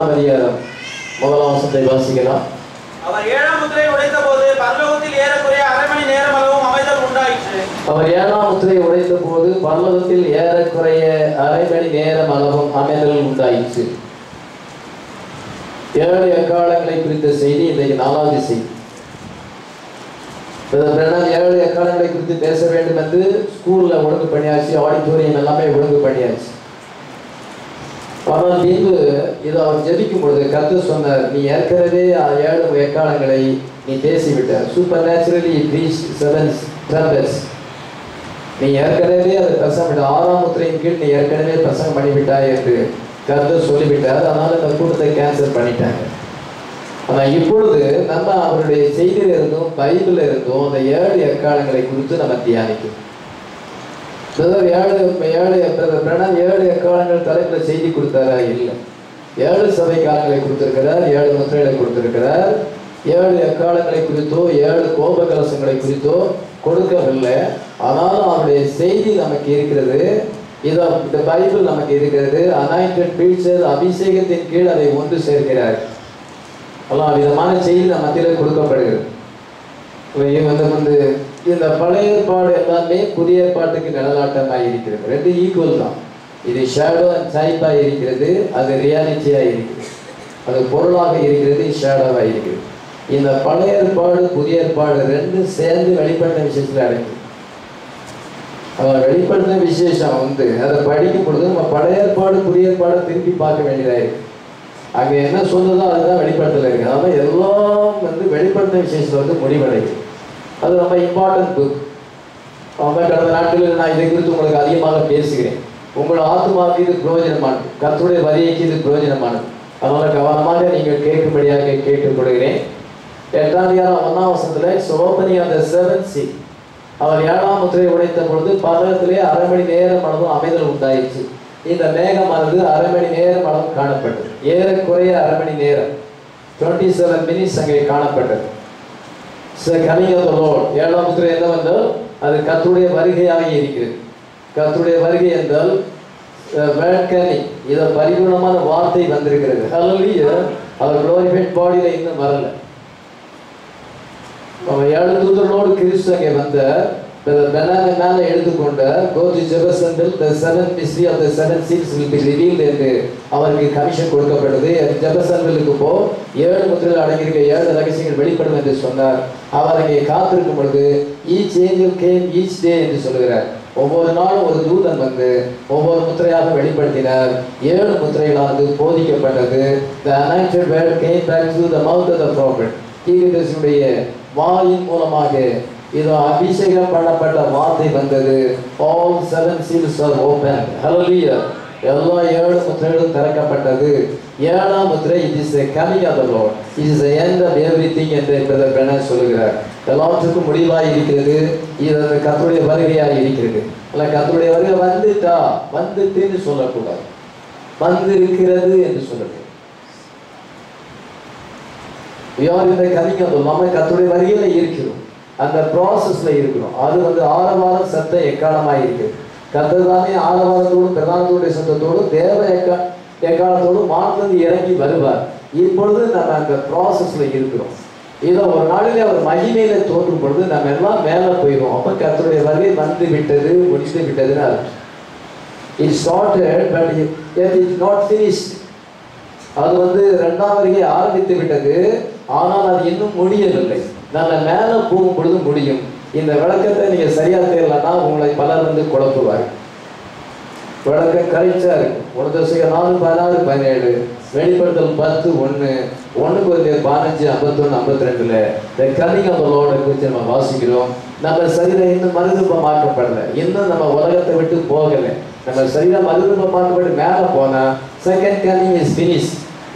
முதலாம் வசனத்தை வாசிக்கலாம். அவர் ஏழாம் முத்திரையை உடைத்தபோது பரலோகத்தில் ஏறக்குறைய அரை மணி நேரம் அளவும் அமைதல் உண்டாயிற்று. அவர் ஏழாம் முத்திரையை உடைத்த போது பரலோகத்தில் ஏறக்குறைய அரை மணி நேரம் அளவும் அமைதல் உண்டாயிற்று. 7 எக்காலங்களை குறித்த செய்தி இன்றைக்கு 4வது செய்தி. 7 எக்காலங்களை குறித்து பேச வேண்டும் என்று ஸ்கூல்ல ஒழுங்கு பண்ணியாச்சு, ஆடிட்டோரியம் எல்லாமே ஒழுங்கு பண்ணியாச்சு. ஆனால் பின்பு இதை அவர் ஜெபிக்கும் பொழுது கர்த்தர் சொன்னார், நீ ஏற்கனவே 7 எக்காலங்களை நீ பேசிவிட்ட. Super naturally preached 7 trumpets. நீ ஏற்கனவே அதை பிரசங்கம் 6ஆம் முத்திரையின் கீழ் நீ ஏற்கனவே பிரசங்கம் பண்ணிவிட்டாய் என்று கர்த்தர் சொல்லிவிட்டார். அதனால இந்த கூட்டத்தை கேன்சல் பண்ணிட்டாங்க. ஆனால் இப்பொழுது நம்ம அவருடைய செய்தியில இருந்தும் பைபிள்ல இருந்தும் அந்த 7 எக்காலங்களை குறித்து நம்ம தியானிக்கும். 7 எக்காலங்கள் தலைப்பில் செய்தி கொடுத்தாரா? இல்லை. 7 சபை காலங்களை கொடுத்திருக்கிறார், 7 முத்திரைகளை கொடுத்திருக்கிறார். 7 எக்காலங்களை குறித்தோ 7 கோப கலசங்களை குறித்தோ கொடுக்கவில்லை. ஆனாலும் அவருடைய செய்தி நமக்கு இருக்கிறது. இதோ இந்த பைபிள் நமக்கு இருக்கிறது. அனாயிண்டட் பிரீச்சர் அபிஷேகத்தின் கீழ் அதை ஒன்று சேர்க்கிறார். எல்லா விதமான செய்தி நம்ம மத்தியில் கொடுக்கப்படுகிறது. இந்த பழைய ஏற்பாடு எல்லாமே புதிய ஏற்பாட்டுக்கு நிழலாட்டமாக இருக்கிறது. 2 ஈக்குவல் தான். இது ஷேடோ அண்ட் டைப்பாக இருக்கிறது, அது ரியாலிட்டியாக இருக்கிறது. அது பொருளாக இருக்கிறது, ஷேடோவாக இருக்கிறது. இந்த பழைய ஏற்பாடு புதிய ஏற்பாடு 2 சேர்ந்து வெளிப்படுத்த விசேஷத்தில் அடங்கும். வெளிப்படுத்த விசேஷம் அதை படிக்கும் பொழுது நம்ம பழைய ஏற்பாடு புதிய ஏற்பாடு திருப்பி பார்க்க வேண்டியதாக இருக்கு. அங்கே என்ன சொன்னதோ அதுதான் வெளிப்படுத்தல இருக்கு. அதனால எல்லாம் வெளிப்படுத்த விசேஷத்தில் முடிவடையுது. அது ரொம்ப இம்பார்ட்டன்ட் புக். கடந்த நாட்களில் நான் இதை குறித்து உங்களுக்கு அதிகமாக பேசுகிறேன். உங்கள் ஆத்மாவுக்கு இது பிரயோஜனமானது, கர்த்தருடைய வரிக்கு இது பிரயோஜனமானது. அதனால கவனமாக நீங்கள் கேட்கும்படியாக கேட்டுக்கொள்கிறேன். 8ஆம் அதிகாரம் 1ஆம் வசனத்தில் opening of the 7th seal. அவர் 7ஆம் முத்திரையை உடைத்த பொழுது பரலோகத்திலே அரை மணி நேரம் அளவும் அமைதல் உண்டாயிற்று. இந்த மேகமானது அரை மணி நேரம் அளவு காணப்பட்டது. ஏறக்குறைய அரை மணி நேரம் 27 minutes அங்கே காணப்பட்டது. Coming of the Lord. 7ஆம் முத்திரை என்னவென்றால் அது கர்த்தருடைய வருகையாக இருக்கிறது. கர்த்தருடைய வருகை என்றால் வேட்கமிங், இதை பரிபூர்ணமான வார்த்தை வந்திருக்கிறது. ஹல்லேலூயா. அவர் குளோரிஃபைட் பாடியில இன்னும் வரல. 7 தூதர்களோடு கிறிஸ்து அங்கே வந்த மேலே எடுத்துக்கொண்ட go to Jerusalem, the 7th mystery of the 7 seals will be revealed என்று அவருக்கு கமிஷன் கொடுக்கப்பட்டது. ஜெருசலேமுக்கு போ, 7 முத்திரைகள் அடங்கியிருக்க 7 ரகசியங்கள் வெளிப்படும் என்று சொன்னார். அவர் அங்கே காத்திருக்கும் பொழுது each angel came each day என்று சொல்கிறார். ஒவ்வொரு நாளும் ஒரு தூதன் ஒவ்வொரு முத்திரையாக வெளிப்படுத்தினார். 7 முத்திரைகளானது போதிக்கப்பட்டது. The anointed word came back through the mouth of the prophet. தீர்க்கதரிசியுடைய வாயின் மூலமாக இதோ அபிஷேகம் பண்ணப்பட்ட வார்த்தை வந்தது. All 7 seals are open. Hallelujah. எல்லா 7 முத்திரைகளும் திறக்கப்பட்டது. 7ஆம் முத்திரை it is the coming of the Lord. It is the end of everything என்று பிரதர் பெனன் சொல்லுகிறார். எல்லாத்துக்கும் முடிவாக இருக்கிறது. இது அந்த கர்த்தருடைய வருகையாக இருக்கிறது. அல்ல, கர்த்தருடைய வருகை வந்துட்டுன்னு சொல்லக்கூடாது, வந்திருக்கிறது என்று சொல்லக்கூடாது. இந்த கதிங்க நம்ம கர்த்தருடைய வருகையில இருக்கிறோம், அந்த ப்ராசஸ்ல இருக்கிறோம். அது ஆரவாரம் சத்த எக்காலமாக இருக்குது. கர்த்தர் தானே ஆரவாரத்தோடும் பிரதானத்தோடைய சத்தத்தோடும் தேவ எக்காலத்தோடும் மாற்றது இறங்கி வருவார். இப்பொழுது நம்ம அந்த ப்ராசஸ்ல இருக்கிறோம். இதை ஒரு நாளிலே அவர் மகிமையில தோன்றும் பொழுது நம்ம எல்லாம் மேலே போயிடும். அப்ப கர்த்தருடைய வருகை வந்து விட்டது, முடிந்து விட்டதுன்னு அர்த்தம். It started but yet it is not finished. அது 2ஆம் வருகை ஆரம்பித்து விட்டது, ஆனால் அது இன்னும் முடியவில்லை. நம்ம மேலே போகும் பொழுது முடியும். இந்த விளக்கத்தை நீங்க சரியா தெரியலன்னா உங்களை பலர் குழப்புவார். விளக்கம் கரெக்டா இருக்கும். 1 Thessalonians 4:16-17, வெளிப்படுத்தல் 10:1, 1 Corinthians 15:51-52 the coming of the Lord குறித்து நம்ம வாசிக்கிறோம். நம்ம சரீரம் இன்னும் மறுரூபமாக்கப்படலை, இன்னும் நம்ம உலகத்தை விட்டு போகலை. நம்ம சரீரம் மறுரூபமாக்கப்பட்டு மேலே போனா செகண்ட் கமிங் இஸ் ஃபினிஷ்.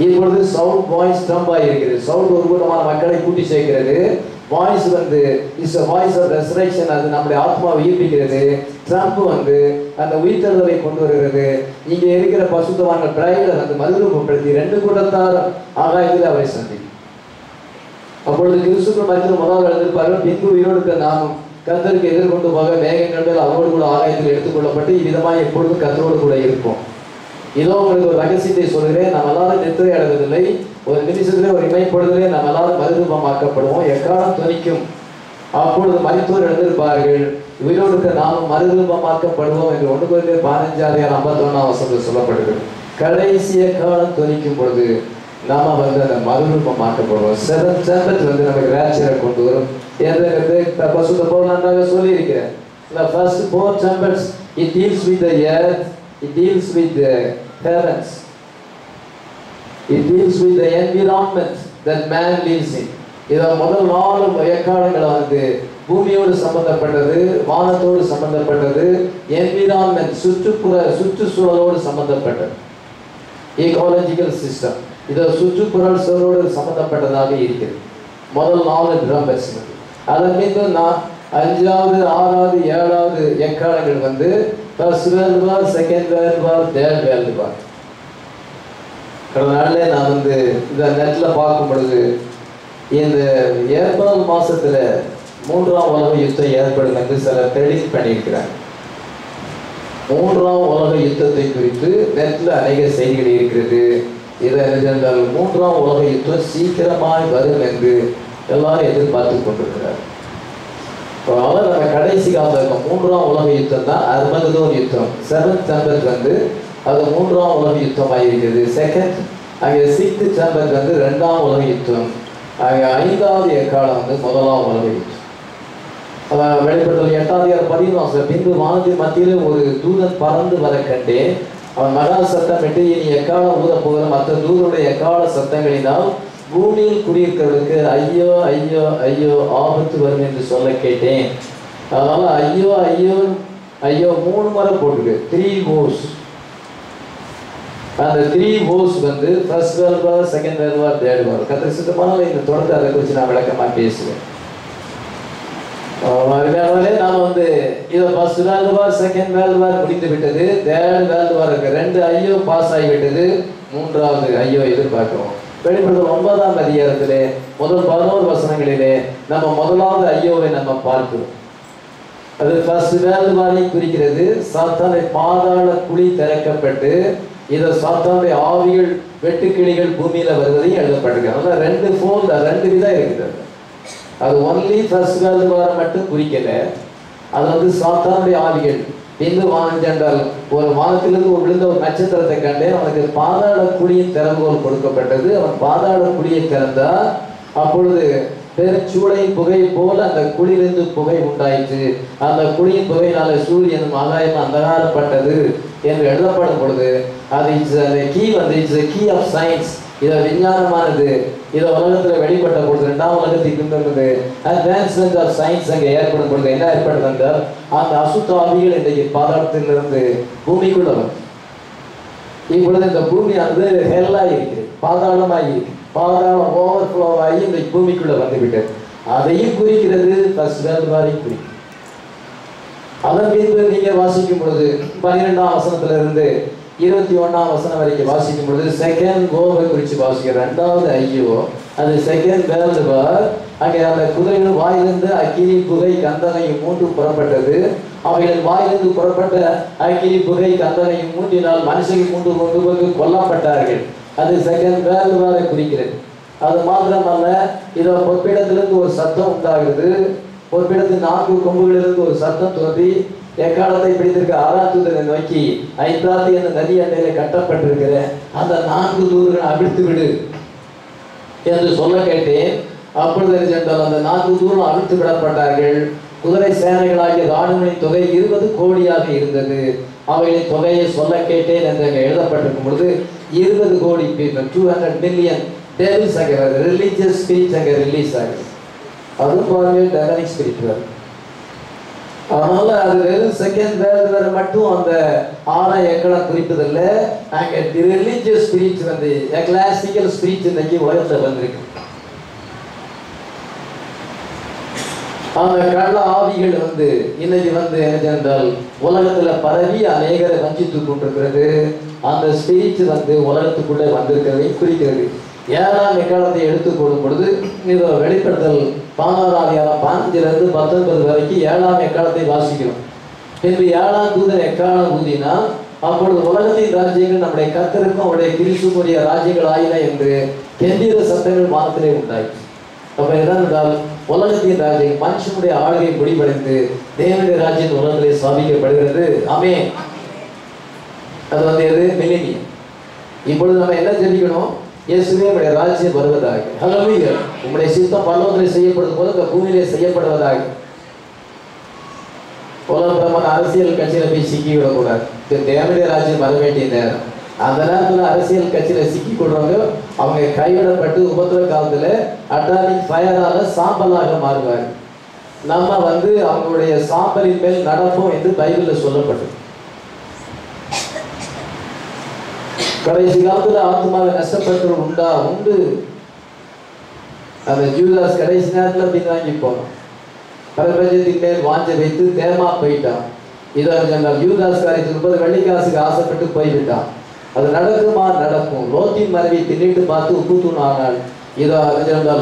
இப்பொழுது சவுண்ட் வாய்ஸ் ட்ரம்பாக இருக்கிறது. சவுண்ட் ஒரு கூட்டமான மக்களை கூட்டி சேர்க்கிறது. Voice is voice of resurrection. அது நம்முடைய ஆத்மாவை ஈர்ப்பிக்கிறது. ட்ரம்ப் அந்த உயிர்த்தெழுதலை கொண்டு வருகிறது. இங்கே இருக்கிற பசுத்தவான்கள் பிராய்களை மறுரூபப்படுத்தி 2 கூட்டத்தார் ஆகாயத்தில் அவரை சந்திக்கும். அப்பொழுது கிறிஸ்துக்குள் மரித்து முதல் எழுதியிருப்பார்கள். பின்பு உயிரோடு நாமும் கர்த்தருக்கு எதிர்கொண்டு போக மேகங்கள் அவரோடு கூட ஆகாயத்தில் எடுத்துக்கொள்ளப்பட்டு இவ்விதமாக எப்பொழுதும் கர்த்தரோடு கூட இருப்போம். இதோ உங்களுக்கு ஒரு ரகசியத்தை சொல்கிறேன், நாம் எல்லாரும் நித்திரை அடைவதில்லை, ஒரு நிமிஷத்திலே ஒரு இமைப்பொழுதிலே நாம் எல்லாரும் மறுரூபமாக்கப்படுவோம், எக்காலம் துணிக்கும், அப்பொழுது மரித்தோர் எழுந்திருப்பார்கள், உயிரோடு நாமும் மறுரூபமாக்கப்படுவோம் என்று 1 Corinthians 15:51 சொல்லப்படுகிறது. கடைசிய காலம் துணிக்கும் பொழுது நாம வந்து அந்த மறுரூபமாக்கப்படுவோம். 7th trumpet வந்து நமக்கு ராப்சரை கொண்டு வரும் என்று பரிசுத்த பவுல் நன்றாக சொல்லி இருக்கிறார். The first 4 trumpets, it deals with the earth, it deals with the heavens, it deals with the environment that man lives in. இத முதல் 4 எக்காலங்கள் வந்து பூமியோடு சம்பந்தப்பட்டது, வானத்தோடு சம்பந்தப்பட்டது, என்விரான்மெண்ட் சுற்றுச்சூழலோடு சம்பந்தப்பட்டது, ஈகாலஜிக்கல் சிஸ்டம், இது சுற்றுப்புறல் சூழலோடு சம்பந்தப்பட்டதாக இருக்கிறது. முதல் 4 ட்ரம்பட்ஸ். அதன் மீது 5வது 6வது 7வது எக்காலங்கள் வந்து first world war, second world war, third world war. கடந்த நாளில் நான் வந்து இந்த நெட்டில் பார்க்கும் பொழுது இந்த ஏப்ரல் மாதத்தில் 3ஆம் உலக யுத்தம் ஏற்படும் என்று சிலர் ப்ரெடிக்ட் பண்ணியிருக்கிறாங்க. 3ஆம் உலக யுத்தத்தை குறித்து நெட்டில் அநேக செய்திகள் இருக்கிறது. இதை என்றால் 3ஆம் உலக யுத்தம் சீக்கிரமாய் வரும் என்று எல்லாரும் எதிர்பார்த்து கொண்டிருக்கிறார். அதனால் நம்ம கடைசி காலத்தில் இருக்க 3ஆம் உலக யுத்தம் தான் அர்மகதோன் யுத்தம். 7th trumpet வந்து அது 3ஆம் உலக யுத்தமாக இருக்கிறது. அங்கே 6th trumpet வந்து 2ஆம் உலக யுத்தம். அங்கே 5வது எக்காலம் வந்து 1ஆம் உலக யுத்தம். வெளிப்படுத்தல் 8:10 பின்பு வானத்தின் மத்தியில் ஒரு தூதன் பறந்து வர கண்டேன். அவன் மகா சத்தமிட்டு, இனி எக்காலம் ஊத போகிற மற்ற தூதருடைய எக்கால சத்தங்களினால் பூமியில் குடியிருக்கிறவர்களுக்கு ஐயோ ஐயோ ஐயோ ஆபத்து வரும் என்று சொல்ல கேட்டேன். அதனால ஐயோ ஐயோ ஐயோ 3 முறை போட்டுருக்கு. 3 woes. அந்த 3 woes வந்து first world war, second world war, third war. கர்த்தர் சித்தமானால இந்த தொடர்ந்து அதை குறித்து நான் விளக்கமாக பேசுவேன். நாம் வந்து இதை first world war, second world வார் முடிந்து விட்டது. தேர்ட் வேர்ல்டு வார் இருக்கு. 2 ஐயோ பாஸ் ஆகிவிட்டது. 3வது ஐயோ எதிர்பார்க்கிறோம். வெளிப்படுத்தல் 9ஆம் அதிகாரத்திலே முதல் 11 வசனங்களிலே நம்ம முதலாவது ஐயோவை நம்ம பார்க்கிறோம். அது ஃபர்ஸ்ட் வேர்ல்டு வாரை குறிக்கிறது. சாத்தானுடைய பாதாள குழி திறக்கப்பட்டு இதை சாத்தானுடைய ஆவிகள் வெட்டுக்கிளிகள் பூமியில வருவதையும் எழுதப்பட்டிருக்கு. அதனால 2 விதம் இருக்குது. அது ஒன்லி ஃபர்ஸ்ட் வேர்ல்டு வாரை மட்டும் குறிக்கல. அது வந்து சாத்தானுடைய ஆவிகள் பின்பு வானென்றால் ஒரு வானத்திலிருந்து விழுந்த ஒரு நட்சத்திரத்தை கண்டேன். அவனுக்கு பாதாள குழியின் திறவுகோல் கொடுக்கப்பட்டது. அவன் பாதாள குழியை திறந்தால் அப்பொழுது பெருச்சூளையின் புகை போல அந்த குழியிலிருந்து புகை உண்டாயிற்று. அந்த குழியின் புகையினால சூரியனும் ஆகாயம் அந்தகாரப்பட்டது என்று எழுதப்படும் பொழுது அது கீ வந்து இட்ஸ் கீ ஆஃப் சயின்ஸ். இதை விஞ்ஞானமானது இதை உலகத்தில் வெளிப்பட்ட பொழுது 2ஆம் உலகத்துக்கு இருந்தது அட்வான்ஸ்மெண்ட் ஆஃப் சயின்ஸ் அங்கே ஏற்படும் பொழுது என்ன ஏற்படுது என்றால் அந்த அசுத்த ஆவிகள் இன்றைக்கு பாதாளத்திலிருந்து பூமிக்குள்ள வந்து இப்பொழுது இந்த பூமியானது ஹெல்லாக இருக்கிறது, பாதாளமாக இருக்கு. பாதாளம் ஓவர்ஃப்ளோ ஆகி இந்த பூமிக்குள்ள வந்துவிட்டது. அதையும் குறிக்கிறது, ஃபர்ஸ்ட் வேர்ல்டு வாரையும் குறிக்கிறது. அதன் மீது நீங்க வாசிக்கும் பொழுது 12ஆம் வசனத்திலிருந்து 21ஆம் வசனம் வரைக்கும் வாசிக்கும் பொழுது செகண்ட் கோவை குறித்து வாசிக்கிற 2வது ஐயோ அது செகண்ட் வேர்ல்டு வார். அங்கே அந்த குதிரைகள் வாயிலிருந்து அக்கினி புகை கந்தனையும் 3 புறப்பட்டது. அவைகள் வாயிலிருந்து புறப்பட்ட அக்கினி புகை கந்தனையும் 3 மனுஷங்க 3 கொல்லப்பட்டார்கள். அது செகண்ட் வேர்ல்டு வாரை குறிக்கிறது. அது மாத்திரமல்ல, இதோ பொற்பிடத்திலிருந்து ஒரு சத்தம் உண்டாகிறது. பொற்பிடத்தின் 4 கொம்புகளிலிருந்து ஒரு சத்தம் தோன்றி எக்காலத்தை பிடித்திருக்க 6ஆம் தூதனை நோக்கி ஐப்ராத்து என்ற நதி அண்டையில கட்டப்பட்டிருக்கிற அந்த 4 தூதர்களை அவிழ்த்து விடு என்று சொல்ல கேட்டேன். அப்பொழுது சென்றால் அந்த 4 தூதரும் அவிழ்த்து விடப்பட்டார்கள். குதிரை சேனைகளாகிய ராணுவனின் தொகை 20 கோடியாக இருந்தது. அவைகளின் தொகையை சொல்ல கேட்டேன் என்று அங்கே எழுதப்பட்டிருக்கும் பொழுது 20 கோடி 200 மில்லியன் டெவில்ஸ் அங்கே ரிலீஜியஸ் ஸ்பிரிட் அங்கே ரிலீஸ் ஆகுது. அதுவும் பாருங்க டெமனிக் ஸ்பிரிட் வருது. அதனால அது வெறும் செகண்ட் வேர்ல்டு வார் மட்டும் அந்த 6ஆம் எக்காலம் குறிப்பதில்லை. அங்கே ரிலீஜியஸ் ஸ்பிரிட் வந்து கிளாசிக்கல் ஸ்பிரிட் இன்னைக்கு உலகத்தில் வந்திருக்கு. அந்த கள்ள ஆவிகள் வந்து இன்னைக்கு வந்து என்ன என்றால் உலகத்துல பரவி அநேகரை வஞ்சித்து கொண்டிருக்கிறது. அந்த ஸ்பிரிட் வந்து உலகத்துக்குள்ளே வந்திருக்கிறதை குறிக்கிறது. 7ஆம் எக்காலத்தை எடுத்துக்கொள்ளும் பொழுது இது வெளிப்படுத்தல் 16ஆம் அதிகாரம் 15 19 வரைக்கும் 7ஆம் எக்காலத்தை வாசிக்கிறோம். பின்பு 7ஆம் தூதன் எக்காலம் ஊதினா அப்பொழுது உலகத்தின் ராஜ்யங்கள் நம்முடைய கர்த்தருக்கும் அவருடைய கிறிஸ்துவுடைய ராஜ்யங்கள் ஆயின என்று கெம்பீர சத்தங்கள் வானத்திலே உண்டாயிற்று. அப்ப என்னென்றால் உலகத்தின் ராஜ்யம் மனுஷனுடைய ஆளுகை முடிவடைந்து தேவனுடைய ராஜ்யம் உலகத்திலே ஸ்தாபிக்கப்படுகிறது. ஆமென். அது வந்து எது? மில்லேனியம். இப்பொழுது நம்ம என்ன ஜெபிக்கணும்? இயேசுவே உம்முடைய ராஜ்யம் வருவதாக. ஹல்லேலூயா. உம்முடைய சித்தம் பரலோகத்திலே செய்யப்படுவது போல இந்த பூமியிலே செய்யப்படுவதாக. உலகமான அரசியல் கட்சியில போய் சிக்கி விடக்கூடாது. தேவனுடைய ராஜ்யம் வர வேண்டிய நேரம். அந்த நேரத்தில் அரசியல் கட்சியில சிக்கி கொள்றவங்க அவங்க கைவிடப்பட்டு உபத்திர காலத்துல அட்டாமிக் ஃபயரால சாம்பலாக மாறுவார். நம்ம வந்து அவங்களுடைய சாம்பலின் மேல் நடப்போம் என்று பைபிள்ல சொல்லப்பட்டது. கடைசி காலத்துல ஆத்மாவை நஷ்டப்பட்டு உண்டு. அந்த ஜூதாஸ் கடைசி நேரத்துல பின்வாங்கி போனோம். பரபஞ்சத்தின் மேல் வாஞ்ச வைத்து தேமா போயிட்டான். இதை யூதாஸ் காரியத்தில் 30 வெள்ளிக்காசுக்கு ஆசைப்பட்டு போய்விட்டான். அது நடக்குமா? நடக்கும். லோத்தின் மனைவி தின்னிட்டு பார்த்து உப்பு தூண் ஆனாள். இதை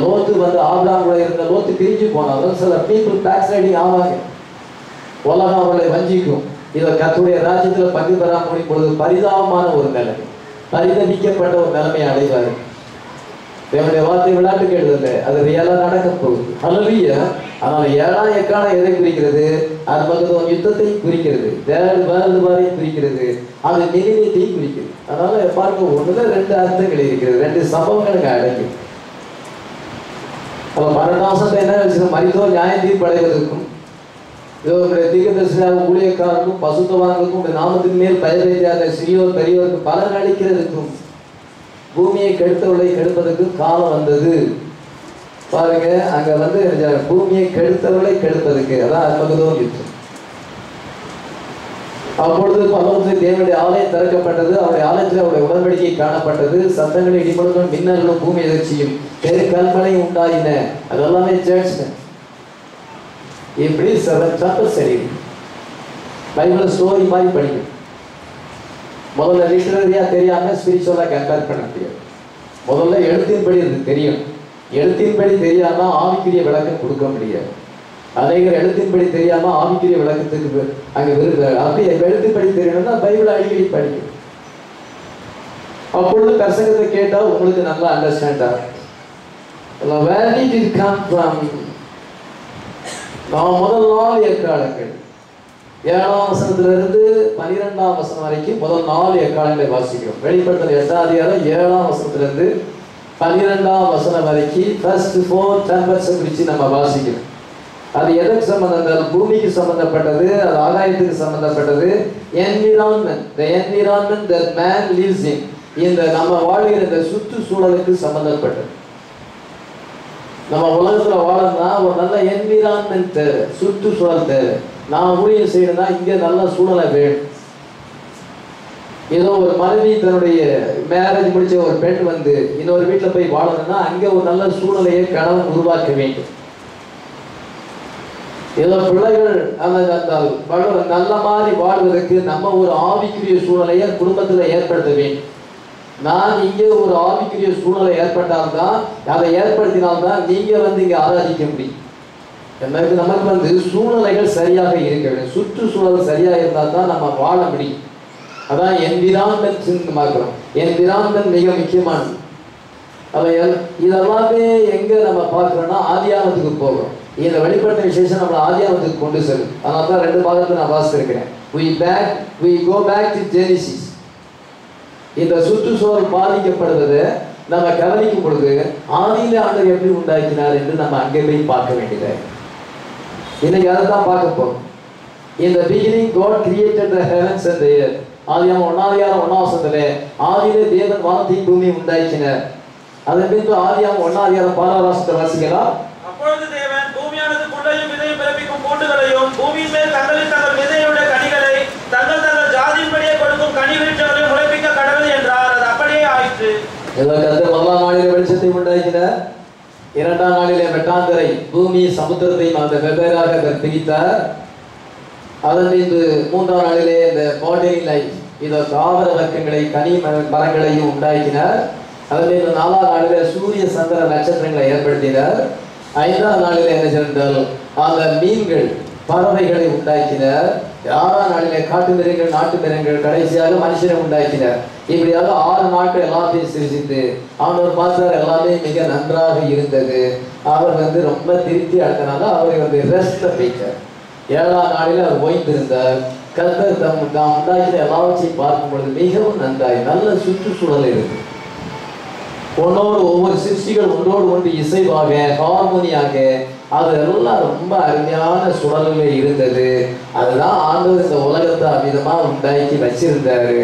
லோத்து வந்து ஆபிரகாம் கூட இருந்த லோத்து பிரிஞ்சு போனாலும் சில பீப்புள் பேக் ரைடிங் ஆவாங்க. உலகம் அவர்களை வஞ்சிக்கும். இதை கர்த்தருடைய ராஜ்யத்தில் பங்கு பெறாம முடியும் பொழுது பரிதாபமான ஒரு நிலைமை, பரிதபிக்கப்பட்ட ஒரு நிலைமையை அடைவார். தேவனுடைய வார்த்தை விளையாட்டு கேடுதல்ல, அது ரியலா நடக்க போகுது. ஹல்லேலூயா. ஆனால் 7ஆம் எக்காலம் எதை குறிக்கிறது? அது பக்கத்து யுத்தத்தை குறிக்கிறது, வேர்ல்டு வாரை குறிக்கிறது, அது மில்லேனியத்தையும் குறிக்கிறது. அதனால பாருங்க, ஒண்ணுல 2 அர்த்தங்கள் இருக்கிறது, 2 சம்பவங்களுக்கு அடங்கும். அப்ப 12ஆம் வருஷத்தை என்ன வச்சுக்கணும்? மரித்தோர் நியாய தீர்ப்பு அடைவதற்கும் இதோடைய தீர்க்கதரிசியாக ஊழியக்காரருக்கும் பசுத்தவான்களுக்கும் நாமத்தின் மேல் பெயர் வைத்தாத சிறியோர் பெரியோருக்கு பலன் அளிக்கிறதுக்கும் பூமியை கெடுத்தவர்களை கெடுப்பதற்கு காலம் வந்தது. பாருங்க, அங்க வந்து பூமியை கெடுத்தவர்களை கெடுப்பதற்கு, அதான் அற்புதம் யுத்தம். அப்பொழுது பரலோகத்தில் தேவனுடைய ஆலயம் திறக்கப்பட்டது. அவருடைய ஆலயத்தில் அவருடைய உடன்படிக்கை காணப்பட்டது. சத்தங்களை இடிமுழக்கம், மின்னல்களும் பூமி எதிர்ச்சியும் பெருங்கல்மழை உண்டாயின. அதெல்லாமே ஜட்ஜ்மென்ட். இப்படி 7 சாப்டர்ஸ் சரி பைபிள் ஸ்டோரி மாதிரி படிக்கும். முதல்ல லிட்டரரியா தெரியாம ஸ்பிரிச்சுவலா கம்பேர் பண்ண முடியாது. முதல்ல எழுத்தின்படி அது தெரியும். எழுத்தின்படி தெரியாம ஆவிக்குரிய விளக்கம் கொடுக்க முடியாது. அநேகர் எழுத்தின்படி தெரியாம ஆவிக்குரிய விளக்கத்துக்கு அங்க விருது. அப்படி எழுத்தின்படி தெரியணும்னா பைபிளை அடிக்கடி படிக்கும். அப்பொழுது பிரசங்கத்தை கேட்டா உங்களுக்கு நல்லா அண்டர்ஸ்டாண்ட் ஆகும். Where did it come from? நாம் முதல் 4 எக்காலங்கள் 7ஆம் வசனத்திலிருந்து 12ஆம் வசனம் வரைக்கும் முதல் 4 எக்காலங்களை வாசிக்கிறோம். வெளிப்படுத்தல் 8ஆம் அதிகாரம் 7ஆம் வசனத்திலிருந்து 12ஆம் வசனம் வரைக்கும் ஃபர்ஸ்ட் 4 டெம்பர்ஸ் குறித்து நம்ம வாசிக்கிறோம். அது எதற்கு சம்பந்தம்? பூமிக்கு சம்பந்தப்பட்டது, அது ஆகாயத்துக்கு சம்பந்தப்பட்டது. Environment, the environment that man lives in, இந்த நம்ம வாழ்கிற இந்த சுற்றுச்சூழலுக்கு சம்பந்தப்பட்டது. நம்ம உலகத்துல வாழணும்னா ஒரு நல்ல என்விரான்மெண்ட் தேவை, சுற்றுச்சூழல் தேவை. நான் ஊழியம் செய்யணும்னா இங்க நல்ல சூழலை வேணும். ஏதோ ஒரு மனைவி தன்னுடைய மேரேஜ் முடிச்ச ஒரு பெண் வந்து இன்னொரு வீட்டுல போய் வாழணும்னா அங்க ஒரு நல்ல சூழலையை கணவன் உருவாக்க வேண்டும். ஏதோ பிள்ளைகள் அந்த நல்ல மாதிரி வாழ்வதற்கு நம்ம ஒரு ஆவிக்குரிய சூழலையை குடும்பத்துல ஏற்படுத்த வேண்டும். நான் இங்கே ஒரு ஆவிக்குரிய சூழலை ஏற்பட்டால்தான், அதை ஏற்படுத்தினால்தான் நீங்க வந்து இங்க ஆராதிக்க முடியும். நமக்கு வந்து சூழ்நிலைகள் சரியாக இருக்க வேண்டும். சுற்றுச்சூழல் சரியாக இருந்தால் தான் நம்ம வாழ முடியும். அதான் என்விரான்மெண்ட் பார்க்கிறோம். என்விரான்மெண்ட் மிக முக்கியமானது. இதெல்லாமே எங்க நம்ம பார்க்கிறோம்னா ஆதியாகமத்துக்கு போகிறோம். இந்த வெளிப்பட்ட விசேஷம் நம்மளை ஆதியாகமத்துக்கு கொண்டு செல்லும். அதனால தான் 2 பாகத்தை நான் வாசித்திருக்கிறேன். we go back to Genesis. இந்த சுற்றுச்சூழல் பாதிக்கப்படுவதை நம்ம கவனிக்கும் பொழுது ஆதியிலே ஆண்டவர் எப்படி உண்டாக்கினார் என்று நம்ம அங்கே போய் பார்க்க வேண்டியது. இன்னைக்கு அதை தான் பார்க்க போறோம். In the beginning God created the heavens and the earth. ஆதியாகமம் 1ஆம் அதிகாரம் 1ஆம் வசனத்திலே ஆதியிலே தேவன் வானத்தையும் பூமியையும் உண்டாக்கினார். அதன் பின்பு ஆதியாகமம் 1ஆம் அதிகாரம் 16ஆம் வசனத்தை வாசிக்கலாம். அப்பொழுது தேவன் பூமியானது புல்லையும் விதையும் பிறப்பிக்கும் பூண்டுகளையும் பூமியின் மேல் தங்கள் விதையுடைய கனிகளை தங்கள் ஜாதியின்படியே கொடுக்கும் கனி விருட்சங்களையும் முளைப்பிக்க கடவுள் என்றார். அது அப்படியே ஆயிற்று. இதற்கு 1ஆம் நாளிலே வெளிச்சத்தை உண்டாக்கினார். 2ஆம் நாளிலே வெட்டாந்தரை பூமி சமுத்திரத்தையும் அந்த வெவ்வேறாக பிரித்தார். அதன் பின்பு 3ஆம் நாளிலே இந்த பாடி லைஃப், இதை தாவர வர்க்கங்களை கனி மரங்களையும் உண்டாக்கினார். அதன் பின்பு 4ஆம் நாளிலே சூரிய சந்திர நட்சத்திரங்களை ஏற்படுத்தினார். 5ஆம் நாளிலே என்ன சென்றால் அந்த மீன்கள் பறவைகளை உண்டாக்கினார். 6ஆம் நாளிலே காட்டு மிருகங்கள் நாட்டு மிருகங்கள் கடைசியாக மனுஷனை உண்டாக்கினார். இப்படியாக 6 நாட்கள் எல்லாத்தையும் சிரிச்சிட்டு ஆண்டவர் பார்த்தார், எல்லாமே மிக நன்றாக இருந்தது. அவர் ரொம்ப திருப்தி அடைந்தனால அவரை ரெஸ்ட்ல போயிட்டார். 7ஆம் நாளில் அவர் ஓய்ந்திருந்தார். கர்த்தர் தாம் உண்டாக்கின எல்லாவற்றையும் பார்க்கும் பொழுது மிகவும் நன்றாய் நல்ல சுற்றுச்சூழல் இருக்கு. ஒவ்வொரு சிருஷ்டிகள் ஒன்றோடு ஒன்று இசைவாக ஹார்மோனியாக அது எல்லாம் ரொம்ப அருமையான சூழலில் இருந்தது. அதுதான் ஆண்டவர் இந்த உலகத்தை அமிதமா உண்டாக்கி வச்சிருந்தாரு.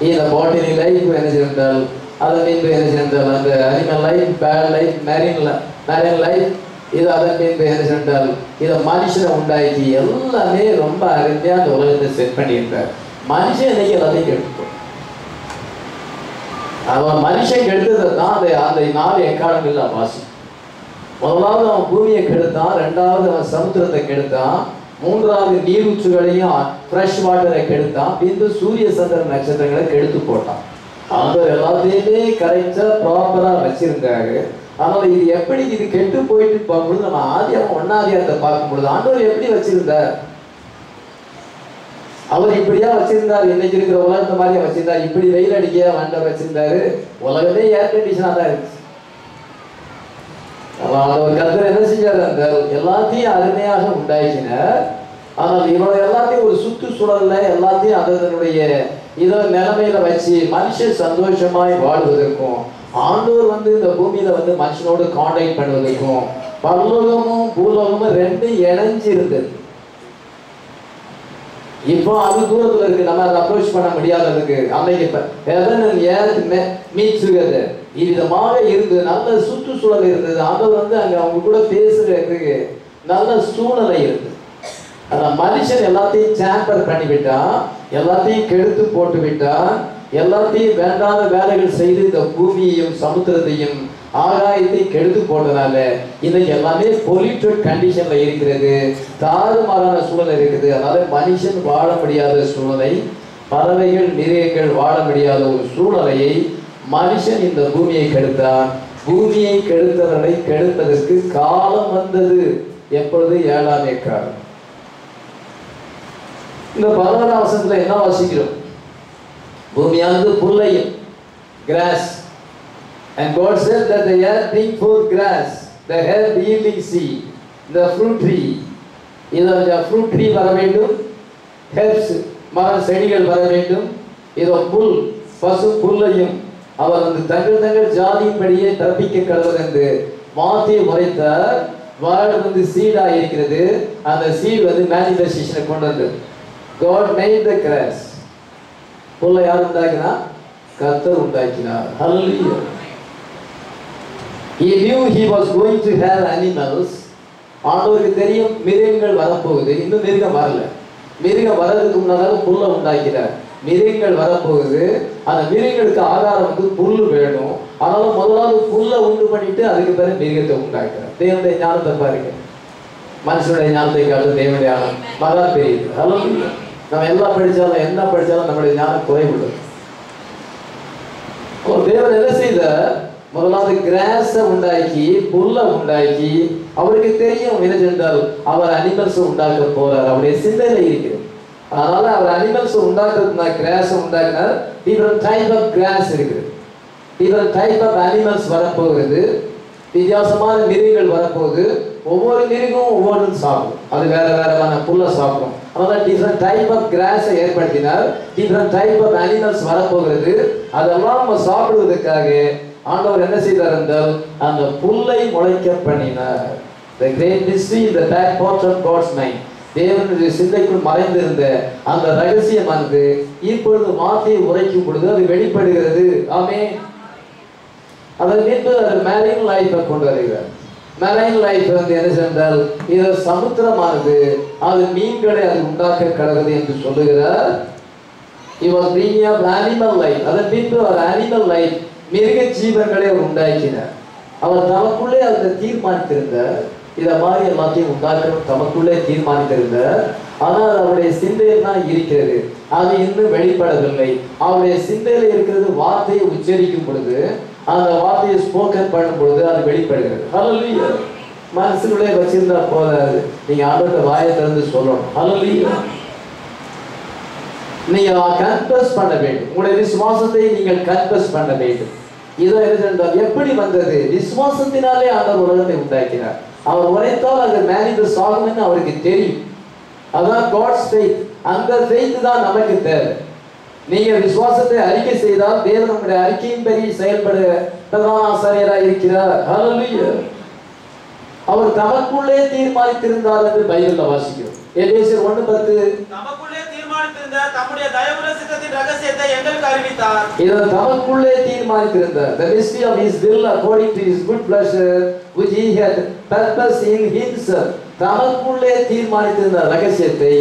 இந்த பாட்டினி லைஃப் என்ன செய்தால் அதன் பின்பு என்ன செய்தால் அந்த animal life, bird life, marine life, இது அதன் பின்பு என்ன செய்தால் இதை மனுஷனை உண்டாக்கி எல்லாமே ரொம்ப அருமையா அந்த உலகத்தை செட் பண்ணியிருந்தார். மனுஷன் இன்னைக்கு எல்லாத்தையும் கெடுப்போம். அவன் மனுஷன் கெடுத்ததை தான் அந்த 4 எக்காலங்களில் வாசி. முதலாவது அவன் பூமியை கெடுத்தான், 2வது அவன் சமுத்திரத்தை கெடுத்தான், 3வது நீரூற்றுகளையும் ஃப்ரெஷ் வாட்டரை கெடுத்தான், பின்பு சூரிய சந்திர நட்சத்திரங்களை கெடுத்து போட்டான். அவர் எல்லாத்தையுமே கரெக்டா ப்ராப்பரா வச்சிருந்தாரு. ஆனால் இது எப்படி இது கெட்டு போயிட்டு பார்க்கும்போது நம்ம ஆதியாகம் 1ஆம் பார்க்கும் பொழுது ஆண்டவர் எப்படி வச்சிருந்தார்? அவர் இப்படியா வச்சிருந்தார்? இன்னைக்கு இருக்கிற உலகத்தை மாதிரியா வச்சிருந்தார்? இப்படி வெயில் அடிக்கையா ஆண்டவர் வச்சிருந்தாரு? உலகமே ஏர் கண்டிஷனா தான் இருந்துச்சு. அவர் கர்த்தர் என்ன செஞ்சார்? அந்த எல்லாத்தையும் அருமையாக உண்டாக்கினார். ஆனால் இவரோட எல்லாத்தையும் ஒரு சுற்றுச்சூழல்ல எல்லாத்தையும் அதனுடைய இதோ நிலைமையில வச்சு மனுஷன் சந்தோஷமாய் வாழ்வதற்கும் ஆண்டவர் இந்த பூமியில மனுஷனோடு கான்டாக்ட் பண்ணுவதற்கும் பரலோகமும் பூலோகமும் 2 இணைஞ்சு இருந்தது. இப்போ அது தூரத்துல இருக்கு, நம்ம அதை அப்ரோச் பண்ண முடியாததுக்கு. அன்னைக்கு இவ்விதமாக இருந்து நல்ல சுற்றுச்சூழல் இருந்தது. ஆண்டவர் அங்க அவங்க கூட பேசுறதுக்கு நல்ல சூழ்நிலை இருந்தது. ஆனா மனுஷன் எல்லாத்தையும் சாம்பர் பண்ணி விட்டான், எல்லாத்தையும் கெடுத்து போட்டு விட்டான், எல்லாத்தையும் வேண்டாத வேலைகள் செய்து இந்த பூமியையும் சமுத்திரத்தையும் ஆகாயத்தையும் கெடுத்து போட்டதால இன்னைக்கு எல்லாமே பொல்யூட்டட் கண்டிஷன்ல இருக்கிறது, தாறுமாறான சூழல் இருக்குது. அதனால மனுஷன் வாழ முடியாத சூழ்நிலை, பறவைகள் மிருகங்கள் வாழ முடியாத ஒரு சூழ்நிலையை மனுஷன் இந்த பூமியை கெடுத்தான். பூமியை கெடுத்தவர்களை கெடுப்பதற்கு காலம் வந்தது. எப்பொழுது? 7ஆம் எக்காலம். இந்த 11ஆம் வசனத்துல என்ன வாசிக்கிறோம்? பூமியானது புல்லையும், cross, and God said that the earth bring forth grass, the herb yielding seed, the fruit tree. இதோ fruit tree வர வேண்டும், herbs மர செடிகள் வர வேண்டும், இதோ புல் பசு புல்லையும் அவர் தங்கள் ஜாதியின்படியே தப்பிக்க கடவுள் என்று வார்த்தையை உரைத்தார். வேர்டு சீடா இருக்கிறது. அந்த சீட் மேனிஃபெஸ்டேஷனை கொண்டு வந்தது. God made the grass. புல்லை யார் உண்டாக்கினா? கர்த்தர் உண்டாக்கினார். Hallelujah. He knew he was going to have animals. ஆண்டவருக்கு தெரியும் மிருகங்கள் வரப்போகுது. இன்னும் மிருகம் வரல. மிருகம் வர்றதுக்கு முன்னாடி புல்லை உண்டாக்கிறார். மிருகங்கள் வரப்போகுது. அந்த மிருகங்களுக்கு ஆகாரம் புல்லு வேணும். அதனால முதலாவது புல்லை உண்டு பண்ணிட்டு அதுக்கு பிறகு மிருகத்தை உண்டாக்கிறார். தேவனுடைய ஞானத்தை பாருங்க. மனுஷனுடைய ஞானத்தை காட்டு தேவனுடைய ஞானம் மகா பெரியது. Hallelujah. நம்ம எல்லாம் படிச்சாலும் என்ன படிச்சாலும் நம்முடைய ஞானம் குறைவுள்ளது. தேவன் என்ன செய்த? முதலாவது கிராஸை உண்டாக்கி புல்லை உண்டாக்கி அவருக்கு தெரியும் என்ன சென்றால் அவர் அனிமல்ஸ் உண்டாக்க போறார். அவருடைய சிந்தனை இருக்கிறது. அதனால அவர் அனிமல்ஸ் உண்டாக்குறதுனா கிராஸ் உண்டாக்கினார். டிஃபரண்ட் டைப் ஆஃப் கிராஸ் இருக்குது, டிஃபரண்ட் டைப் ஆஃப் அனிமல்ஸ் வரப்போகிறது, வித்தியாசமான மிருகங்கள் வரப்போகுது. ஒவ்வொரு மிருகமும் ஒவ்வொரு சாப்பிடும், அது வேற வேறமான புல்லை சாப்பிடும். அதனால டிஃபரண்ட் டைப் ஆஃப் கிராஸை ஏற்படுத்தினார். டிஃபரண்ட் டைப் ஆஃப் அனிமல்ஸ் வரப்போகிறது. அதெல்லாம் நம்ம சாப்பிடுவதற்காக ஆண்டவர் என்ன செய்தார் என்றால் அந்த புல்லை முளைக்க பண்ணினார். The great mystery in the back part of God's mind. தேவனுடைய சிந்தைக்குள் மறைந்திருந்த அந்த ரகசியமானது இப்பொழுது வார்த்தையை உரைக்கும் பொழுது அது வெளிப்படுகிறது. ஆமென். அதன் மீது மேரின் லைஃபை கொண்டு வருகிறார். மெரைன் லைஃப் என்ன சென்றால் இது சமுத்திரமானது அது மீன்களை அது உண்டாக்க கடவுது என்று சொல்லுகிறார். He was bringing up animal life. அதன் பின்பு ஒரு animal life மிருக ஜீவன்களை அவர் உண்டாக்கினார். அவர் தமக்குள்ளே அதை தீர்மானித்திருந்தார். இதை மாதிரி எல்லாத்தையும் உண்டாக்கணும் தமக்குள்ளே தீர்மானித்திருந்தார். ஆனால் அவருடைய சிந்தையில் தான் இருக்கிறது, அது இன்னும் வெளிப்படவில்லை. அவருடைய சிந்தையில் இருக்கிறது வார்த்தையை உச்சரிக்கும் பொழுது, அந்த வார்த்தையை ஸ்போக்கன் பண்ணும் பொழுது அது வெளிப்படுகிறது. ஹல்லேலூயா. மனசுக்குள்ளே வச்சிருந்தா போதாது, நீங்க ஆண்டவருடைய வாயை திறந்து சொல்லணும். ஹல்லேலூயா. நீங்க கன்ஃபஸ் பண்ண வேண்டும். உங்களுடைய விசுவாசத்தை நீங்கள் கன்ஃபஸ் பண்ண வேண்டும். இதோ என்றால் எப்படி வந்தது? விசுவாசத்தினாலே ஆண்டவர் உலகத்தை உண்டாக்கினார். அவர் உரைத்தால் அது மேனிஃபெஸ்ட் ஆகும்னு அவருக்கு தெரியும். அதான் காட்ஸ் ஃபெய்த். அந்த ஃபெய்த் தான் நமக்கு தேவை. நீங்க விசுவாசத்தை அறிக்கை செய்தால் தேவன் உங்களுடைய அறிக்கையின்படி செயல்பட பிரதான ஆசாரியராக இருக்கிறார். ஹல்லேலூயா. அவர் தமக்குள்ளே தீர்மானித்திருந்தார் என்று பைபிள்ல வாசிக்கிறோம். எபேசியர் 1:10 தமக்குள்ளே தீர்மானித்திருந்த தம்முடைய தயவுள்ள சித்தத்தின் ரகசியத்தை எங்களுக்கு அறிவித்தார். இத தமக்குள்ளே தீர்மானித்திருந்தார். The mystery of his will according to his good pleasure which he had purposed in himself. தமக்குள்ளே தீர்மானித்திருந்த ரகசியத்தை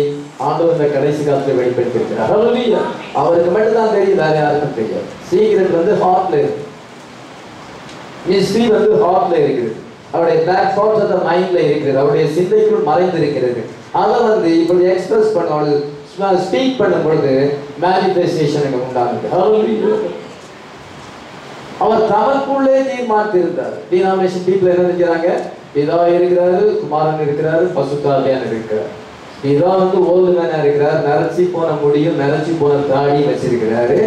ஆண்டவர் இந்த கடைசி காலத்தில் வெளிப்படுத்தியிருக்கிறார். ஹல்லேலூயா. அவருக்கு மட்டும் தான் தெரியும், வேற யாருக்கும் தெரியாது. சீக்ரெட் வந்து ஹார்ட்ல இருக்கு. மிஸ்ட்ரி வந்து ஹார்ட்ல இருக்குது. அவருடைய பிளாட்ஃபார்ம்ஸ் அந்த மைண்ட்ல இருக்கிறது. அவருடைய சிந்தைக்குள் மறைந்து இருக்கிறது. அதை வந்து இப்படி எக்ஸ்பிரஸ் பண்ண ஸ்பீக் பண்ணும் பொழுது மேனிஃபெஸ்டேஷன் உண்டாகுது. அவர் தமக்குள்ளே தீர்மானித்திருந்தார். டினாமினேஷன் பீப்புள் என்ன நினைக்கிறாங்க? பிதா இருக்கிறாரு, குமாரன் இருக்கிறாரு, பசுத்தாவியான் இருக்கிறார். பிதா வந்து ஓல்டு மேனா இருக்கிறார், நரைச்சி போன முடியும், நரைச்சி போன தாடி வச்சிருக்கிறாரு.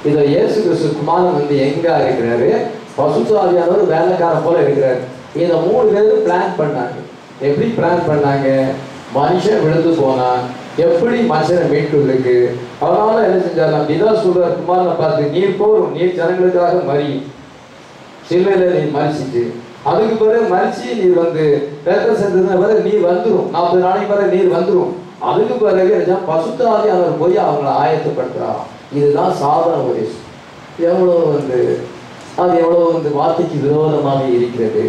இதோ இயேசு கிறிஸ்து குமாரன் வந்து எங்க இருக்கிறாரு, பசுத்தாவியானவர் வேலைக்காரன் போல இருக்கிறாரு. இதை 3 பேரும் பிளான் பண்ணாங்க. எப்படி பிளான் பண்ணாங்க? மனுஷன் விழுந்து போனான், எப்படி மனுஷனை மீட்டு இருக்கு. அதனால என்ன செஞ்சாலும் பிதா சொல்றார் குமாரனை பார்த்து, நீர் போரும், நீர் ஜனங்களுக்காக மறி, சிலுவையில நீ மறிச்சிட்டு அதுக்கு பிறகு மறிச்சு நீர் வந்து பிறகு நீர் வந்துடும், 40 நாளைக்கு பிறகு நீர் வந்துடும். அதுக்கு பிறகு பசுத்தாவி அவர் போய் அவங்களை ஆயத்தப்படுத்துறாராம். இதுதான் சாதாரண ஒரு எவ்வளவு வந்து அது எவ்வளவு வந்து வார்த்தைக்கு விரோதமாக இருக்கிறது.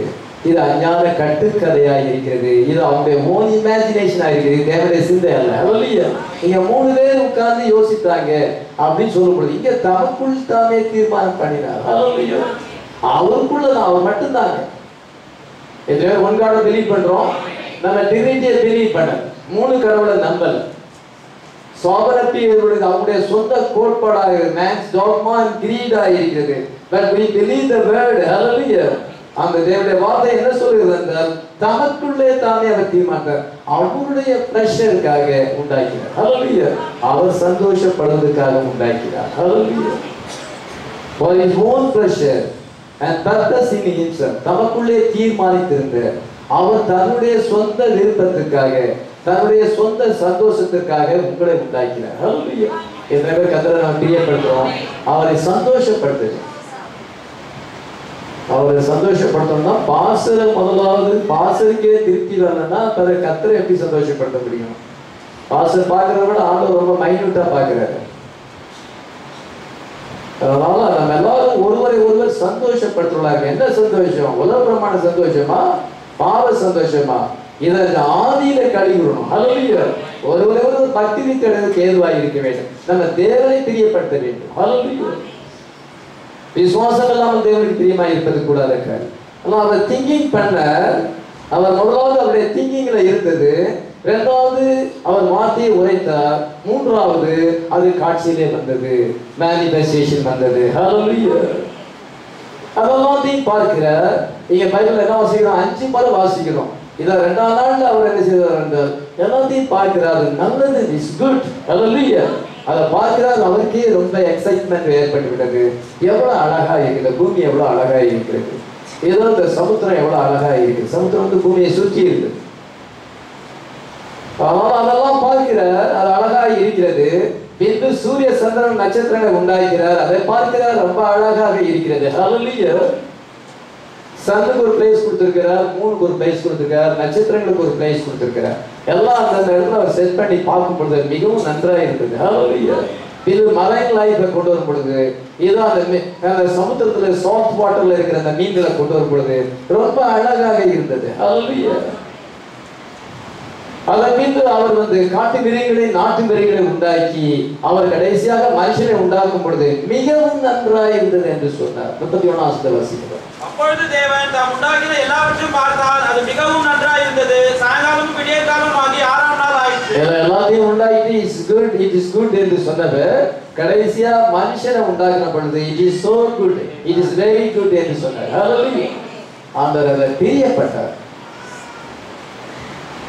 இது அஞ்ஞான கட்டுக்கதையாக இருக்கிறது. இது அவங்களுடைய ஓன் இமேஜினேஷனா இருக்குது, தேவனுடைய சிந்தை அல்ல. நீங்க 3 பேர் உட்கார்ந்து யோசித்தாங்க அப்படின்னு சொல்லும்போது இங்க தமக்குள் தாமே தீர்மானம் பண்ணினார். அவருக்குள்ள அவர் மட்டும்தாங்க. ஒன் காட பிலீவ் பண்றோம், நம்ம டிரினிட்டியை பிலீவ் பண்ண 3 கடவுளை நம்பல. sovereignty அவருடைய சொந்த கோட்பாடாக மேன்ஸ் டாக்மா அண்ட் கிரீடா இருக்கிறது. but we believe the word. hallelujah. அந்த தேவனுடைய வார்த்தை என்ன சொல்லுகிறது என்றால் தமக்குள்ளே தானே அவர் தீர்மானித்தார். அவருடைய பிரஷருக்காக உண்டாக்கினார். hallelujah. அவர் சந்தோஷப்படுவதற்காக உண்டாக்கினார். hallelujah. for his own pleasure and purpose in himself. தமக்குள்ளே தீர்மானித்திருந்த அவர் தன்னுடைய சொந்த விருப்பத்துக்காக, தன்னுடைய சொந்த சந்தோஷத்துக்காக உங்களை உண்டாக்கினார். hallelujah. எத்தனை பேர் கர்த்தரை நாம் பிரியப்படுத்துறோம்? அவரை சந்தோஷப்படுத்துறோம். அவரை சந்தோஷப்படுத்தணும்னா பாசரை முதலாவது பாசருக்கே திருப்தி வரணும்னா பிறகு கர்த்தரை எப்படி சந்தோஷப்படுத்த முடியும்? பாசர் பார்க்கறத விட ஆண்டவர் ரொம்ப மைன்யூட்டா பார்க்கிறாரு. அதனால நம்ம எல்லாரும் ஒருவரை ஒருவர் சந்தோஷப்படுத்துறாங்க. என்ன சந்தோஷம்? உலகப்பிரமான சந்தோஷமா, பாவ சந்தோஷமா? இதை ஆதியில கழிவுறணும். ஹல்லேலூயா. ஒருவரை ஒருவர் பக்தி வித்தெடுக்க ஏதுவாக இருக்க வேண்டும். நம்ம தேவனை பிரியப்படுத்த வேண்டும். ஹல்லேலூயா. விசுவாசம் இல்லாமல் தேவனுக்கு பிரியமா இருப்பது கூடாது. ஆனால் அவர் திங்கிங் பண்ண, அவர் முதலாவது அவருடைய திங்கிங்ல இருந்தது, 2வது அவர் வார்த்தையை உரைத்தார், 3வது அது காட்சியிலே வந்தது, மேனிஃபெஸ்டேஷன் வந்தது. ஹல்லேலூயா. அதெல்லாம் பார்க்கிற இங்க பைபிள் என்ன வாசிக்கிறோம்? 5 முறை வாசிக்கிறோம். இதை 2ஆம் நாள்ல அவர் என்ன செய்தார் என்றால் எல்லாத்தையும் பார்க்கிறார். நல்லது, இஸ் குட். ஹல்லேலூயா. அதை பார்க்கிறார். அவருக்கே ரொம்ப எக்ஸைட்மெண்ட் ஏற்பட்டு விட்டது. எவ்வளவு அழகா இருக்குது, பூமி எவ்வளவு அழகா இருக்கிறது, ஏதோ இந்த சமுத்திரம் எவ்வளவு அழகா இருக்குது. சமுத்திரம் வந்து பூமியை சுற்றி இருக்கு. அதெல்லாம் பார்க்கிறார், அது அழகா இருக்கிறது. பின்பு சூரிய சந்திரன் நட்சத்திரங்களை உண்டாக்கிறார், அதை பார்க்கிறார், ரொம்ப அழகாக இருக்கிறது. ஹல்லேலூயா. சனுக்கு ஒரு பிளேஸ் கொடுத்திருக்கிறார், மூணுக்கு ஒரு பிளேஸ் கொடுத்திருக்கிறார், நட்சத்திரங்களுக்கு ஒரு பிளேஸ் கொடுத்திருக்கிறார். எல்லாம் அந்த இடத்துல அவர் செட் பண்ணி பார்க்கும் பொழுது மிகவும் நன்றாக இருந்தது. ஹல்லேலூயா. இது மரைன் லைஃபை கொண்டு வரும் பொழுது, ஏதோ அந்த சமுத்திரத்துல சாஃப்ட் வாட்டர்ல இருக்கிற அந்த மீன்களை கொண்டு வரும் பொழுது ரொம்ப அழகாக இருந்தது. ஹல்லேலூயா. அதன் பின்பு அவர் வந்து காட்டு மிருகங்களை, நாட்டு மிருகங்களை உண்டாக்கி அவர் கடைசியாக மனுஷனை உண்டாக்கும் பொழுது மிகவும் நன்றாக இருந்தது என்று சொன்னார். 31 வசனம். அப்பொழுது தேவன் தாம் உண்டாக்கின எல்லாவற்றையும் பார்த்தார், அது மிகவும் நன்றாக இருந்தது. சாயங்காலம் விடிய காலம் ஆகி 6ஆம் நாள் ஆயிற்று. எல்லாத்தையும் உண்டாக்கிட்டு இட் இஸ் குட் என்று சொன்னவர் கடைசியா மனுஷனை உண்டாக்கின பொழுது it is so good, it is very good என்று சொன்னார். ஹல்லேலூயா. ஆண்டவர் அதை பிரியப்பட்டார்.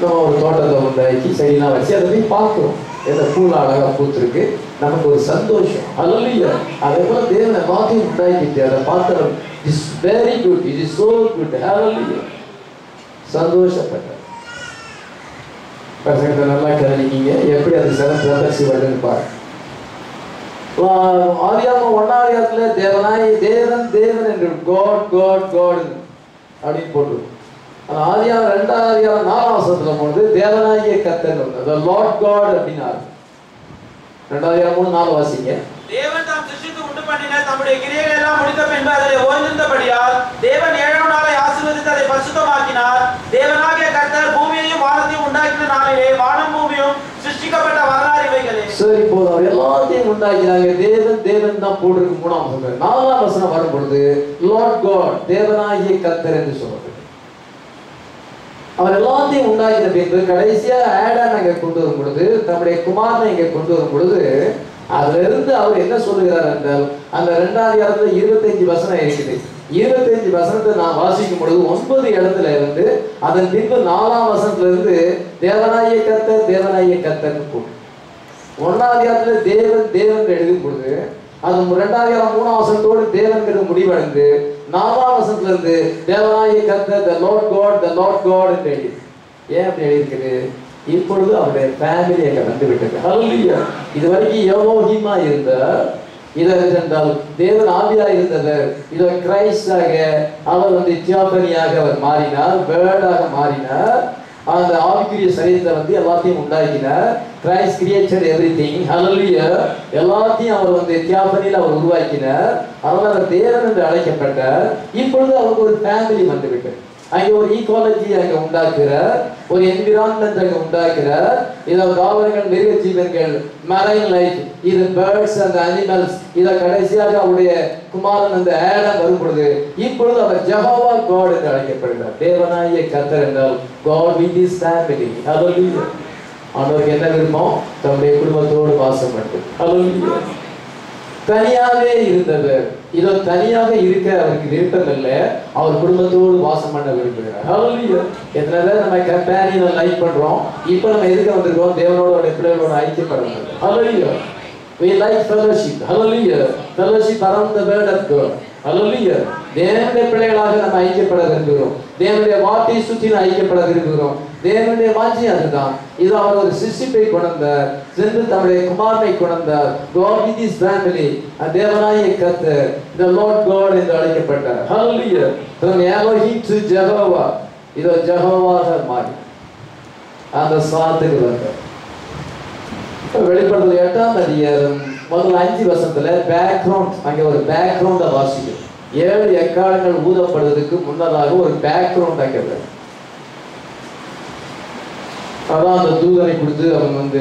நம்ம ஒரு தோட்டத்தை உண்டாக்கி செடிலாம் வச்சு அதை போய் பார்க்கிறோம். எந்த பூல அழகா பூத்திருக்கு, நமக்கு ஒரு சந்தோஷம். அல்லேலூயா. அதே போல தேவன் எல்லாத்தையும் உண்டாக்கிட்டு அதை பார்த்து is very good, it is so good. அல்லேலூயா. சந்தோஷப்பட்டார். பசங்க நல்லா கவனிக்கீங்க எப்படி அது பிரதர்சி வருதுன்னு பாருங்க. ஆதியாகமம் 1ஆம் அதிகாரத்துல தேவனாய் தேவன் தேவன் என்று காட் காட் காட் அப்படின்னு போட்டு, ஆதியாகமம் 2ஆம் அதிகாரம் 4ஆம் வசனத்துல போனது தேவனாகிய கர்த்தர் the Lord God அப்படின்னாரு. 2ஆம் அதிகாரம் 3-4 வாசிங்க. தேவன் தாம் சிருஷ்டித்து உண்டு பண்ணின தம்முடைய கிரியைகளை எல்லாம் முடித்த பின்பு அதிலே ஓய்ந்திருந்தபடியால் தேவன் 7ஆம் நாளை ஆசீர்வதித்து அதை பரிசுத்தமாக்கினார். தேவனாகிய கர்த்தர் பூமியையும் வானத்தையும் உண்டாக்கின நாளிலே வானம் பூமியும் சிருஷ்டிக்கப்பட்ட வரலாறு இவைகளே. சரி, போதும். அவர் எல்லாத்தையும் உண்டாக்கினாங்க. தேவன் தேவன் தான் போட்டிருக்கு 3ஆம் வசனம். 4ஆம் வசனம் வரும்பொழுது லார்ட் காட் தேவனாகிய கர்த்தர் என்று சொல்றது. அவர் எல்லாத்தையும் உண்டாக்கின பின்பு கடைசியா ஆடாம் இங்க கொண்டு வரும் பொழுது, தம்முடைய குமாரனை இங்க கொண்டு வரும் பொழுது, அதுல இருந்து அவர் என்ன சொல்லுகிறார் என்றால், அந்த 2ஆம் அதிகாரத்துல 25 வசனம் இருக்குது. 25 வசனத்தை நான் வாசிக்கும் பொழுது 9 இடத்துல இருந்து அதன் பின்பு 4ஆம் வசனத்துல இருந்து தேவனாகிய கர்த்தர் தேவனாகிய கர்த்தர்னு போட்டு, 1ஆம் அதிகாரத்துல தேவன் தேவன் எழுதும் பொழுது அது 2ஆம் அதிகாரம் 3ஆம் வசனத்தோடு தேவன்கிறது முடிவடைந்து 4ஆம் வசனத்துல இருந்து தேவனாகிய கர்த்தர் the Lord God the Lord God என்று எழுதி. ஏன் அப்படி எழுதியிருக்குது? இப்பொழுது அவருடைய ஃபேமிலி அங்க வந்து விட்டது. ஹல்லேலூயா. இது வரைக்கும் யெகோவா இருந்த இதை என்றால் தேவன் ஆவியா இருந்தவர், இதோ கிரைஸ்டாக அவர் வந்து தியோபனியாக அவர் மாறினார், வேர்டாக மாறினார். அந்த ஆவிக்குரிய சரீரத்தை வந்து எல்லாத்தையும் உண்டாக்கினார். Christ created everything. ஹல்லேலூயா. எல்லாத்தையும் அவர் வந்து தியோபனியில் அவர் உருவாக்கினார். அதனால அவர் தேவன் என்று அழைக்கப்பட்டார். இப்பொழுது அவருக்கு ஒரு ஃபேமிலி வந்துவிட்டது. அங்கே ஒரு ஈக்குவாலிட்டி அங்கே உண்டாக்குறார், ஒரு என்விரான்மெண்ட் அங்கே உண்டாக்குறார். இதை தாவரங்கள், மிருக ஜீவன்கள், மரைன் லைஃப், இது பேர்ட்ஸ் அண்ட் அனிமல்ஸ், இதை கடைசியாக அவருடைய குமாரன் அந்த ஆடம் வரும் பொழுது இப்பொழுது அவர் ஜெகோவா காட் என்று அழைக்கப்படுகிறார். தேவனாகிய கர்த்தர் என்றால் காட் வித் ஹிஸ் ஃபேமிலி. ஹல்லேலூயா. அவருக்கு என்ன விருப்பம்? தம்முடைய குடும்பத்தோடு வாசம் பண்ணுறது. ஹல்லேலூயா. தனியாகவே இருந்தவர், இதோ தனியாக இருக்க அவருக்கு விருப்பம் இல்லை, அவர் குடும்பத்தோடு வாசம் பண்ண விரும்புகிறார். ஹல்லேலூயா. எத்தனை நம்ம கம்பேனியனை லைக் பண்றோம். இப்போ நம்ம எதுக்கு வந்திருக்கோம்? தேவனோட பிள்ளைகளோட ஐக்கியப்படணும். ஹல்லேலூயா. We like fellowship. Hallelujah. Fellowship around the word of God. Hallelujah. தேவனுடைய பிள்ளைகளாக நம்ம ஐக்கியப்பட விரும்புகிறோம். தேவனுடைய வார்த்தையை சுற்றி ஐக்கியப்பட விரும்புகிறோம். தேவனுடைய வாஞ்சி அதுதான். இது அவர் ஒரு சிருஷ்டிப்பை கொண்டார், சென்று தம்முடைய குமாரனை கொண்டார். God with his family. தேவனாகிய கர்த்தர் the Lord God என்று அழைக்கப்பட்டார். Hallelujah. From Elohim to Jehovah. இது ஜெகோவாக மாறி அந்த சாத்துக்கு வந்தார். வெளிப்படுத்தல் 8ஆம் அதிகாரம் முதல் 5 வசனத்துல பேக்ரவுண்ட், அங்க ஒரு பேக்ரவுண்ட வாசிக்கும். 7 எக்காலங்கள் ஊதப்படுவதற்கு முன்னதாக ஒரு பேக்ரவுண்ட் அங்க இருக்கு. அதான் அந்த தூதனை கொடுத்து அவன் வந்து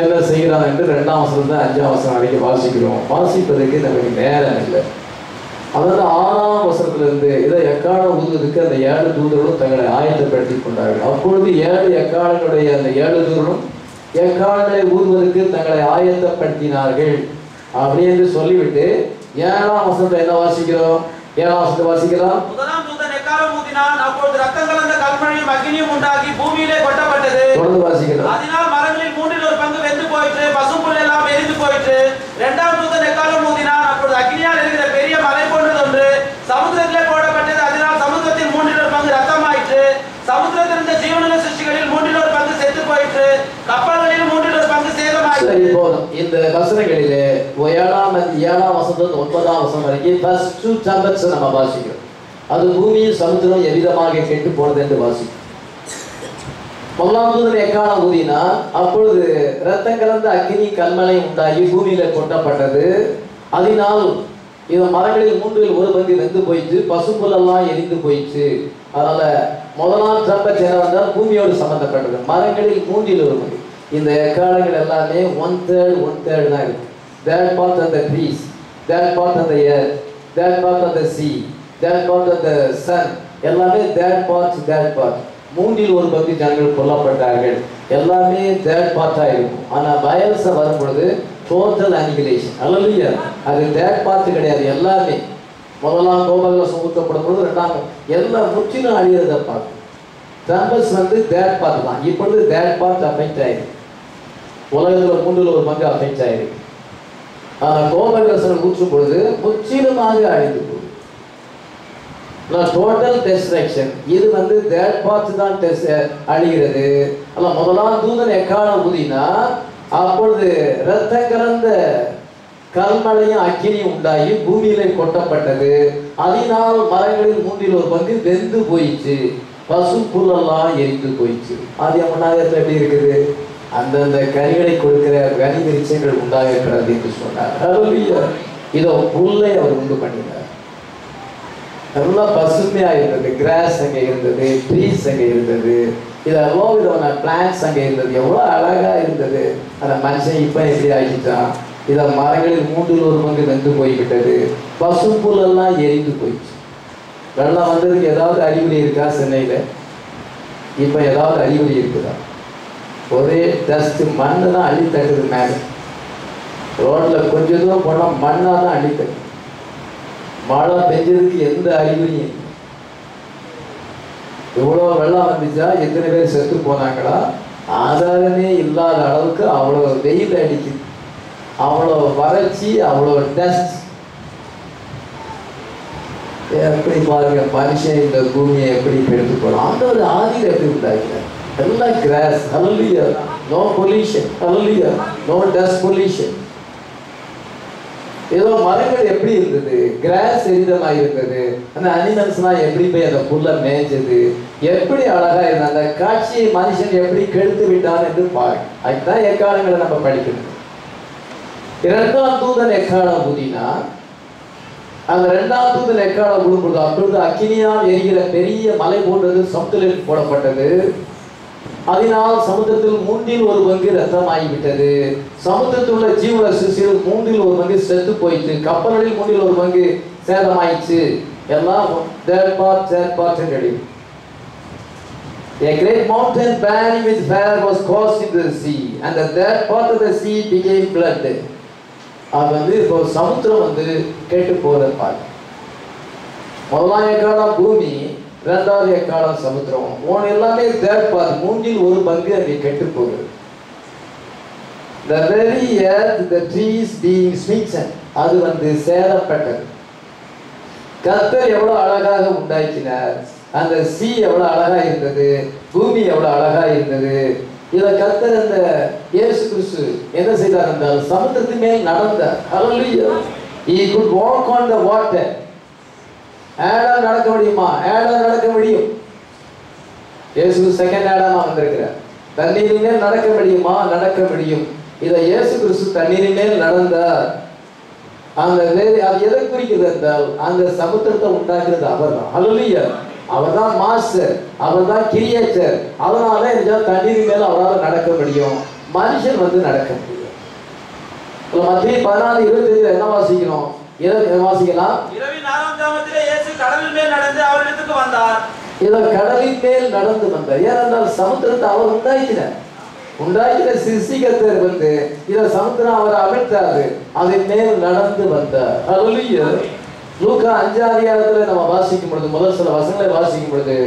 என்ன செய்கிறான் என்று 2ஆம் வசனத்துல 5ஆம் வசனம் வரைக்கும் வாசிக்கிறோம். வாசிப்பதற்கு நமக்கு நேரம் இல்லை. அதாவது 6ஆம் வசனத்துல இருந்து இதை எக்காலம் ஊதுவதற்கு அந்த 7 தூதர்களும் தங்களை ஆயத்தப்படுத்திக் கொண்டார்கள். அப்பொழுது 7 எக்காலங்களுடைய அந்த 7 தூதர்களும் எக்காலங்களை ஊதுவதற்கு தங்களை ஆயத்தப்படுத்தினார்கள் அப்படி என்று சொல்லிவிட்டு 7ஆம் வசனத்தை என்ன வாசிக்கிறோம்? 7ஆம் வசனத்தை வாசிக்கலாம். முதலாம் தூதன் எக்காலம் ஊதினான். அப்பொழுது ரத்தம் கலந்த கல்மழையும் அக்கினியும் உண்டாகி பூமியிலே கொட்டப்பட்டது. தொடர்ந்து வாசிக்கலாம். அதனால் மரங்களில் 1/3 வெந்து போயிற்று, பசும்புல் எல்லாம் எரிந்து போயிற்று. 2ஆம் தூதன் எக்காலம் ஊதினான். அப்பொழுது அக்கினியால் இருக்கிற பெரிய மலை போன்றது ஒன்று சமுத்திரத்திலே போடப்பட்டது. அதனால் சமுத்திரத்தின் 3/4 ரத்தமாயிற்று. சமுத்திரத்தில் இருந்த ஜீவனுள்ள சிருஷ்டிகளில் 3/4 செத்து போயிற்று. கப்பல்களில் 3/4 சேதமாயிற்று. சரி, போதும். இந்த வசனங்களிலே 7ஆம் வசனத்துல 9ஆம் வசனம் வரைக்கும் ஃபர்ஸ்ட் 2 trumpets நம்ம வாசிக்கிறோம். அது பூமியும் சமுத்திரம் எவ்விதமாக கெட்டு போனது என்று வாசிக்கிறோம். முதலாம் தூதன் எக்காலம் ஊதினா அப்பொழுது ரத்தம் கலந்த அக்கினி கல்மலை உண்டாகி பூமியில கொட்டப்பட்டது. அதனால் இது மரங்களில் 1/3 வெந்து போயிடுச்சு, பசும்புலெல்லாம் எரிந்து போயிடுச்சு. அதனால முதலாம் ட்ரம்பட் என்ன வந்தால் பூமியோடு சம்பந்தப்பட்டது. மரங்களில் 1/3. இந்த எக்காலங்கள் எல்லாமே 1/3 தான் இருக்கு. That part of the trees, that part of the earth, that part of the sea, that part of the sun, எல்லாமே that part 3/1 ஜனங்கள் கொல்லப்பட்டார்கள். எல்லாமே that part இருக்கும். ஆனா வயல்ஸ வரும்பொழுது டோட்டல் அனிகிலேஷன். ஹல்லேலூயா. அது that part கிடையாது. எல்லாமே முதலாம் கோபங்கள சுமத்தப்படும் பொழுது 2ஆம் எல்லாம் முற்றிலும் அழியறத பார்க்கும். ட்ரம்பஸ் வந்து that part தான். இப்பொழுது that part அஃபெக்ட் ஆயிருக்கு. உலகத்துல 1/3 அஃபெக்ட் ஆயிருக்கு. ஆனா கோபரசனம் ஊற்றும் பொழுது முற்றிலுமாக அழிந்து போகுது. Total destruction. இது தேர்ட் பார்ட் தான் அழிகிறது. அல்ல முதலாம் தூதன் எக்காலம் ஊதினா அப்பொழுது இரத்தம் கலந்த கல்மழையும் அக்கினியும் உண்டாகி பூமியில கொட்டப்பட்டது. அதனால் மரங்களில் 1/3 வெந்து போயிடுச்சு. பசு புல்லெல்லாம் எரிந்து போயிடுச்சு. அது முன்னாகத்தில் எப்படி இருக்குது? அந்தந்த கனிகளை கொடுக்கிற கனி விருட்சங்கள் உண்டாக இருக்கிறது என்று சொன்னார். இதோ புல்லை அவர் உண்டு பண்ணினார். எல்லாம் பசுமையா இருந்தது. கிராஸ் அங்கே இருந்தது, ட்ரீஸ் அங்கே இருந்தது, இதெல்லாம் விதமான பிளான்ஸ் அங்கே இருந்தது. எவ்வளோ அழகா இருந்தது. அந்த மனுஷன் இப்ப எப்படி ஆகிட்டான்? இதை மரங்களில் 3/4 வெந்து போய்விட்டது. பசு புல்லெல்லாம் எரிந்து போயிடுச்சு. வெள்ளம் வந்ததுக்கு ஏதாவது அறிகுறி இருக்கா? சென்னையில இப்ப ஏதாவது அறிகுறி இருக்குதா? ஒரே டஸ்ட், மண்ணு தான் அள்ளி தட்டுது. மேல ரோட்ல கொஞ்ச தூரம் போனா மண்ணா தான் அள்ளி தட்டு. மழை பெஞ்சதுக்கு எந்த அறிகுறியும். இவ்வளவு வெள்ளம் வந்துச்சா? எத்தனை பேர் செத்து போனாங்களா? ஆதாரமே இல்லாத அளவுக்கு அவ்வளவு வெயில் அடிக்குது, அவ்வளோ வறட்சி, அவ்வளோ டஸ்ட். எப்படி பாருங்க, மனுஷன் இந்த பூமியை எப்படி எடுத்து போறோம். அந்த ஒரு ஆதியில் எப்படி உண்டாக்கிறார்? எல்லாம் கிராஸ். ஹல்லேலூயா. No pollution. ஹல்லேலூயா. No dust pollution. ஏதோ மரங்கள் எப்படி இருந்தது? கிராஸ் எரிதமாக இருந்தது. அந்த அனிமல்ஸ்லாம் எப்படி போய் அந்த புல்லை மேய்ஞ்சது, எப்படி அழகா இருந்தது. அந்த காட்சியை மனுஷன் எப்படி கெடுத்து விட்டான் என்று பாருங்க. அதுதான் எக்காலங்களை நம்ம படிக்கணும். 2ஆம் தூதன் எக்காலம் ஊதினா, அந்த 2ஆம் தூதன் எக்காலம் ஊதும்பொழுது அப்பொழுது அக்கினியால் எரிகிற பெரிய மலை போன்றது சமுத்திரத்தில் போடப்பட்டது. அதனால் சமுத்திரத்தில் 3/4 ரத்தமாகிவிட்டது. சமுத்திரத்தில் உள்ள ஜீவன சிசுகள் 3/4 செத்து போயிட்டு, கப்பல்களில் 3/4 சேதமாயிடுச்சு. எல்லாம் third part ready. A great mountain burning with fire was cast into the sea, and the third part of the sea became blood. அது இப்போ சமுத்திரம் கெட்டு போகிற பாரு. முதலாம் எக்காலம் பூமி, 2வது எக்காலம் சமுத்திரம். எல்லாமே தேர்ட் பார்ட், 3/4 அங்கே கெட்டு போகுது. The very earth, the trees being smitten, அது சேதப்பட்டது. கர்த்தர் எவ்வளவு அழகாக உண்டாக்கினார். அந்த சி எவ்வளவு அழகா இருந்தது, பூமி எவ்வளவு அழகா இருந்தது. இத கர்த்தர் அந்த இயேசு கிறிஸ்து என்ன செய்தார் என்றால் சமுத்திரத்தின் மேல் நடந்தார். ஹல்லேலூயா. He could walk on the water. Adam நடக்க முடியுமா? ஆடாம் நடக்க முடியும். இயேசு செகண்ட் ஆடாமா வந்திருக்கிறார். தண்ணீரின் மேல் நடக்க முடியுமா? நடக்க முடியும். இத இயேசு கிறிஸ்து தண்ணீரின் மேல் நடந்தார். அந்த அது எதை குறிக்கிறது என்றால் அந்த சமுத்திரத்தை உண்டாக்குறது அவர் தான். ஹல்லேலூயா. அவர் தான் மாஸ்டர், அவர் தான் கிரியேட்டர். அதனால இந்த தண்ணீர் மேல அவரால் நடக்க முடியும். மனுஷன் நடக்க முடியும். மத்திய 14:25 என்ன வாசிக்கிறோம்? வாசிக்கலாம். இரவின் 4ஆம் ஜாமத்திலே இயேசு கடலின் மேல் நடந்து அவரிடத்துக்கு வந்தார். கடலின் மேல் நடந்து வந்தார். ஏனென்றால் சமுத்திரத்தை அவர் உண்டாக்கின சிருஷ்டிகர்த்தர் இத சமுத்திரம் அவர் அமைத்தாரு. அதன் மேல் நடந்து வந்தார். ஹல்லேலூயா. லூக்கா 5ஆம் அதிகாரத்துல நம்ம வாசிக்கும் பொழுது, முதல் சில வசனங்களை வாசிக்கும் பொழுது,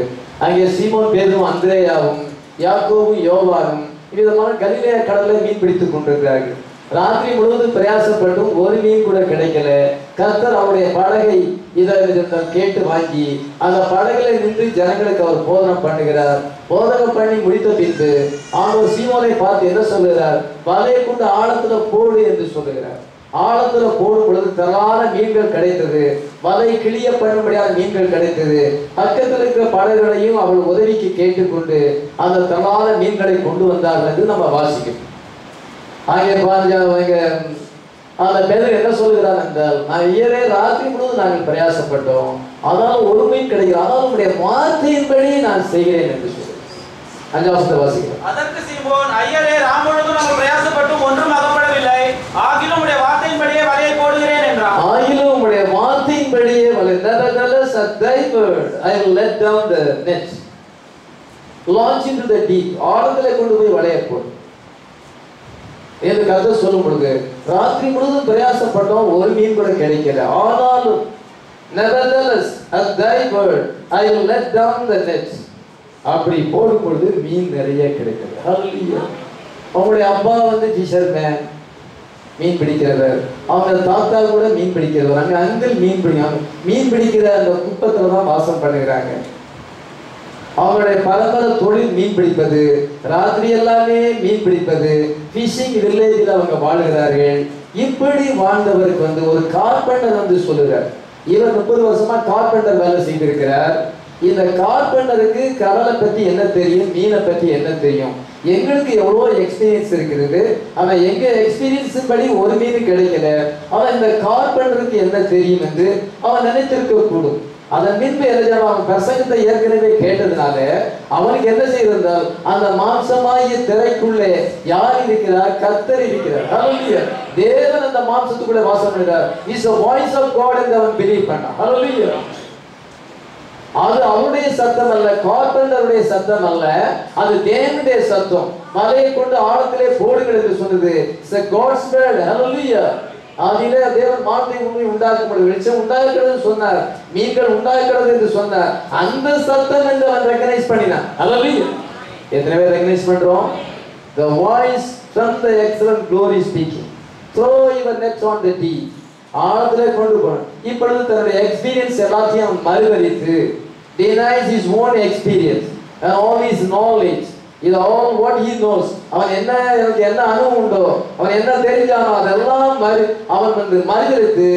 அங்கே சீமோன் பேதுரும் அந்திரேயாவும் யாக்கோபும் யோவானும் விதமான கலிலேயா கடலில் மீன் பிடித்துக் கொண்டிருக்கிறார்கள். ராத்திரி முழுவதும் பிரயாசப்பட்டும் ஒரு மீன் கூட கிடைக்கல. கர்த்தர் அவருடைய படகை இதை கேட்டு வாங்கி அந்த படகுல நின்று ஜனங்களுக்கு அவர் போதனம் பண்ணுகிறார். போதனம் பண்ணி முடித்த பின்பு அவர் சீமோனை பார்த்து என்ன சொல்லுகிறார்? வலையை கொண்டு ஆழத்துல போடு என்று சொல்லுகிறார். ஆழத்துல போடும் பொழுது தரான மீன்கள் கிடைத்தது. வலை கிளிய பண்ணும்படியான மீன்கள் கிடைத்தது. பக்கத்தில் இருக்கிற படகுகளையும் அவள் உதவிக்கு கேட்டுக்கொண்டு அந்த தரான மீன்களை கொண்டு வந்தார்கள் என்று நம்ம வாசிக்கணும். ஆகிய அந்த பேர் என்ன சொல்லுகிறார் என்றால், ஐயரே ராத்திரி முழுவதும் நாங்கள் பிரயாசப்பட்டோம், அதனால் ஒரு மீன் கிடைக்கிறது, ஆனால் உங்களுடைய வார்த்தையின்படி நான் செய்கிறேன் என்று சொல்லுகிறேன். 5ஆம் வசனத்தை வாசிக்கிறோம். அதற்கு சீமோன், ஐயரே ராம் முழுவதும் நாங்கள் பிரயாசப்பட்டும் ஒன்றும் அகப்படவில்லை, ஆகிலும் உம்முடைய வார்த்தையின்படியே வலையை போடுகிறேன் என்றார். ஆகிலும் உம்முடைய வார்த்தையின்படியே வலை. Nevertheless at thy word I will let down the net, launch into the deep. ஆழத்திலே கொண்டு போய் வலையை போடு என்று கர்த்தர் சொல்லும் பொழுது, ராத்திரி முழுவதும் பிரயாசப்பட்டோம், ஒரு மீன் கூட கிடைக்கல. ஆனாலும் nevertheless at thy word I will let down the net, அப்படி போடும் பொழுது மீன் நிறைய கிடைக்கிறது. ஹல்லேலூயா. அவங்களுடைய அப்பா வந்து ஃபிஷர்மேன், மீன் பிடிக்கிறவர். அவங்க தாத்தா கூட மீன் பிடிக்கிறவர். அங்கே அங்கிள் மீன் பிடிக்கிற அந்த குப்பத்தில் தான் வாசம் பண்ணுகிறாங்க. அவங்களுடைய பரம்பரை தொழில் மீன் பிடிப்பது, ராத்திரி எல்லாமே மீன் பிடிப்பது, ஃபிஷிங் வில்லேஜில் அவங்க வாழ்கிறார்கள். இப்படி வாழ்ந்தவருக்கு வந்து ஒரு கார்பெண்டர் வந்து சொல்லுகிறார். இவர் 30 வருஷமா கார்பெண்டர் வேலை செய்திருக்கிறார். இந்த கார்பெண்டருக்கு கடலை பற்றி என்ன தெரியும், மீனை பற்றி என்ன தெரியும்? எங்களுக்கு எவ்வளோ எக்ஸ்பீரியன்ஸ் இருக்கிறது, ஆனால் எங்கள் எக்ஸ்பீரியன்ஸின் படி ஒரு மீன் கிடைக்கல. ஆனால் இந்த கார்பெண்டருக்கு என்ன தெரியும் என்று அவன் நினைத்திருக்க கூடும். அதன் பின்பு அவன் பிரசங்கத்தை ஏற்கனவே கேட்டதுனால அவனுக்கு என்ன செய்திருந்தால், அந்த மாம்சமாகிய திரைக்குள்ளே யார் இருக்கிறார்? கர்த்தர் இருக்கிறார். ஹல்லேலூயா. தேவன் அந்த மாம்சத்துக்குள்ளே வாசம் பண்ணுகிறார். Is a voice of God என்று அவன் பிலீவ் பண்ணான். ஹல்லேலூயா. அது அவருடைய சத்தம் அல்ல, கார்பெண்டருடைய சத்தம் அல்ல, அது தேவனுடைய சத்தம். மலையை கொண்டு ஆழத்திலே போடுங்கள் என்று சொன்னது. It's a God's word. ஹல்லேலூயா. அதிலே தேவன் வார்த்தை உண்மை உண்டாக்கும்படி வெளிச்சம் உண்டாகிறது சொன்னார், மீன்கள் உண்டாகிறது என்று சொன்னார். அந்த சத்தம் என்று அவன் ரெகனைஸ் பண்ணினான். ஹல்லேலூயா. எத்தனை பேர் ரெகனைஸ் பண்றோம்? The voice from the excellent glory speaking. Throw your nets on the deep. ஆழத்திலே கொண்டு போனான். இப்பொழுது தன்னுடைய எக்ஸ்பீரியன்ஸ் எல்லாத்தையும் அவன் மறுதலித்து denies his own experience and all his knowledge. இது all what he knows. அவன் எனக்கு என்ன அனுபவம் உண்டோ, அவன் என்ன தெரிஞ்சானோ அதெல்லாம் அவன் வந்து மறுதலித்து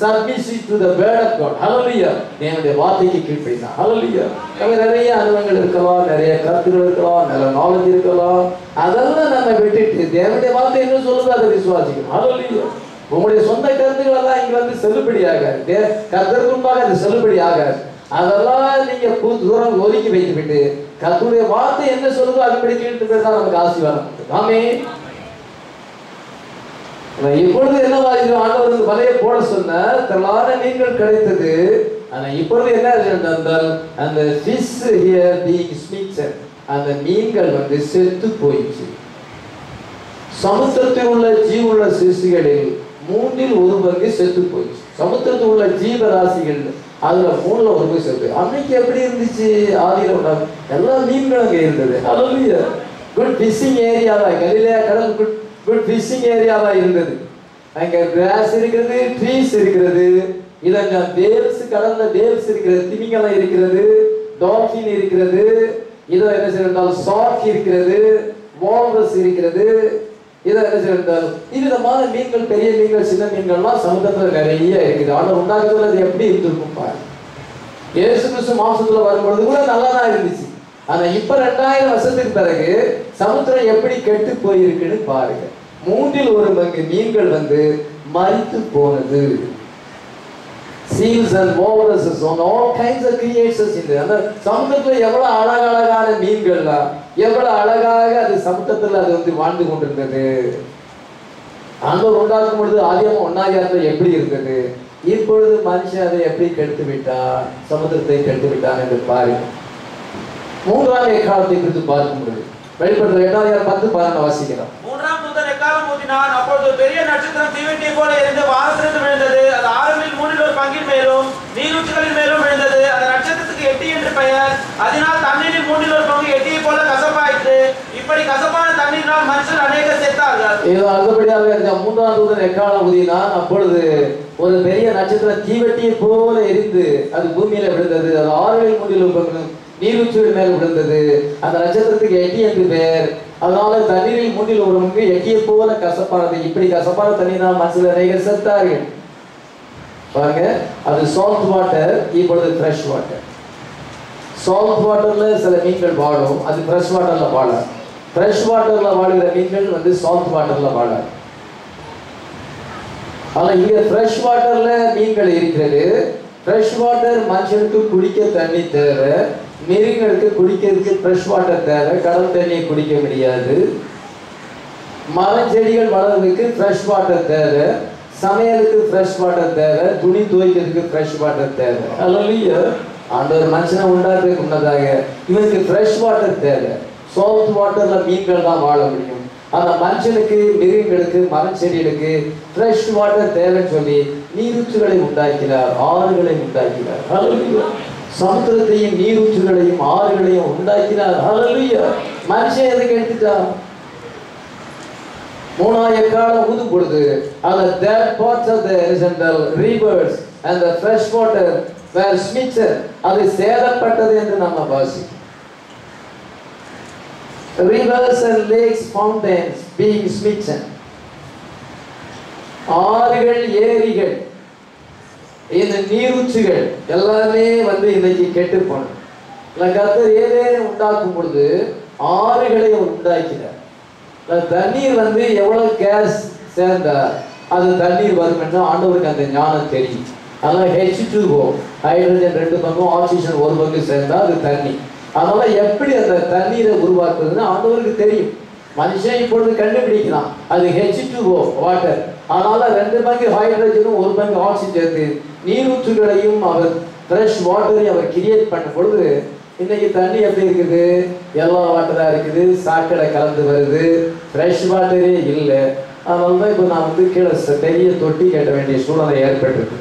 submissive to the word of God. Hallelujah. தேவனுடைய வார்த்தைக்கு கீழ்ப்படிந்தான். Hallelujah. நமக்கு நிறைய அனுபவங்கள் இருக்கலாம், நிறைய கருத்துக்கள் இருக்கலாம், நல்ல நாலேஜ் இருக்கலாம். அதெல்லாம் நம்ம விட்டுட்டு தேவனுடைய வார்த்தை என்ன சொல்லுதோ அதை விசுவாசிக்கணும். Hallelujah. உங்களுடைய சொந்த கருத்துக்கள் எல்லாம் இங்க வந்து செல்லுபடி ஆகாது, கர்த்தருக்கு முன்பாக அது செல்லுபடி ஆகாது. அதெல்லாம் நீங்க தூரம் ஒதுக்கி வைத்து விட்டு கர்த்தருடைய வார்த்தை என்ன சொல்லுதோ அதுபடி கேட்டு தான் நமக்கு ஆசீர்வாதம். ஆமென். இப்பொழுது என்ன ஆண்டவர் வலையை போட சொன்ன திரளான மீன்கள் கிடைத்தது. ஆனா இப்பொழுது என்ன என்றால் அந்த ஃபிஷ் ஹியர் பீயிங் ஸ்மிட்டட், அந்த மீன்கள் வந்து செத்து போயிடுச்சு. சமுத்திரத்தில் உள்ள ஜீவனுள்ள சிசுகளில் 1/3 செத்து போயிடுச்சு. சமுத்திரத்தில் உள்ள ஜீவராசிகள் அதுல 1/3 செத்து. அன்னைக்கு எப்படி இருந்துச்சு? ஆதியில எல்லா மீன்களும் அங்கே இருந்தது. ஹல்லேலூயா. குட் ஃபிஷிங் ஏரியாவா, கலிலேயா கடல் குட் ஃபிஷிங் ஏரியாவா இருந்தது. அங்க கிராஸ் இருக்கிறது, ட்ரீஸ் இருக்கிறது, இதங்க வேல்ஸ், கடல்ல வேல்ஸ் இருக்கிறது, திமிங்கலம் இருக்கிறது, டால்பின் இருக்கிறது, இதை என்ன செய்தால் ஷார்க் இருக்கிறது, வால்ரஸ் இருக்கிறது. இதை என்ன செய்தால் இவ்விதமான மீன்கள், பெரிய மீன்கள், சின்ன மீன்கள்லாம் சமுத்திரத்தில் நிறைய இருக்குது. ஆனால் உண்டாக்குறதுல அது எப்படி இருந்திருக்கும் பாருங்க. இயேசு கிறிஸ்து மாம்சத்துல வரும்பொழுது கூட நல்லா தான் இருந்துச்சு. ஆனா இப்ப 2000 வருஷத்துக்கு பிறகு சமுத்திரம் எப்படி கெட்டு போயிருக்குன்னு பாருங்க. 1/3 மீன்கள் வந்து மரித்து போனது. Seals and walruses on all kinds of creatures in there. அந்த சமுத்திரத்துல எவ்வளவு அழகழகான மீன்கள்லாம், எவ்வளவு அழகாக அது சமுத்திரத்துல அது வந்து வாழ்ந்து கொண்டிருந்தது. ஆண்டவர் உண்டாக்கும் பொழுது ஆதியாகமம் 1 எப்படி இருந்தது, இப்பொழுது மனுஷன் அதை எப்படி கெடுத்து விட்டான், சமுத்திரத்தை கெடுத்து விட்டான் என்று பாருங்க. 3ஆம் எக்காலத்தை குறித்து பார்க்கும் பொழுது வெளிப்படுத்தல் 8:10-12 வாசிக்கிறோம். 3ஆம் தூதன் எக்காலம் ஊதினான். அப்பொழுது ஒரு பெரிய நட்சத்திரம் தீவெட்டியை போல எரிந்து வானத்திலிருந்து விழுந்தது. அது 1/6 மேலும் நீரூற்றுகளின் மேலும் விழுந்தது. அந்த நட்சத்திரத்துக்கு எட்டி என்று பெயர். அதனால் தண்ணீரில் 1/3 எட்டியை போல கசப்பாயிற்று. இப்படி கசப்பான தண்ணீரினால் மனுஷர் அநேகர் செத்தார்கள். இது அடுத்தபடியாக 3ஆம் தூதன் எக்காலம் ஊதினான். அப்பொழுது ஒரு பெரிய நட்சத்திரம் தீவெட்டியை போல எரிந்து அது பூமியில விழுந்தது. அது 6/3 நீரூற்றுகள் மேல் விழுந்தது. அந்த நட்சத்திரத்துக்கு எட்டி என்று பெயர். அதனால தண்ணீரில் 1/3 எட்டியை போல கசப்பானது. இப்படி கசப்பான தண்ணீரால் மனுஷர் அநேகர் செத்தார்கள். பாருங்க, அது சால்ட் வாட்டர், இப்பொழுது ஃப்ரெஷ் வாட்டர். சால்ட் வாட்டர்ல சில மீன்கள் வாழும், அது ஃப்ரெஷ் வாட்டர்ல வாழாது. ஃப்ரெஷ் வாட்டர்ல வாழுகிற மீன்கள் வந்து சால்ட் வாட்டர்ல வாழாது. ஆனா இங்க ஃப்ரெஷ் வாட்டர்ல மீன்கள் இருக்கிறது. ஃப்ரெஷ் வாட்டர் மனுஷனுக்கு குடிக்க தண்ணி தேவை, மிருகங்களுக்கு குடிக்கிறதுக்கு ஃப்ரெஷ் வாட்டர் தேவை. கடல் தண்ணியை குடிக்க முடியாது. மரம் செடிகள் வளர்றதுக்கு ஃப்ரெஷ் வாட்டர் தேவை, சமையலுக்கு ஃப்ரெஷ் வாட்டர் தேவை, துணி துவைக்கிறதுக்கு ஃப்ரெஷ் வாட்டர் தேவை. ஹல்லேலூயா. ஆண்டவர் மனுஷனை உண்டாக்குறதுக்கு முன்னதாக இவனுக்கு ஃப்ரெஷ் வாட்டர் தேவை. சால்ட் வாட்டர்ல மீன்கள் தான் வாழ முடியும். அந்த மனுஷனுக்கு, மிருகங்களுக்கு, மரம் செடிகளுக்கு ஃப்ரெஷ் வாட்டர் தேவைன்னு சொல்லி நீரூற்றுகளை உண்டாக்கினார், ஆறுகளை உண்டாக்கினார். ஹல்லேலூயா. சமுத்திரத்தையும் நீரூற்றுகளையும் ஆறுகளையும் உண்டாக்கினார். ஹல்லேலூயா. மனுஷன் எதுக்கு எடுத்துட்டான்? மூணாம் எக்காலம் ஊதும் பொழுது அந்த that parts of the horizontal rivers and the fresh water were smitten. அது சேதப்பட்டது என்று நாம் வாசிக்கிறோம். Rivers and lakes, fountains being smitten. ஆறுகள், ஏரிகள், இந்த நீரூற்றுகள் எல்லாமே இன்னைக்கு கெட்டு போனது. கர்த்தர் ஏதேனை உண்டாக்கும் பொழுது ஆறுகளை அவர் உண்டாக்கினார். தண்ணீர் எவ்வளவு கேஸ் சேர்ந்தா அது தண்ணீர் வரும் என்று ஆண்டவருக்கு அந்த ஞானம் தெரியும். அதனால H2O ஹைட்ரஜன் 2 பங்கும் ஆக்சிஜன் 1 பங்கு சேர்ந்தா அது தண்ணி. அதனால எப்படி அந்த தண்ணீரை உருவாக்குறதுன்னு ஆண்டவருக்கு தெரியும். மனுஷன் இப்பொழுது கண்டுபிடிக்கலாம் அது H2O வாட்டர். அதனால 2 பங்கு ஹைட்ரஜனும் 1 பங்கு ஆக்சிஜன் சேர்த்து நீரூற்றுகளையும் அவர் ஃப்ரெஷ் வாட்டரையும் அவர் கிரியேட் பண்ணும் பொழுது இன்னைக்கு தண்ணி எப்படி இருக்குது? எல்லா வாட்டரா இருக்குது, சாக்கடை கலந்து வருது, ஃப்ரெஷ் வாட்டரே இல்லை. அதனால தான் இப்போ நான் கீழே பெரிய தொட்டி கட்ட வேண்டிய சூழ்நிலை ஏற்பட்டிருக்கு.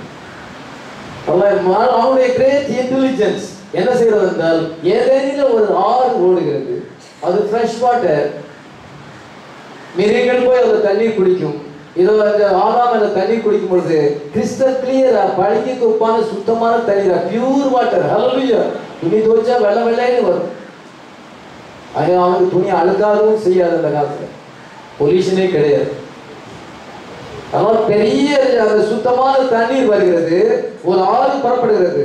அவனுடைய கிரேட் இன்டெலிஜென்ஸ் என்ன செய்யறது என்றால் ஏதேனும் ஒரு ஆறு ஓடுகிறது, அது ஃப்ரெஷ் வாட்டர். மிருகங்கள் போய் அந்த தண்ணீர் குடிக்கும். இதோ ஆதாம் அந்த தண்ணீர் குடிக்கும் பொழுது கிறிஸ்டல் கிளியரா பழகிக்கு உப்பான சுத்தமான தண்ணீரா பியூர் வாட்டர். ஹல்லேலூயா. துணி துவைச்சா வெள்ளை வெள்ளைன்னு வரும். அவனுக்கு துணி அழுக்காகவும் செய்யாது. அந்த காலத்துல பொல்யூஷனே கிடையாது. அதனால பெரிய அந்த சுத்தமான தண்ணீர் வருகிறது, ஒரு ஆறு புறப்படுகிறது.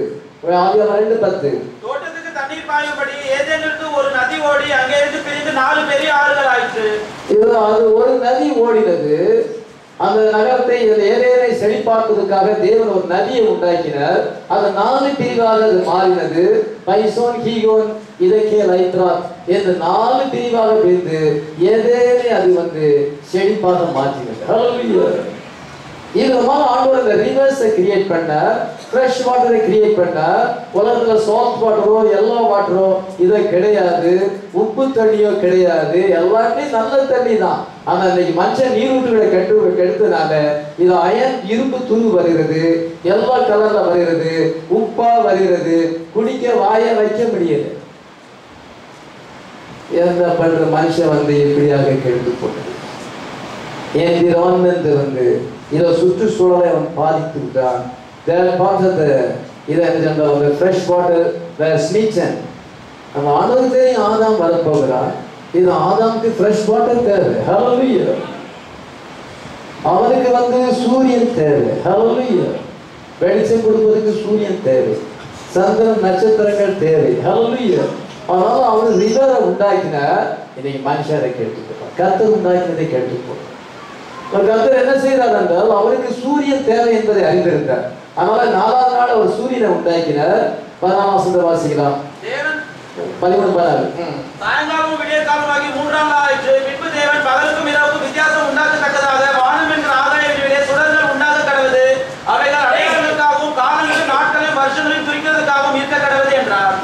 ஆதியாகமம் 2:10 தோட்டத்துக்கு தண்ணீர் பாயும்படி ஏதேனுக்கு ஒரு நதி ஓடி அங்கே இருந்து பிரிந்து 4 பெரிய ஆறுகள் ஆயிற்று. இது அது ஒரு நதி ஓடினது. அந்த நகரத்தை ஏதேனை செழிப்பாக்குவதற்காக தேவன் ஒரு நதியை உண்டாக்கினார். அது 4 பிரிவாக அது மாறினது. பைசோன், கீகோன், இதக்கேல், ஐத்ராத் என்று 4 பிரிவாக பிரிந்து ஏதேனை அது செழிப்பாக மாற்றினது. ஹல்லேலூயா. இது ஆண்டவர் இந்த ரிவர்ஸை கிரியேட் பண்ணார், ஃப்ரெஷ் வாட்டரை கிரியேட் பண்ணார். உலகத்துல சால்ட் வாட்டரோ எல்லா வாட்டரோ இதை கிடையாது, உப்பு தண்ணியோ கிடையாது, எல்லாமே நல்ல தண்ணி தான். ஆனா இன்னைக்கு மனுஷன் நீரூற்றுகளை கெடுத்தனால இது அயன் இரும்பு துரு வருகிறது, எல்லா கலர்ல வருகிறது, உப்பா வருகிறது, குடிக்க வாய வைக்க முடியல. என்ன பண்ற மனுஷன் எப்படியாக கெடுத்து போட்டது. என்விரான்மெண்ட் இதை சுற்றுச்சூழலை அவன் பாதித்து விட்டான். ஃப்ரெஷ் வாட்டர் ஸ்மீச்சன். நம்ம ஆண்டவருக்கு தெரியும் ஆதாம் வரப்போகிறான். இது ஆதாமுக்கு ஃப்ரெஷ் வாட்டர் தேவை. ஹல்லேலூயா. அவனுக்கு சூரியன் தேவை. ஹல்லேலூயா. வெளிச்சம் கொடுப்பதற்கு சூரியன் தேவை, சந்திரன் நட்சத்திரங்கள் தேவை. ஹல்லேலூயா. அதனால அவன் ரிவரை உண்டாக்கினார். இன்னைக்கு மனுஷரை கேட்டுப்போம், கர்த்தர் உண்டாக்கினதை கேட்டுப்போம். கர்த்தர் என்ன செய்கிறார் என்றால் அவருக்கு சூரியன் தேவை என்பதை அறிந்திருந்தார். அதனால 4ஆம் நாள் அவர் சூரியனை உண்டாக்கினார். 14ஆம் வசனத்தை வாசிக்கலாம். 13 சாயங்காலம் விடிய காலமாகி 3ஆம் நாள் ஆயிற்று. பின்பு தேவன் பகலுக்கும் இரவுக்கும் வித்தியாசம் உண்டாக்கத்தக்கதாக வானம் என்ற ஆகாயங்களிலே சுடர்கள் உண்டாக கடவுது. அவைகள் அடையாளங்களுக்காகவும் காலங்களும் நாட்களையும் வருஷங்களையும் குறிக்கிறதுக்காகவும் இருக்க கடவுது என்றார்.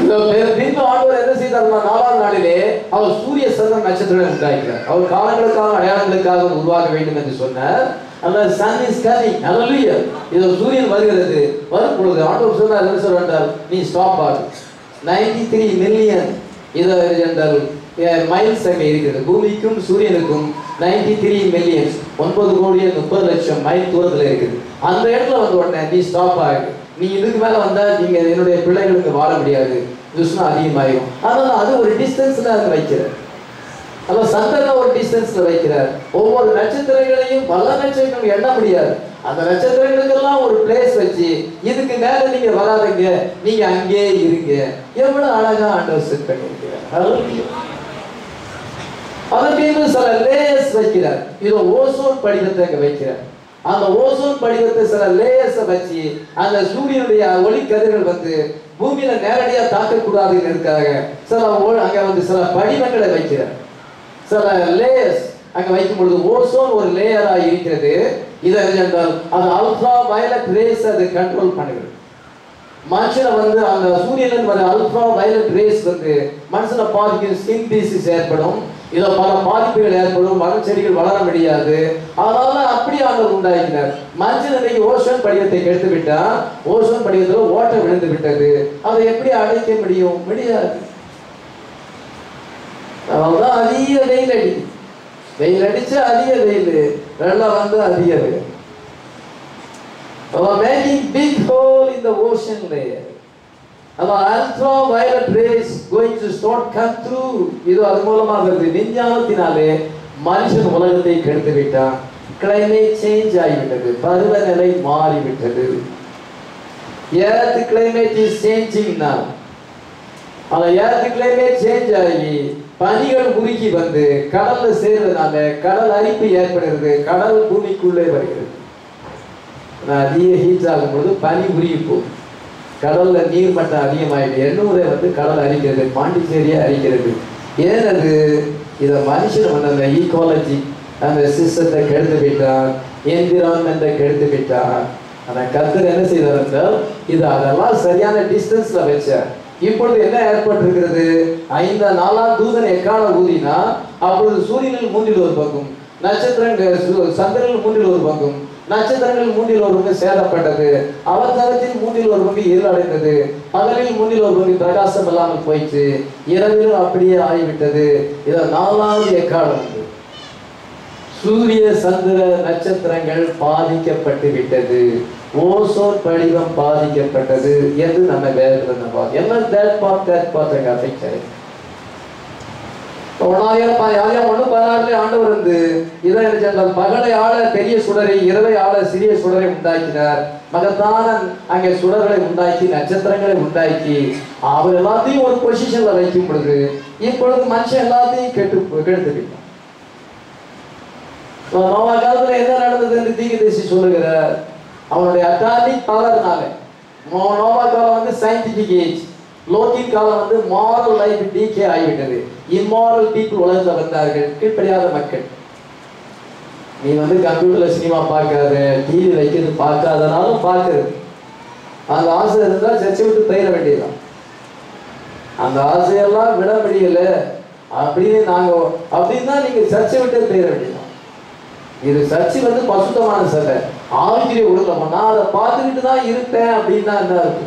பின்பு ஆண்டவர் என்ன செய்தார்? 4ஆம் நாளிலே அவர் சூரிய சந்திரன் நட்சத்திரங்களை உண்டாக்கினார். அவர் காலங்களுக்காக அடையாளங்களுக்காக உருவாக வேண்டும் என்று சொன்னார். அந்த sun is coming. Hallelujah. இது சூரியன் வருகிறது. வரும் பொழுது ஆண்டவர் சொன்னார், என்ன சொல்றார்? நீ ஸ்டாப் ஆகு. 93 மில்லியன் இது என்றால் மைல்ஸ் அங்கே இருக்கிறது. பூமிக்கும் சூரியனுக்கும் 93 மில்லியன்ஸ் 9,30,00,000 மைல் தூரத்தில் இருக்குது. அந்த இடத்துல உடனே நீ ஸ்டாப் ஆகு. நீ இதுக்கு மேல வந்தா நீங்க என்னுடைய பிள்ளைகளுக்கு வாழ முடியாது, துஷ்ணம் அதிகமாகும். அதனால அது ஒரு டிஸ்டன்ஸ்ல அது வைக்கிறார். அல்ல சந்திரனை ஒரு டிஸ்டன்ஸ்ல வைக்கிறார். ஒவ்வொரு நட்சத்திரங்களையும் பல நட்சத்திரங்கள் எண்ண முடியாது. அந்த நட்சத்திரங்களுக்கெல்லாம் ஒரு பிளேஸ் வச்சு இதுக்கு மேல நீங்க வராதுங்க, நீங்க அங்கே இருங்க. எவ்வளவு அழகா ஆண்டவர் செட் பண்ணியிருக்கிறார். அதற்கு சில லேயர்ஸ் வைக்கிறார். இது ஓசோன் படிவத்தை அங்க வைக்கிறார். அந்த ஓசோன் படிவத்தை சில லேயர்ஸ் வச்சு அந்த சூரியனுடைய ஒளி கதிர்கள் பூமியில நேரடியா தாக்கக்கூடாதுங்கிறதுக்காக சில அங்க சில படிவங்களை வைக்கிறார். சில லேயர்ஸ் அங்க வைக்கும் பொழுது ஓசோன் ஒரு லேயரா இருக்கிறது. இதை என்றால் அது அல்ட்ரா வயலட் ரேஸ் அது கண்ட்ரோல் பண்ணுகிறது. மனுஷனை அந்த சூரியனில் வர அல்ட்ரா வயலட் ரேஸ் மனுஷனை பாதிக்கும். ஸ்கின் டிசீஸ் ஏற்படும், இதை பல பாதிப்புகள் ஏற்படும், மரம் செடிகள் வளர முடியாது. அதனால அப்படி ஆண்டவர் உண்டாக்கினார். மனுஷன் இன்னைக்கு ஓசோன் படிவத்தை கெடுத்து விட்டா, ஓசோன் படிவத்தில் ஓட்டை விழுந்து விட்டது. அதை எப்படி அடைக்க முடியும்? முடியாது. அதனால்தான் அதிக வெயில் அடிக்குது. வெயில் அடிச்சு அதிக வெயில், வெள்ளம் வந்து அதிக வெயில். Making big hole in the ocean layer. Ultraviolet rays going to start come through. இது அது மூலமாக வருது. விஞ்ஞானத்தினாலே மனுஷன் உலகத்தை கெடுத்து விட்டான். கிளைமேட் சேஞ்ச் ஆகிவிட்டது, பருவநிலை மாறிவிட்டது. Earth climate is changing now. அந்த earth climate change ஆகி பனிகள் உருகி வந்து கடல்ல சேர்வதனால கடல் அரிப்பு ஏற்படுகிறது, கடல் பூமிக்குள்ளே வருகிறது. அதிக ஹீட் ஆகும் பொழுது பனி உருகி போகுது, கடல்ல நீர் மட்டம் அதிகமாகிடுது. 800 வந்து கடல் அரிக்கிறது, பாண்டிச்சேரியை அரிக்கிறது. ஏனது இதை மனுஷன் வந்து அந்த ஈகாலஜி அந்த சிஸ்டத்தை கெடுத்து விட்டான், என்விரான்மெண்ட்டை கெடுத்து விட்டான். ஆனால் கர்த்தர் என்ன செய்தார் என்றால் இது அதெல்லாம் சரியான டிஸ்டன்ஸ்ல வச்சார். இப்பொழுது என்ன ஏற்பட்டிருக்கிறது? 4ஆம் தூதன் எக்கால ஊதினா அப்பொழுது சூரியனில் 1/3 பங்கும், நட்சத்திரங்கள் சந்திரனில் 1/3 பங்கும், நட்சத்திரங்கள் 1/3 பங்கு சேதப்பட்டது. அவசரத்தில் 1/3 பங்கு இருள் அடைந்தது. பகலில் 1/3 பங்கு பிரகாசம் இல்லாமல் போயிற்று. இரவிலும் அப்படியே ஆகிவிட்டது. இதை 4வது எக்காலம். சூரிய சந்திர நட்சத்திரங்கள் பாதிக்கப்பட்டு விட்டது, ஓசோன் படிவம் பாதிக்கப்பட்டது என்று நம்ம வேதத்துல பார்த்தோம். எல்லாம் தேட் பார்ட் அஃபெக்ட். 1:16 ஆண்டவர் வந்து இதை பகலை ஆள பெரிய சுடரை, இரவை ஆள சிறிய சுடரை உண்டாக்கினார். மகத்தான அங்கே சுடர்களை உண்டாக்கி நட்சத்திரங்களை உண்டாக்கி அவர் எல்லாத்தையும் ஒரு பொசிஷன்ல வைக்கும் பொழுது இப்பொழுது மனுஷன் எல்லாத்தையும் கெடுத்துவிட்டான். நோவா காலத்துல என்ன நடந்தது என்று தீர்க்கதரிசி சொல்லுகிறார். அவனுடைய அட்டாமிக் பவர்னால நோவா காலம் வந்து சயின்டிபிக் ஏஜ், லோகி காலம் வந்து மாரல் லைஃப் டீகே ஆகிவிட்டது. இம்மாரல் பீப்புள் உலகத்தில் வந்தார்கள், கீழ்ப்படியாத மக்கள். நீ வந்து கம்ப்யூட்டர்ல சினிமா பார்க்காத, டிவி வைக்கிறது பார்க்காதனாலும் பார்க்கறது. அந்த ஆசை இருந்தால் சர்ச்சை விட்டு பயிர வேண்டியதுதான். அந்த ஆசையெல்லாம் விட முடியல அப்படின்னா நீங்க சர்ச்சை விட்டு பயிர வேண்டியதுதான். இது சர்ச்சை வந்து பசுத்தமான சட்டை, ஆவிக்குரிய உடல். நான் அதை பார்த்துக்கிட்டு தான் இருப்பேன் அப்படின்னா என்ன இருக்கு?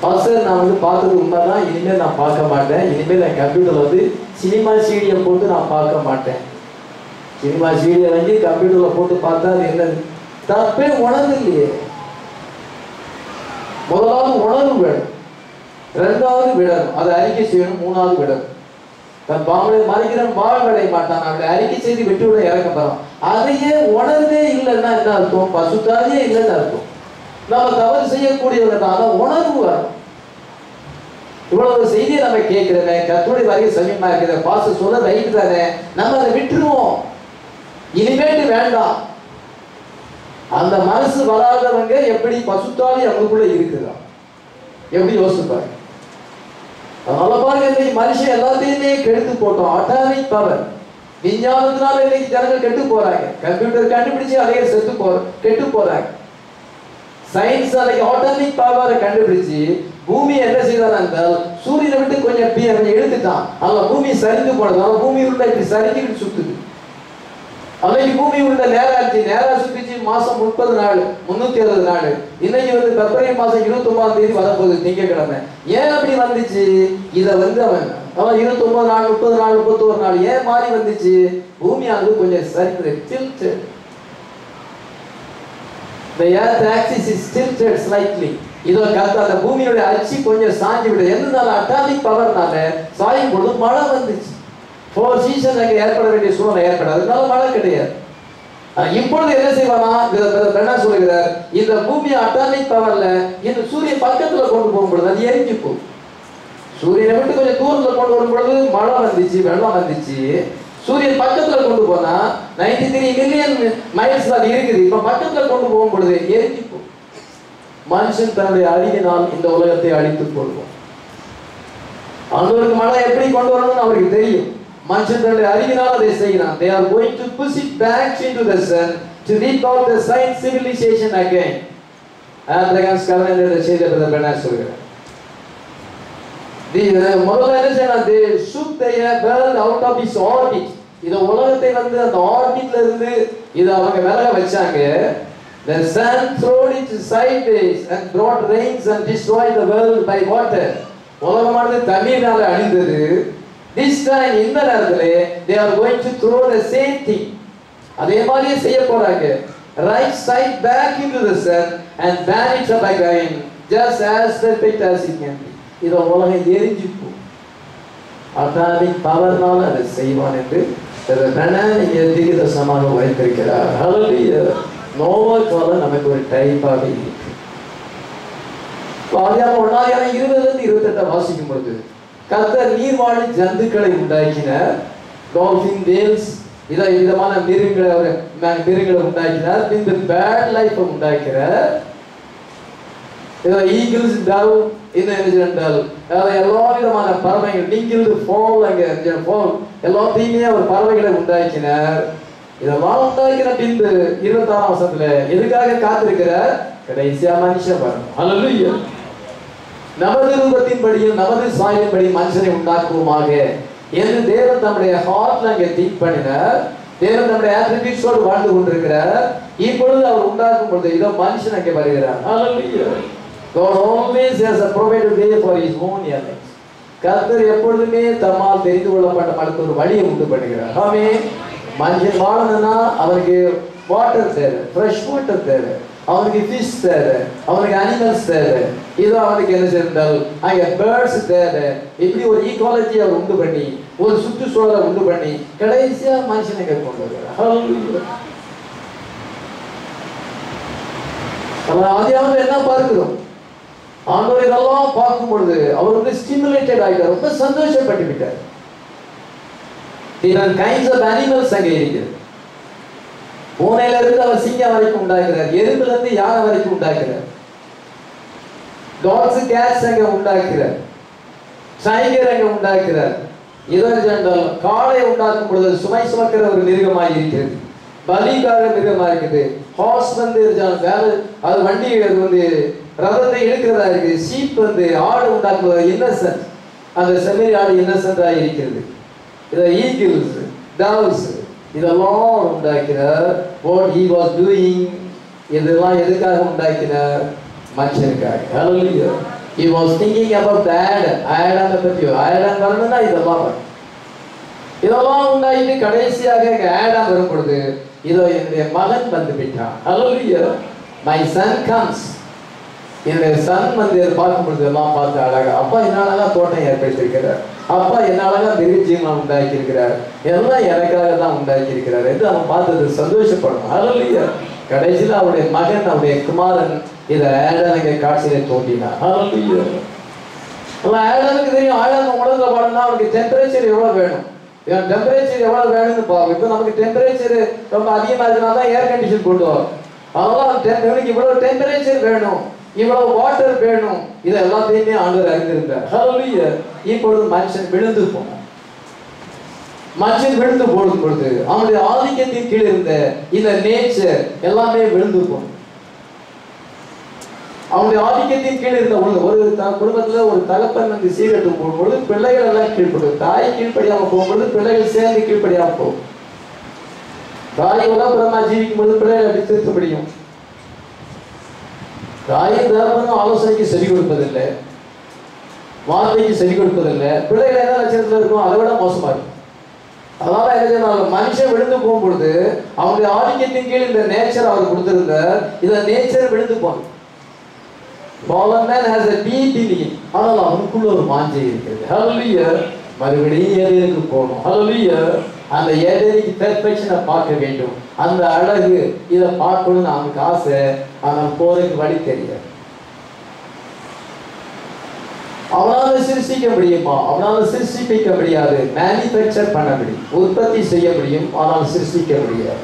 பாஸ்டர் நான் வந்து பார்த்தது உண்மைதான், இனிமேல் நான் பார்க்க மாட்டேன். இனிமேல் என் கம்ப்யூட்டர்ல வந்து சினிமா சீடியை போட்டு நான் பார்க்க மாட்டேன். சினிமா சீடியை வாங்கி கம்ப்யூட்டர்ல போட்டு பார்த்தா அது என்ன தப்பே உணர்வு இல்லையே. முதலாவது உணர்வு வேணும், 2வது விடணும், அதை அறிக்கை செய்யணும், 3வது விடணும். தன் பாவனை மறைக்கிறவன் வாழ்வடைய மாட்டான், அவளை அறிக்கை செய்து விட்டு விட இறக்கப்படும். அதையே உணர்வே இல்லைன்னா என்ன அர்த்தம்? பசுத்தாவே இல்லைன்னு அர்த்தம். நம்ம தவறு செய்யக்கூடியவங்க தான், அதை உணர்வு வரும். இவ்வளவு செய்தியை நம்ம கேட்கிறோமே, கர்த்தருடைய வருகை சமீபமா இருக்கிற பாச சொல்ல ரைட்டு தானே, நம்ம அதை விட்டுருவோம், இனிமேட்டு வேண்டாம். அந்த மனசு வராதவங்க எப்படி பசுத்தாவே அவங்களுக்குள்ள இருக்குதா? எப்படி யோசிப்பாங்க? அதனால பாருங்க, இன்னைக்கு மனுஷன் எல்லாத்தையுமே கெடுத்து போட்டோம். அட்டாமிக் பவர் விஞ்ஞானத்தினால இன்னைக்கு ஜனங்கள் கெட்டு போறாங்க. கம்ப்யூட்டர் கண்டுபிடிச்சு அதையே கெட்டு போறாங்க. சயின்ஸ் அன்னைக்கு அட்டாமிக் பவரை கண்டுபிடிச்சு பூமி என்ன செய்தார் என்றால் சூரியனை விட்டு கொஞ்சம் எடுத்துட்டான். அதுல பூமி சரிந்து போனது. அதனால பூமி உள்ள இப்படி சரிஞ்சுக்கிட்டு சுத்துது. அன்னைக்கு பூமி உள்ள நேரா சுத்திச்சு. மாசம் 30 நாள், 360 நாள். இன்னைக்கு வந்து பிப்ரவரி மாசம் 29ஆம் தேதி வரப்போகுது, திங்கட்கிழமை. ஏன் அப்படி வந்துச்சு? இதை வந்து அவன் 29 நாள், 30 நாள், 31 நாள் ஏன் மாறி வந்துச்சு? பூமியானது கொஞ்சம் சரிந்தது. The earth axis is tilted slightly. இதோ அந்த பூமியோட அச்சு கொஞ்சம் சாஞ்சி விடுது. எந்தனால? அட்டாமிக் பவர்னால சாயும் பொழுது மழை வந்துச்சு. 4 சீசன் அங்கே ஏற்பட வேண்டிய சூழ்நிலை ஏற்படாது, அதனால மழை கிடையாது. இப்பொழுது என்ன செய்வானா என்ன சொல்லுகிறார்? இந்த பூமியை அட்டாமிக் பவர்ல இந்த சூரியன் பக்கத்துல கொண்டு போகும் பொழுது அது எரிஞ்சு போகும். சூரியனை விட்டு கொஞ்சம் தூரத்துல கொண்டு வரும் பொழுது மழை வந்துச்சு, வெள்ளம் வந்துச்சு. சூரியன் பக்கத்துல கொண்டு போனா 93 மில்லியன் மைல்ஸ் அது இருக்குது. இப்ப பக்கத்துல கொண்டு போகும் பொழுது எரிஞ்சு போகும். மனுஷன் தன்னுடைய அறிவினால் இந்த உலகத்தை அழித்து போடுவோம். அவங்களுக்கு மழை எப்படி கொண்டு வரணும்னு அவருக்கு தெரியும். மனுஷன் தன்னுடைய அறிவினால் அதை செய்கிறான். They are going to push it back into the sun to reap out the science civilization again. Abraham governor செய்த பெண்ணார் சொல்கிறார். முதல்ல என்ன செய்யலாம்? They shook the world out of its orbit. இந்த உலகத்தை வந்து அந்த ஆர்பிட்ல இருந்து இதை அவங்க விலக வச்சாங்க. The sun throwed it sideways and brought rains and destroyed the world by water. உலகமானது தண்ணீரால அழிந்தது. This time இந்த நேரத்திலே they are going to throw the same thing. அதே மாதிரியே செய்ய போறாங்க. Right side back into the sun and burn it up again, just as perfect as it can be. இது உலகம் எரிஞ்சு போகும். அட்டாமிக் பவர்னால அதை செய்வான் என்று தீர்க்கதரிசனமாக வைத்திருக்கிறார். ஹல்லேலூயா. நோவா காலம் நமக்கு ஒரு டைப்பாக இருக்கு. ஆதியாகமம் 1:20-28 வாசிக்கும் பொழுது கர்த்தர் நீர்வாழ் ஜந்துக்களை உண்டாக்கினார். டால்பின், வேல்ஸ் விதமான மிருகங்களை உண்டாக்கினார். பின்பு பேட் லைஃப் உண்டாக்கிறார். ஈகிள்ஸ், டவ், என்றால் எல்லா விதமான பறவைகள், நீங்கிள்டு, ஃபால், எல்லாத்தையுமே அவர் பறவைகளை உண்டாக்கினார். இதெல்லாம் உண்டாக்கின பின்பு 26ஆம் வசனத்துல எதுக்காக காத்திருக்கிறார்? கடைசியா மனுஷன் வரும். ஹல்லேலூயா. நமது ரூபத்தின்படியும் நமது சாயலின்படி மனுஷனை உண்டாக்குவோமாக என்று தேவன் தம்முடைய ஹார்ட்ல அங்கே திங்க் பண்ணினார். தேவன் நம்முடைய ஆட்ரிபியூட்ஸோடு வாழ்ந்து கொண்டிருக்கிறார். இப்பொழுது அவர் உண்டாக்கும் பொழுது இதோ மனுஷன் அங்கே வருகிறார். Hallelujah. God always has a provided way for his own elect. கர்த்தர் எப்பொழுதுமே தம்மால் தெரிந்து கொள்ளப்பட்ட மக்களுக்கு ஒரு வழியை உண்டு பண்ணுகிறார். ஆமென். மனுஷன் வாழணும்னா அவனுக்கு வாட்டர் தேவை, ஃப்ரெஷ் வாட்டர் தேவை, அவனுக்கு ஃபிஷ் தேவை, அவனுக்கு அனிமல்ஸ் தேவை, இதோ அவனுக்கு என்ன செய்தால் அங்கே பேர்ட்ஸ் தேவை. இப்படி ஒரு ஈக்குவாலிட்டி அவர் உண்டு பண்ணி, ஒரு சுற்றுச்சூழலை உண்டு பண்ணி கடைசியா மனுஷனை கொண்டு வருகிறார். ஆதியாகமத்தில் என்ன பார்க்கிறோம்? ஆண்டவர் இதெல்லாம் பார்க்கும் பொழுது அவர் வந்து ஸ்டிமுலேட்டட் ஆகிட்டார், ரொம்ப சந்தோஷப்பட்டு விட்டார். different kinds of animals அங்கே இருக்கிறது. பூனையில இருந்து அவர் சிங்கம் வரைக்கும் உண்டாக்குறார், எறும்புல இருந்து யானை வரைக்கும் உண்டாக்குறார், டாக்ஸ், கேட்ஸ் அங்கே உண்டாக்குறார், டைகர் அங்கே உண்டாக்குறார். இதென்றால் காளை உண்டாக்கும் பொழுது சுமை சுமக்கிற ஒரு மிருகமாக இருக்கிறது, பலிக்கார மிருகமாக இருக்குது. ஹார்ஸ் வந்து வேலை, அது வண்டி வந்து ரதத்தை இழுக்கிறதா இருக்கு. சீப் வந்து ஆடு உண்டாக்குவது இன்னசென்ட், அந்த செம்மறி ஆடு இன்னசென்டா இருக்கிறது. இதை ஈகிள்ஸ், டவ்ஸ் இதெல்லாம் உண்டாக்கினார். what he was doing, இதெல்லாம் எதுக்காக உண்டாக்கினார்? மனுஷனுக்காக. Hallelujah. he was thinking about Adam பத்தி. ஆடம் வரணும்னா இதெல்லாம் வரும். இதெல்லாம் உண்டாயிட்டு கடைசியாக ஆடம் வரும் பொழுது இதோ என்னுடைய மகன் வந்து விட்டான். Hallelujah. my son comes. என்னுடைய சன் வந்து பார்க்கும் பொழுது எல்லாம் பார்த்து அழகா, அப்பா என்ன அழகா தோட்டம் ஏற்படுத்தியிருக்கிறார், அப்பா என்ன அழகா மிருகஜீவனம் உண்டாக்கி இருக்கிறார், எல்லாம் எனக்காக தான் உண்டாக்கி இருக்கிறார் என்று அவன் பார்த்தது சந்தோஷப்படணும். Hallelujah. கடைசியில் அவருடைய மகன், அவருடைய குமாரன் இதை ஆடனுக்கு காட்சியில தோன்றினார். Hallelujah. ஆடனுக்கு தெரியும், ஆடம் உலக பாடம்னா அவனுக்கு டெம்பரேச்சர் எவ்வளவு வேணும், டெம்பரேச்சர் எவ்வளவு வேணும்னு பார்க்கும். இப்போ நமக்கு டெம்பரேச்சர் ரொம்ப அதிகமாக இருக்குன்னா தான் ஏர் கண்டிஷன் கொண்டு வரும். அதெல்லாம் இவனுக்கு இவ்வளவு டெம்பரேச்சர் வேணும், இவ்வளவு வாட்டர் வேணும், இது எல்லாத்தையுமே ஆண்டவர் அறிந்திருந்தார். Hallelujah. இப்பொழுது மனுஷன் விழுந்து போனான். மனுஷன் விழுந்து போடும் பொழுது அவனுடைய ஆதிக்கத்தின் கீழ் இருந்த இந்த நேச்சர் எல்லாமே விழுந்து போகும். அவனுடைய ஆதிக்கத்தின் கீழ் இருந்த ஒரு குடும்பத்துல ஒரு தகப்பன் வந்து சீரட்டு போகும்பொழுது பிள்ளைகள் எல்லாம் கீழ்படும். தாய் கீழ்படியாம போகும்பொழுது பிள்ளைகள் சேர்ந்து கீழ்படியாம போகும். தாய் உலகப்புறமா ஜீவிக்கும் பொழுது பிள்ளைகள் அப்படி திருத்த முடியும். தாயும் தகப்பனும் ஆலோசனைக்கு செவி கொடுப்பதில்லை, வார்த்தைக்கு செவி கொடுப்பதில்லை. பிள்ளைகள் என்ன லட்சணத்துல இருக்கும், அதை விட மோசமா இருக்கும். அதனால என்ன, மனுஷன் விழுந்து போகும்பொழுது அவனுடைய ஆதிக்கத்தின் கீழ் இந்த நேச்சர் அவர் கொடுத்திருந்த இந்த நேச்சர் விழுந்து போகும். fallen man has a deep in him. ஆனால் அவனுக்குள்ள ஒரு வாஞ்சை இருக்கிறது. Hallelujah. மறுபடியும் ஏதேனுக்கு போகணும். Hallelujah. அந்த ஏதேனுக்கு பெர்ஃபெக்ஷனை பார்க்க வேண்டும், அந்த அழகு இதை பார்க்கணும்னு அவனுக்கு ஆசை. ஆனால் போறதுக்கு வழி தெரியாது. அவனால சிருஷ்டிக்க முடியுமா? அவனால சிருஷ்டிக்க முடியாது. மேனுஃபேக்சர் பண்ண முடியும், உற்பத்தி செய்ய முடியும், ஆனால் சிருஷ்டிக்க முடியாது.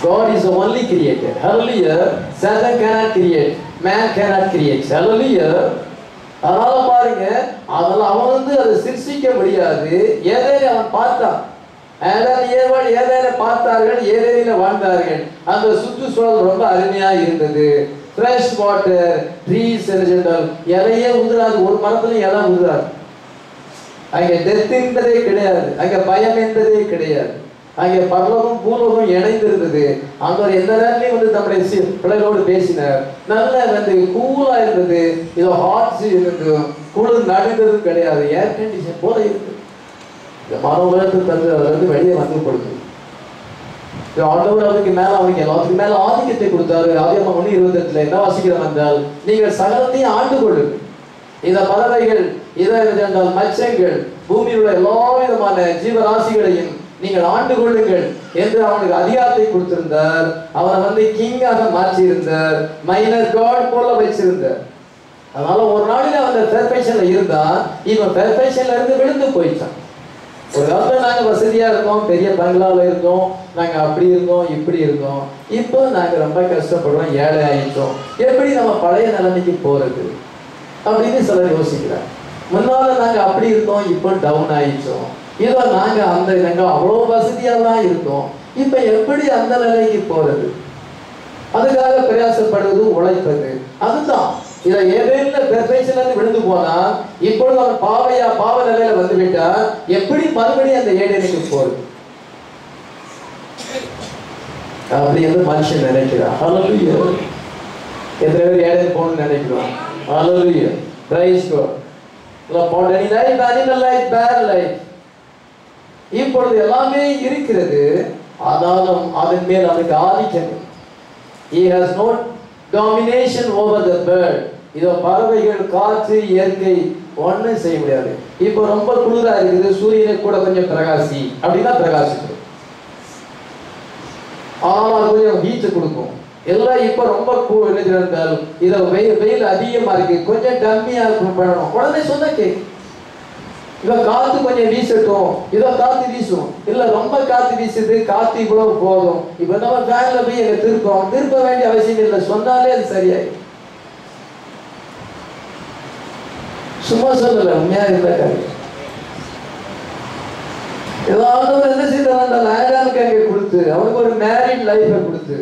God is the only creator. Hallelujah. Satan cannot create, man cannot create. Hallelujah. அதனால பாருங்க, அதனால அவன் வந்து அதை சிருஷ்டிக்க முடியாது. ஏதேனை அவன் பார்த்தான், ஆதாம் ஏவாள் ஏதேனை பார்த்தார்கள், ஏதேனில வாழ்ந்தார்கள். அந்த சுற்றுச்சூழல் ரொம்ப அருமையா இருந்தது. ஃப்ரெஷ் வாட்டர், ட்ரீஸ், இலையே உதிராது, ஒரு மரத்துலையும் இலை உதிராது. அங்கே டெத் என்பதே கிடையாது, அங்கே பயம் என்பதே கிடையாது. அங்கே பரலோகம் பூலோகம் இணைந்திருந்தது. அங்க ஒரு எந்த நேரத்தையும் வந்து நம்முடைய பிள்ளைகளோடு பேசினார். நல்ல வந்து கூலா இருந்தது. இதோ ஹாட் இருந்தது, குளிர் நடுங்கிறதும் கிடையாது, ஏர் கண்டிஷன் போல இருக்கு. இந்த மன உலகத்தை தந்து வெளியே வந்து கொடுத்து ஆண்டவர் அவருக்கு மேல அவருக்கு எல்லாத்துக்கு மேல ஆதிக்கத்தை கொடுத்தாரு. ஆதியாகமம் 1:28 என்ன வாசிக்கிறோம் என்றால், நீங்கள் சகலத்தையும் ஆண்டு கொள்ளுங்கள். இந்த பறவைகள், இதை என்றால் மச்சங்கள், பூமியில் உள்ள எல்லா விதமான ஜீவராசிகளையும் நீங்கள் ஆண்டு கொள்ளுங்கள் என்று அவனுக்கு அதிகாரத்தை கொடுத்திருந்தார். அவனை கிங்காக மாற்றி இருந்தார், மைனர் காட் போல வச்சிருந்தார். அதனால ஒரு நாளில் அவன் பெர்ஃபெக்ஷன்ல இருந்தான். இவன் பெர்ஃபெக்ஷன்ல இருந்து விழுந்து போயிட்டான். ஒரு காலத்துல நாங்க வசதியா இருந்தோம், பெரிய பங்களாவில் இருந்தோம், நாங்க அப்படி இருந்தோம் இப்படி இருந்தோம். இப்போ நாங்க ரொம்ப கஷ்டப்படுறோம், ஏழை ஆயிட்டோம். எப்படி நம்ம பழைய நிலைமைக்கு போறது அப்படின்னு சிலர் யோசிக்கிறாங்க. முன்னால நாங்க அப்படி இருந்தோம், இப்போ டவுன் ஆயிட்டோம். இதோ நாங்க அவ்வளவு வசதியாதான் இருந்தோம், இப்ப எப்படி அந்த நிலைக்கு போறது? அதுக்காக பிரயாசப்படுவது, உழைப்பது. அதுதான் இதை ஏதேனும் பெர்ஃபெக்ஷன்ல இருந்து விழுந்து போனா, இப்பொழுது அவன் பாவ நிலையில வந்து விட்டா எப்படி மறுபடியும் அந்த ஏடனுக்கு போறது அப்படி என்று மனுஷன் நினைக்கிறான். ஹல்லேலூயா. எத்தனை பேர் ஏடன் போகணும்னு நினைக்கிறோம்? ஹல்லேலூயா. Praise God. Botany life, animal life, bird life. இப்பொழுது எல்லாமே இருக்கிறது, ஆனாலும் அதன் மேல் அவனுக்கு ஆதிக்கம். He has no domination over the bird. இதோ பறவைகள், காற்று, இயற்கை ஒன்றும் செய்ய முடியாது. இப்போ ரொம்ப குளிரா இருக்குது, சூரியனை கூட கொஞ்சம் பிரகாசி அப்படின்னா பிரகாசிக்கும். ஆனால் கொஞ்சம் ஹீட்டு கொடுக்கும். எல்லாம் இப்போ ரொம்ப இருந்தால் இதை வெயில் அதிகமா இருக்கு, கொஞ்சம் டம்மியா பண்ணணும், உடனே சொன்னா கேட்கும். இதை காத்து கொஞ்சம் வீசட்டும், இதை காத்து வீசும். இல்ல ரொம்ப காத்து வீசுது, காத்து இவ்வளவு போதும், இப்ப நம்ம ஃபேன்ல போய் எங்க திருப்ப வேண்டிய அவசியம் இல்லை, சொன்னாலே அது சரியாயிடும். சும்மா சொல்லல, உண்மையா இருந்த காரியம். ஏதாவது என்ன செய்தால் ஆடாமுக்கு அங்கே கொடுத்து, அவனுக்கு ஒரு மேரிட் லைஃபை கொடுத்து,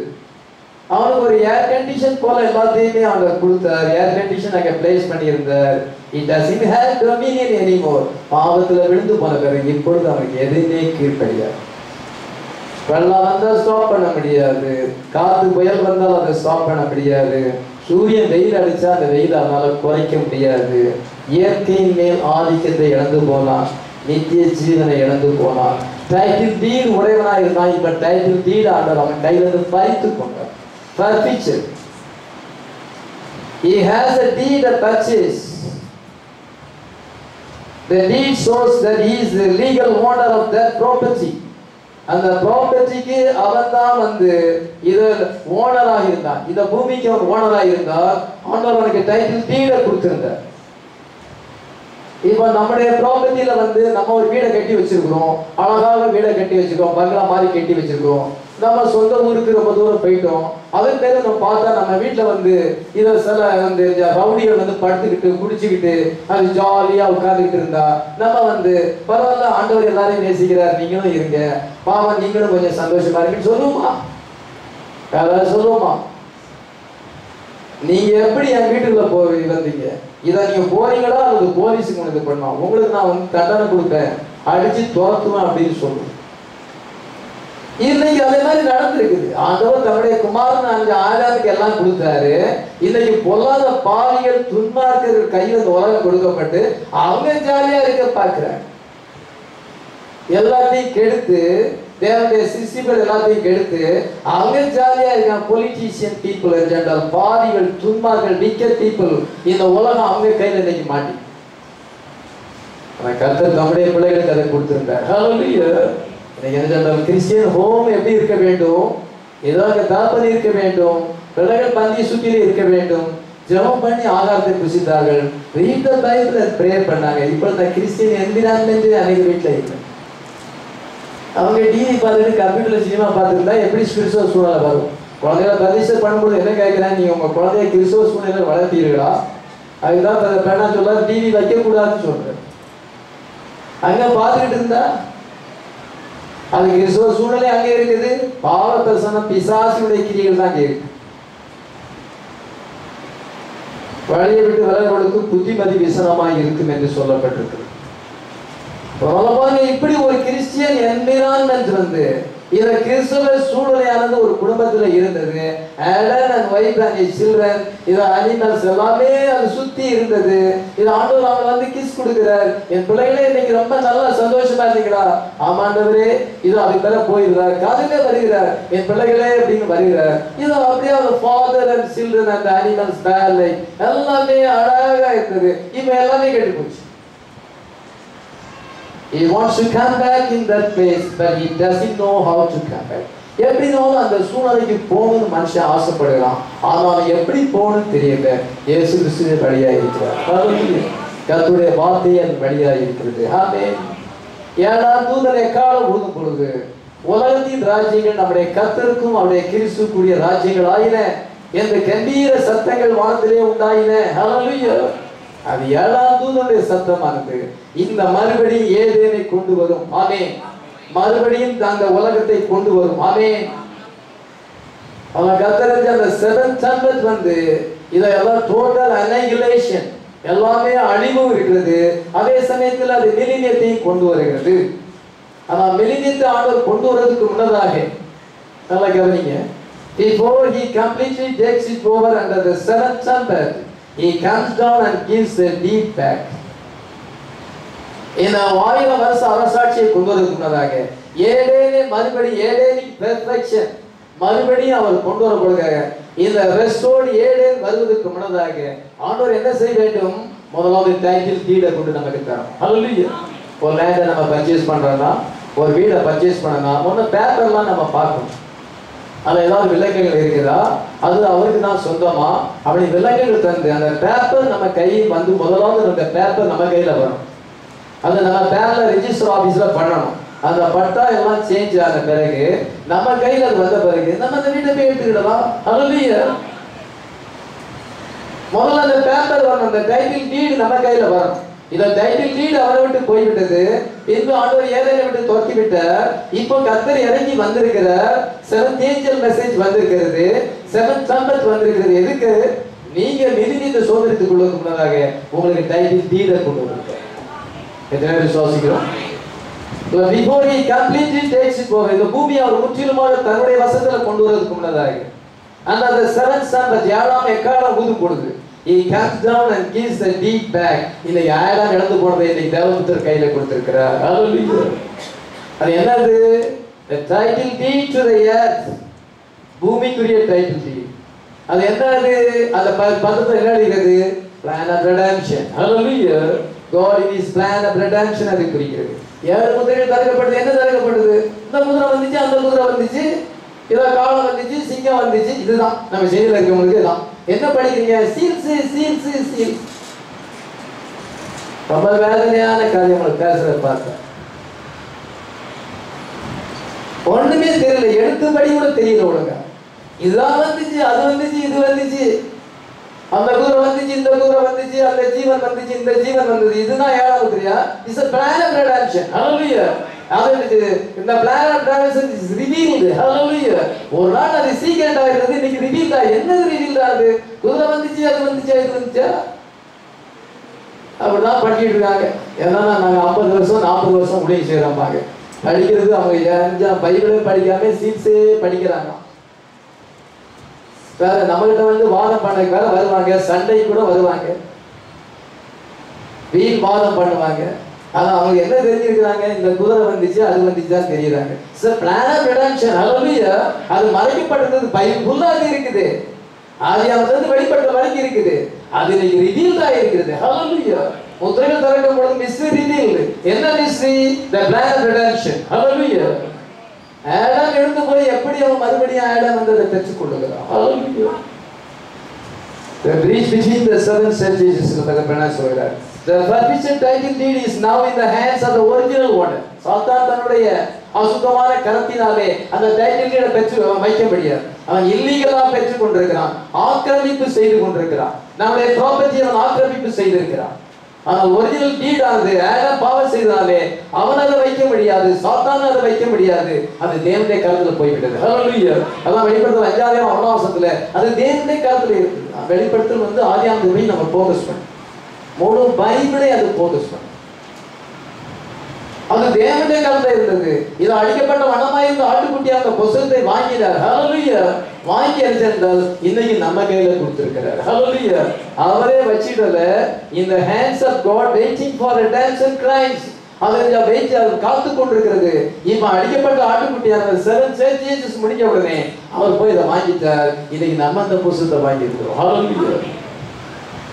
அவனுக்கு ஒரு ஏர் கண்டிஷன் போல எல்லாத்தையுமே அவங்க கொடுத்தார். ஏர் கண்டிஷன் அங்கே பிளேஸ் பண்ணியிருந்தார். It doesn't have dominion anymore. பாவத்துல விழுந்து போன பிறகு இப்பொழுது அவனுக்கு எதுவுமே கீழ்ப்படியாது. வெள்ளம் வந்தா ஸ்டாப் பண்ண முடியாது, காத்து புயல் வந்தால் அதை ஸ்டாப் பண்ண முடியாது, சூரியன் வெயில் அடிச்சா அந்த வெயில் அதனால குறைக்க முடியாது. இயற்கையின் மேல் ஆதிக்கத்தை இழந்து போனான், நித்திய ஜீவனை இழந்து போனான். டைட்டில் டீட் உடையவனா இருந்தான், இப்ப டைட்டில் டீட் ஆண்டவர் அவன் கையில இருந்து பறித்து கொண்டார். Forfeiture. He has a deed of purchase. The deed shows that he is the legal owner of that property. அந்த ப்ராப்பர்ட்டிக்கு அவன் தான் இது ஓனராக இருந்தான். இந்த பூமிக்கு அவன் ஓனராக இருந்தால் ஆண்டவர் அவனுக்கு டைட்டில் டீடை கொடுத்திருந்தார். இப்போ நம்முடைய ப்ராப்பர்ட்டியில நம்ம ஒரு வீடை கட்டி வச்சிருக்கிறோம், அழகாக வீடை கட்டி வச்சிருக்கோம், பங்களா மாதிரி கட்டி வச்சிருக்கோம். நம்ம சொந்த ஊருக்கு ரொம்ப தூரம் போயிட்டோம். அதன் பேரு நம்ம பார்த்தா நம்ம வீட்டுல இதை சில ரவுடிகள் படுத்துக்கிட்டு குடிச்சுக்கிட்டு அது ஜாலியா உட்கார்ந்துக்கிட்டு இருந்தா நம்ம பரவாயில்ல, ஆண்டவர் எல்லாரையும் நேசிக்கிறார், நீங்களும் இருங்க, பாவம் நீங்களும் கொஞ்சம் சந்தோஷமா இருக்குன்னு சொல்லுவோமா? யாராவது சொல்லுவோமா? நீங்க எப்படி என் வீட்டுக்குள்ள வந்தீங்க, இதை நீங்க போறீங்களா அல்லது போலீஸுக்கு உனக்கு பண்ணுவோம், உங்களுக்கு நான் தண்டனை கொடுப்பேன், அடிச்சு துரத்துவேன் அப்படின்னு சொல்லுவேன். இன்னைக்கு அதே மாதிரி நடந்திருக்குது. ஆண்டவர் தன்னுடைய குமாரன் அங்க ஆகாதுக்கு எல்லாம் கொடுத்தாரு. இன்னைக்கு பொல்லாத பாவிகள், துன்மார்க்கர்கள் கையில் இந்த உலகம் கொடுக்கப்பட்டு அவங்க ஜாலியா இருக்க பார்க்கிறாங்க. எல்லாத்தையும் கெடுத்து, தேவனுடைய சிஸ்டிகள் எல்லாத்தையும் கெடுத்து அவங்க ஜாலியா இருக்காங்க. பொலிட்டீஷியன் பீப்புள் என்றால் பாவிகள், துன்மார்கள், விக்கெட் பீப்புள், இந்த உலகம் அவங்க கையில் இன்னைக்கு மாட்டி. கர்த்தர் நம்முடைய பிள்ளைகளுக்கு அதை கொடுத்திருந்தார். ஹல்லேலூயா. கிறிஸ்டியன் ஹோம் எப்படி இருக்க வேண்டும்? ஏதோ அங்க தாப்பன் இருக்க வேண்டும், பிள்ளைகள் பந்தி சுற்றிலே இருக்க வேண்டும், ஜெபம் பண்ணி ஆகாரத்தை புசித்தார்கள், read the Bible and prayer பண்ணாங்க. இப்போ இந்த கிறிஸ்டியன் என்விரான்மெண்ட் அநேக வீட்டில் இல்லை. அவங்க டிவி பார்த்துட்டு கம்ப்யூட்டர்ல சினிமா பார்த்துருந்தா எப்படி கிறிஸ்துவ சூழ்நிலை வரும்? குழந்தைகளை பதிஷர் பண்ணும்போது என்ன கேட்கிறேன், நீங்க உங்க குழந்தைய கிறிஸ்துவ சூழ்நிலை வளர்த்தீர்களா? அதுதான் பெண்ணா சொல்ல டிவி வைக்க கூடாதுன்னு சொல்றேன். அங்க பார்த்துக்கிட்டு இருந்தா அது கிறிஸ்துவ சூழ்நிலை அங்கே இருக்குது, பாவ பிரசனம் பிசாசுடைய கிரியைகள் தான் அங்கே இருக்கு. வழியை விட்டு விலகுவதற்கு புத்திமதி விசனமாய் இருக்கும் என்று சொல்லப்பட்டிருக்கு. இப்படி ஒரு கிறிஸ்டியன் என்விரான்மெண்ட் இந்த கிறிஸ்தவ சூழ்நிலையானது ஒரு குடும்பத்துல இருந்தது. Ardent and wife and his children, இது அனிமல்ஸ் எல்லாமே அது சுத்தி இருந்தது. இது ஆண்டவர் அவங்க வந்து கிஸ் கொடுக்கிறார். என் பிள்ளைகளே இன்னைக்கு ரொம்ப நல்லா சந்தோஷமா இருந்தீங்களா? ஆமாண்டவரே, இது அதுக்கு மேல போயிருந்தார், காலையிலே வருகிறார், என் பிள்ளைகளே அப்படின்னு வருகிறார். இது அப்படியே அந்த father and children and animals பேர்லை எல்லாமே அழகா இருந்தது. இப்ப எல்லாமே கெட்டு போச்சு. He wants to come back in that place, but he doesn't know how to come back. எப்படினாலும் அந்த சூழ்நிலைக்கு போகணும்னு மனுஷன் ஆசைப்படுகிறான். ஆனால் எப்படி போகணும்னு தெரியல. இயேசு கிறிஸ்து வழியா இருக்கிறார். கர்த்தருடைய வார்த்தையின் வழியா இருக்கிறது. ஆமென். ஏழாம் தூதன் எக்காலம் ஊதும் பொழுது உலகத்தின் ராஜ்யங்கள் நம்முடைய கர்த்தருக்கும் அவருடைய கிறிஸ்துக்குரிய ராஜ்யங்கள் ஆயின. என்ற கம்பீர சத்தங்கள் வானத்திலே உண்டாயின. ஹல்லேலூயா. அது ஏழாம் தூதனுடைய சத்தமானது இந்த மறுபடியும் ஏதேனை கொண்டு வரும். ஆமென். மறுபடியும் அந்த உலகத்தை கொண்டு வரும். ஆமென். அவன் கர்த்தர் அந்த செவன்த் ட்ரம்பட் வந்து இதெல்லாம் டோட்டல் அனைகிலேஷன், எல்லாமே அழிவு இருக்கிறது. அதே சமயத்தில் அது மிலினியத்தையும் கொண்டு வருகிறது. ஆனால் மிலினியத்தை ஆண்டவர் கொண்டு வருவதற்கு முன்னதாக நல்லா கவனிங்க. Before he completely takes it over under the seventh trumpet, he comes down and gives the deed back. இந்த 1000 வருஷ அரசாட்சியை கொண்டு வருவதற்கு முன்னதாக ஏடேனே மறுபடியும் ஏடேனிக் பெர்ஃபெக்ஷன் மறுபடியும் அவர் கொண்டு வரப்படுகிறார். இந்த ரெஸ்டோர்ட் ஏடேன் வருவதற்கு முன்னதாக ஆண்டவர் என்ன செய்ய வேண்டும்? முதலாவது டைட்டில் டீடை கொண்டு நமக்கு தரும். ஹல்லேலூயா. ஒரு லேண்டை நம்ம பர்ச்சேஸ் பண்றோம்னா, ஒரு வீடை பர்ச்சேஸ் பண்ணனா முதல்ல பேப்பர்லாம் நம்ம பார்க்கணும். அதில் ஏதாவது விலங்குகள் இருக்குதா, அது அவருக்கு தான் சொந்தமா, அப்படி விலங்குகள் தந்து அந்த பேப்பர் நம்ம கையில் வந்து முதலாவது அந்த பேப்பர் நம்ம கையில் வரும். அது நம்ம பேர்ல ரெஜிஸ்டர் ஆபீஸ்ல பண்ணணும். அந்த பட்டா எல்லாம் சேஞ்ச் ஆன பிறகு நம்ம கையில் அது வந்த பிறகு நம்ம அந்த வீட்டை போய் எடுத்துக்கிடலாம். ஹல்லேலூயா. முதல்ல அந்த பேப்பர் வரணும், அந்த டைட்டில் டீட் நம்ம கையில வரணும். இந்த டைட்டில் டீட் அவரை விட்டு போய்விட்டது. பின்பு ஆண்டவர் ஏதேனை விட்டு துரத்தி விட்டார். இப்போ கர்த்தர் இறங்கி வந்திருக்கிறார். 7th ஏஞ்சல் மெசேஜ் வந்திருக்கிறது. 7th ட்ரம்பட் வந்திருக்கிறது. எதுக்கு? நீங்க மிலினியத்தை சோதரித்துக் கொள்வதற்கு முன்னதாக உங்களுக்கு டைட்டில் டீடை கொண்டு வருகிறார். எத்தனை விசுவாசிக்கிறோம்? Before he completely takes it over, இந்த பூமி அவர் முற்றிலுமாக தன்னுடைய வசத்துல கொண்டு வருவதற்கு முன்னதாக and the seventh trumpet ஏழாம் எக்காலம் ஊதும் பொழுது he comes down and gives the deed back. இந்த ஏழாம் இழந்து போனதை இன்னைக்கு தேவபுத்தர் கையில கொடுத்திருக்கிறார். ஹல்லேலூயா. அது என்னது? The title deed to the earth. பூமிக்குரிய டைட்டில் டீட். அது என்னது? அந்த பதத்துல என்ன எழுதிருக்கு? Plan of redemption. Hallelujah. God in his plan of redemption அதை குறிக்கிறது. 7 முத்திரைகள் திறக்கப்படுது. என்ன திறக்கப்படுது? இந்த முத்திரை வந்துச்சு, அந்த முத்திரை வந்துச்சு, இதோ காலம் வந்துச்சு, சிங்கம் வந்துச்சு. இதுதான் நம்ம செய்தியில் இருக்கவங்களுக்கு. தான் என்ன படிக்கிறீங்க? Seals seals seals. ரொம்ப வேதனையான காரியம் உங்களுக்கு பேசுறத பார்த்தேன். ஒண்ணுமே தெரியல, எழுத்துப்படி கூட தெரியல ஒழுங்கா. இதுதான் வந்துச்சு, அது வந்துச்சு, இது வந்துச்சு, அந்த குதிரை வந்துச்சு, இந்த குதிரை வந்துச்சு, அந்த ஜீவன் வந்துச்சு, இந்த ஜீவன் வந்தது. இதுதான் ஏழாம் முத்திரையா? It's a plan of redemption. ஹல்லேலூயா. அது இந்த plan of redemption is revealed. ஹல்லேலூயா. ஒரு நாள் அது சீக்ரெட்டா இருந்தது, இன்னைக்கு ரிவீல் ஆகுது. என்னது ரிவீல் ஆகுது? குதிரை வந்துச்சு, அது வந்துச்சு, இது வந்துச்சா? அப்படிதான் படிக்கிட்டு இருக்காங்க. ஏன்னா நாங்க 50 வருஷம் 40 வருஷம் உதவி செய்யறோம்பாங்க. படிக்கிறது அவங்க பைபிளே படிக்காம சீட்ஸே படிக்கிறாங்க. வேற நம்மகிட்ட வந்து வாதம் பண்ண வேற வருவாங்க, சண்டை கூட வருவாங்க, வீண் வாதம் பண்ணுவாங்க. ஆனா அவங்க என்ன தெரிஞ்சிருக்கிறாங்க? இந்த குதிரை வந்துச்சு, அது வந்துச்சு தான் தெரியுறாங்க. Plan of redemption. ஹல்லேலூயா. அது மறைக்கப்பட்டது பைபிள்ல இருக்குது. ஆதியாகமத்திலிருந்து வெளிப்பட்ட வரைக்கும் இருக்குது. அது இன்னைக்கு ரிவீல்ட் ஆயிருக்கிறது. ஹல்லேலூயா. முத்திரைகள் திறக்கும் பொழுது மிஸ்ட்ரி ரிவீல்டு. என்ன mystery? the plan of redemption. Hallelujah. Adam எழுந்து போய் எப்படி அவன் மறுபடியும் ஆடம் வந்து அதை பெற்றுக் கொள்ளுகிறான். ஹல்லேலூயா. The breach between the seven churches is சொல்கிறார். The perpetual title deed is now in the hands of the original owner. சாத்தான் தன்னுடைய அசுத்தமான கரத்தினாலே அந்த டைட்டில் டீடை பெற்று வைக்க முடியாது. அவன் இல்லீகலா பெற்றுக் கொண்டிருக்கிறான், ஆக்கிரமிப்பு செய்து கொண்டிருக்கிறான். நம்முடைய ப்ராப்பர்ட்டி அவன் ஆக்கிரமிப்பு செய்திருக்கிறான். ஆனால் ஒரிஜினல் டீட் ஆனது ஆடம் பாவம் செய்தாலே அவன் அதை வைக்க முடியாது, சாத்தான் அதை வைக்க முடியாது. அது தேவனுடைய கருத்துல போய்விட்டது. ஹல்லேலூயா. அதான் வெளிப்படுத்தல் 5ஆம் 1ஆம் வசனத்துல அது தேவனுடைய கருத்துல இருக்குது. வெளிப்படுத்தல் வந்து ஆதியாகமத்தை நம்ம ஃபோக்கஸ் பண்ண முழு பைபிளை அது ஃபோக்கஸ் பண்ண. அது தேவனுடைய கருத்தை இருந்தது. இது அடிக்கப்பட்ட வனமாய் இருந்த ஆட்டுக்குட்டி அந்த புஸ்தகத்தை வாங்கினார். ஹல்லேலூயா. வாங்கி அடிச்சிருந்தால் இன்னைக்கு நம்ம கையில கொடுத்திருக்கிறார். ஹல்லேலூயா. அவரே வச்சிடல. in the hands of God waiting for redemption Christ. அதை வெயிட் காத்து கொண்டிருக்கிறது. இப்ப அடிக்கப்பட்ட ஆட்டுக்குட்டியான 7 churches முடிஞ்ச உடனே அவர் போய் இதை வாங்கிட்டார். இன்னைக்கு நம்ம அந்த புஸ்தகத்தை வாங்கி இருக்கிறோம். ஹல்லேலூயா.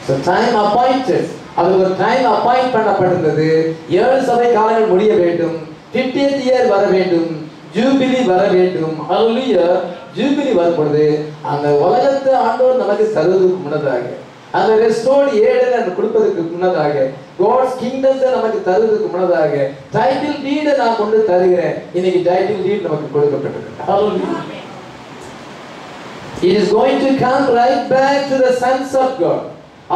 so time appointed. அது ஒரு டைம் அப்பாயிண்ட் பண்ணப்பட்டிருந்தது. 7 சபை காலங்கள் முடிய வேண்டும். 50th இயர் வர வேண்டும். ஜூபிலி வர வேண்டும். ஹல்லேலூயா. ஜூபிலி வரும்பொழுது அந்த உலகத்தை ஆண்டவர் நமக்கு தருவதற்கு முன்னதாக, அந்த ரெஸ்டோர்ட் ஏடை கொடுப்பதற்கு முன்னதாக, காட்ஸ் கிங்டம்ஸை நமக்கு தருவதற்கு முன்னதாக டைட்டில் டீடை நான் கொண்டு தருகிறேன். இன்னைக்கு டைட்டில் டீட் நமக்கு கொடுக்கப்பட்டிருக்கு. ஹல்லேலூயா. It is going to come right back to the sons of God.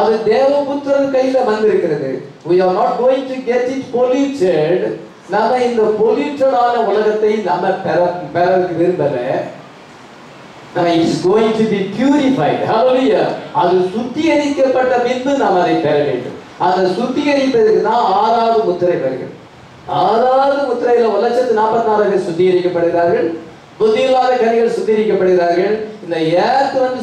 அது தேவபுத்திரர் கையில வந்திருக்கிறது. We are not going to get it polluted. நாம இந்த பொல்யூட்டடான உலகத்தை நாம பெற விரும்பல. It is going to be purified. Hallelujah. அது சுத்திகரிக்கப்பட்ட பின்பு நாம் அதை பெற வேண்டும். அந்த சுத்திகரிப்பதற்கு தான் 6வது முத்திரை வருகிறது. 6வது முத்திரையில 1,44,000 பேர் சுத்திகரிக்கப்படுகிறார்கள். புத்தியில்லாத கனிகள் சுத்திகரிக்கப்படுகிறார்கள். இந்த ஏத்து வந்து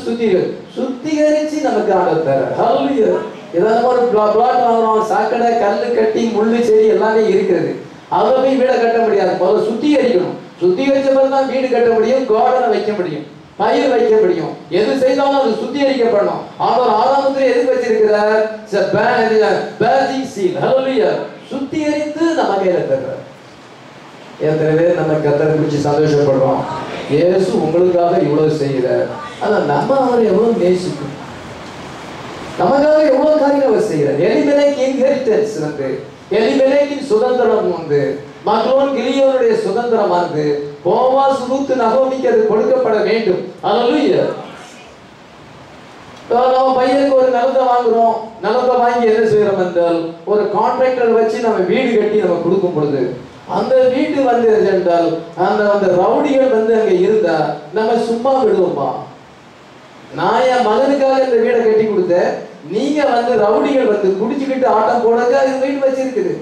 சுத்திகரிச்சு நமக்கு ஆண்டவர் தரார். ஹல்லேலூயா. ஏதாவது ஒரு பிளாட் வாங்குறோம், சாக்கடை, கல்லு கட்டி, முள்ளு செடி எல்லாமே இருக்கிறது. அதை போய் வீடை கட்ட முடியாது. முதல்ல சுத்திகரிக்கணும். சுத்திகரிச்ச பிறகு தான் வீடு கட்ட முடியும், கார்டனை வைக்க முடியும், பயிர் வைக்க முடியும். எது செய்தாலும் அது சுத்திகரிக்கப்படணும். ஆண்டவர் 6ஆம் முத்திரை எதுக்கு வச்சிருக்கிறார்? ஹல்லேலூயா. சுத்திகரித்து நம்ம கையில தர்றார். எத்தனை பேர் நம்ம கர்த்தரை குறித்து சந்தோஷப்படுறோம். இயேசு உங்களுக்காக இவ்வளவு செய்கிறார். ஆனா நம்ம அவரை எவ்வளவு நேசிக்கும், நமக்காக எவ்வளவு காரியம் அவர் செய்கிறார். எலிமெலேக் இன்ஹெரிட்டன்ஸ் வந்து, எலிமெலேக்கின் சுதந்திரம் வந்து, மக்லோன் கிலியோனுடைய சுதந்திரம் வந்து, போவாஸ் ரூத் நகோமிக்கு அது கொடுக்கப்பட வேண்டும். ஹல்லேலூயா. நம்ம பையனுக்கு ஒரு நிலத்தை வாங்குறோம். நிலத்தை வாங்கி என்ன செய்யறோம் என்றால், ஒரு கான்ட்ராக்டர் வச்சு நம்ம வீடு கட்டி நம்ம கொடுக்கும் பொழுது அந்த வீட்டு வந்து என்றால் அந்த ரவுடிகள் வந்து அங்க இருந்தா நம்ம சும்மா விடுவோமா? நான் என் மகனுக்காக இந்த வீடை கட்டி கொடுத்தேன், நீங்க வந்து ரவுடிகள் வந்து குடிச்சுக்கிட்டு ஆட்டம் போடாங்க அது வீடு வச்சிருக்குது.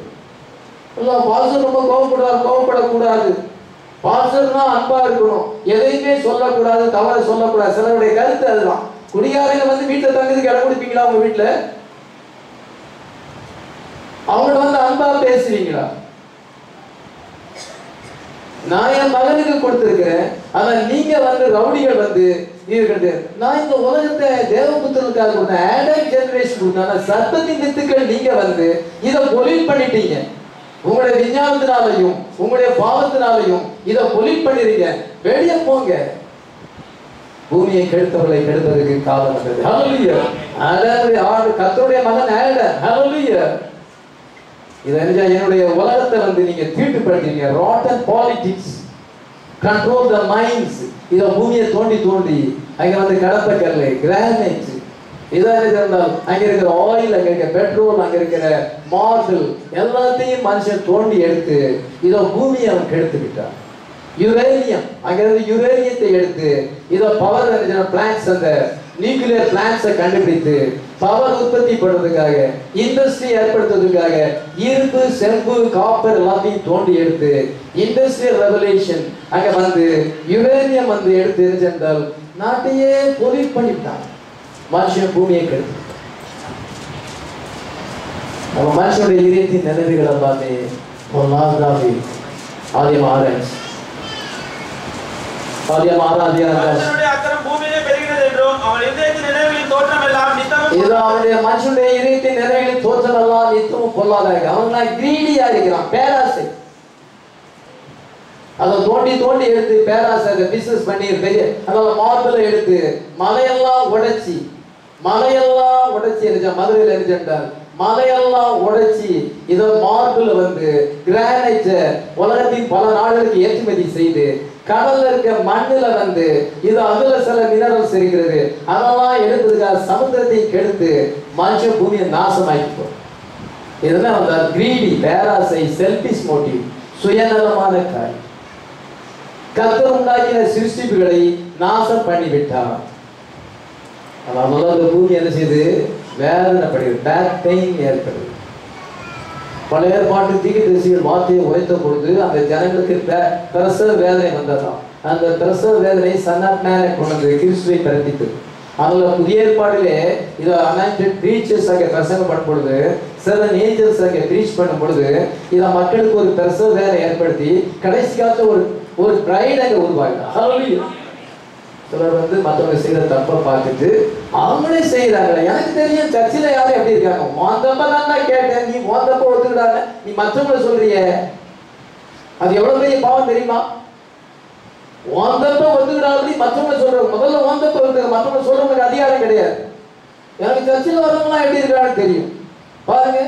பாஸ்டர் ரொம்ப கோவப்படக்கூடாது. பாஸ்டர்னா அன்பா இருக்கணும், எதையுமே சொல்லக்கூடாது, தவற சொல்லக்கூடாது. சிலருடைய கருத்து அதுதான். குடிகாரங்க வந்து வீட்டுல தங்குறதுக்கு இடம் கொடுப்பீங்களா? உங்க வீட்டுல அவங்கள வந்து அன்பா பேசுவீங்களா? நான் என் மகனுக்கு கொடுத்திருக்கிறேன், ஆனா நீங்க வந்து ரவுடிகள் வந்து இருக்கிறது. நான் இந்த உலகத்தை தேவபுத்திரனுக்காக கொடுத்தேன், ஆடம் ஜெனரேஷன் கொடுத்தேன். சர்ப்பத்தின் வித்துக்கள் நீங்க வந்து இதை பொலிட் பண்ணிட்டீங்க. உங்களுடைய விஞ்ஞானத்தினாலையும் உங்களுடைய பாவத்தினாலையும் இதை பொலிட் பண்ணிருங்க. வெளியே போங்க. பூமியை கெடுத்தவர்களை கெடுத்ததுக்கு காலம் வந்தது. ஹல்லேலூயா. ஆடாமுடைய கர்த்தருடைய மகன் ஆடம். ஹல்லேலூயா. இதை என்னுடைய உலகத்தை வந்து நீங்க தீட்டுப்படுத்தீங்க. Rotten politics, control the minds. இதை பூமியை தோண்டி அங்க வந்து கடப்பக்கல்லு, கிரானைட், இதான் இருந்தால் அங்க இருக்கிற ஆயில், அங்க இருக்கிற பெட்ரோல், அங்க இருக்கிற மார்பிள் எல்லாத்தையும் மனுஷன் தோண்டி எடுத்து இதை பூமியை அவன் கெடுத்து விட்டான். யுரேனியம், அங்கிருந்து யுரேனியத்தை எடுத்து இதை பவர் பிளான்ஸ், அந்த நியூக்ளியர் பிளான்ஸை கண்டுபிடித்து பவர் உற்பத்தி பண்ணுறதுக்காக, இண்டஸ்ட்ரி ஏற்படுத்துவதற்காக இரும்பு, செம்பு, காப்பர் எல்லாத்தையும் தோண்டி எடுத்து இண்டஸ்ட்ரியல் ரெவல்யூஷன் அங்க வந்து யுரேனியம் வந்து எடுத்து எரிஞ்சால் நாட்டையே பொலிட் பண்ணிவிட்டான். மனுஷன் பூமியை கெடுத்து. நம்ம மனுஷனுடைய இதயத்தின் நினைவுகள் எல்லாமே பொல்லாதாவே. ஆதியம் 6 மனுஷனுடைய இதயத்தின் நினைவுகளின் தோற்றம் எல்லாம் நித்தமும் பொல்லாதாக. அவன் கிரீடியா இருக்கிறான், பேராசை. அதை தோண்டி எடுத்து பேராசை பிசினஸ் பண்ணி பெரிய அதனால மார்பிளை எடுத்து மலையெல்லாம் உடைச்சி மதுரையில் எரிஞ்சால் மலையெல்லாம் உடைச்சி இதை மார்பிள் வந்து கிரானைட் உலகத்தின் பல நாடுகளுக்கு ஏற்றுமதி செய்து கடல்ல இருக்க மண்ணுல வந்து இது அதுல சில மினரல்ஸ் இருக்கிறது, அதெல்லாம் எடுத்ததுக்காக சமுத்திரத்தை கெடுத்து மனுஷன் பூமியை நாசமாக்கிப்போம். இதெல்லாம் வந்து கிரீடி, பேராசை, செல்பிஷ் மோட்டிவ், சுயநலமான காரியம். கர்த்தர் உண்டாக்கின சிருஷ்டிப்புகளை நாசம் பண்ணிவிட்டார். அதனால அந்த பூமி என்ன செய்யுது? வேதனைப்படுகிறது, பேக் பெயின் ஏற்படுது. பழைய ஏற்பாட்டு தீர்க்கதரிசிகள் வார்த்தையை உரைத்த பொழுது அந்த ஜனங்களுக்கு பிரசவ வேதனை வந்ததாம். அந்த பிரசவ வேதனை சன் ஆஃப் மேனை கொண்டது, கிறிஸ்துவை பிறப்பித்து. அதில் புதிய ஏற்பாடிலே இதை அனாயிண்டட் ப்ரீச்சர்ஸ் அங்கே பிரசங்கம் பண்ணும் பொழுது, 7 ஏஞ்சல்ஸ் அங்கே ப்ரீச் பண்ணும் பொழுது, இதை மக்களுக்கு ஒரு பிரசவ வேதனை ஏற்படுத்தி கடைசி காலத்தில் ஒரு பிரைட் அங்கே உருவாகிட்டார். சிலர் வந்து மற்றவங்க செய்யற தப்பை பார்த்துட்டு அவங்களே செய்யறாங்க. எனக்கு தெரியும் சர்ச்சில் யாரும் எப்படி இருக்காங்க, மோந்தப்ப தான் கேட்டேன், நீ மோந்தப்ப ஒத்துக்கிட்டாங்க, நீ மற்றவங்களை சொல்றிய, அது எவ்வளவு பெரிய பாவம் தெரியுமா? ஓந்தப்ப ஒத்துக்கிடாது மற்றவங்க சொல்றவங்க, முதல்ல ஓந்தப்ப வந்து மற்றவங்க சொல்றவங்களுக்கு அதிகாரம் கிடையாது. எனக்கு சர்ச்சில் வரவங்களாம் எப்படி இருக்கான்னு தெரியும். பாருங்க,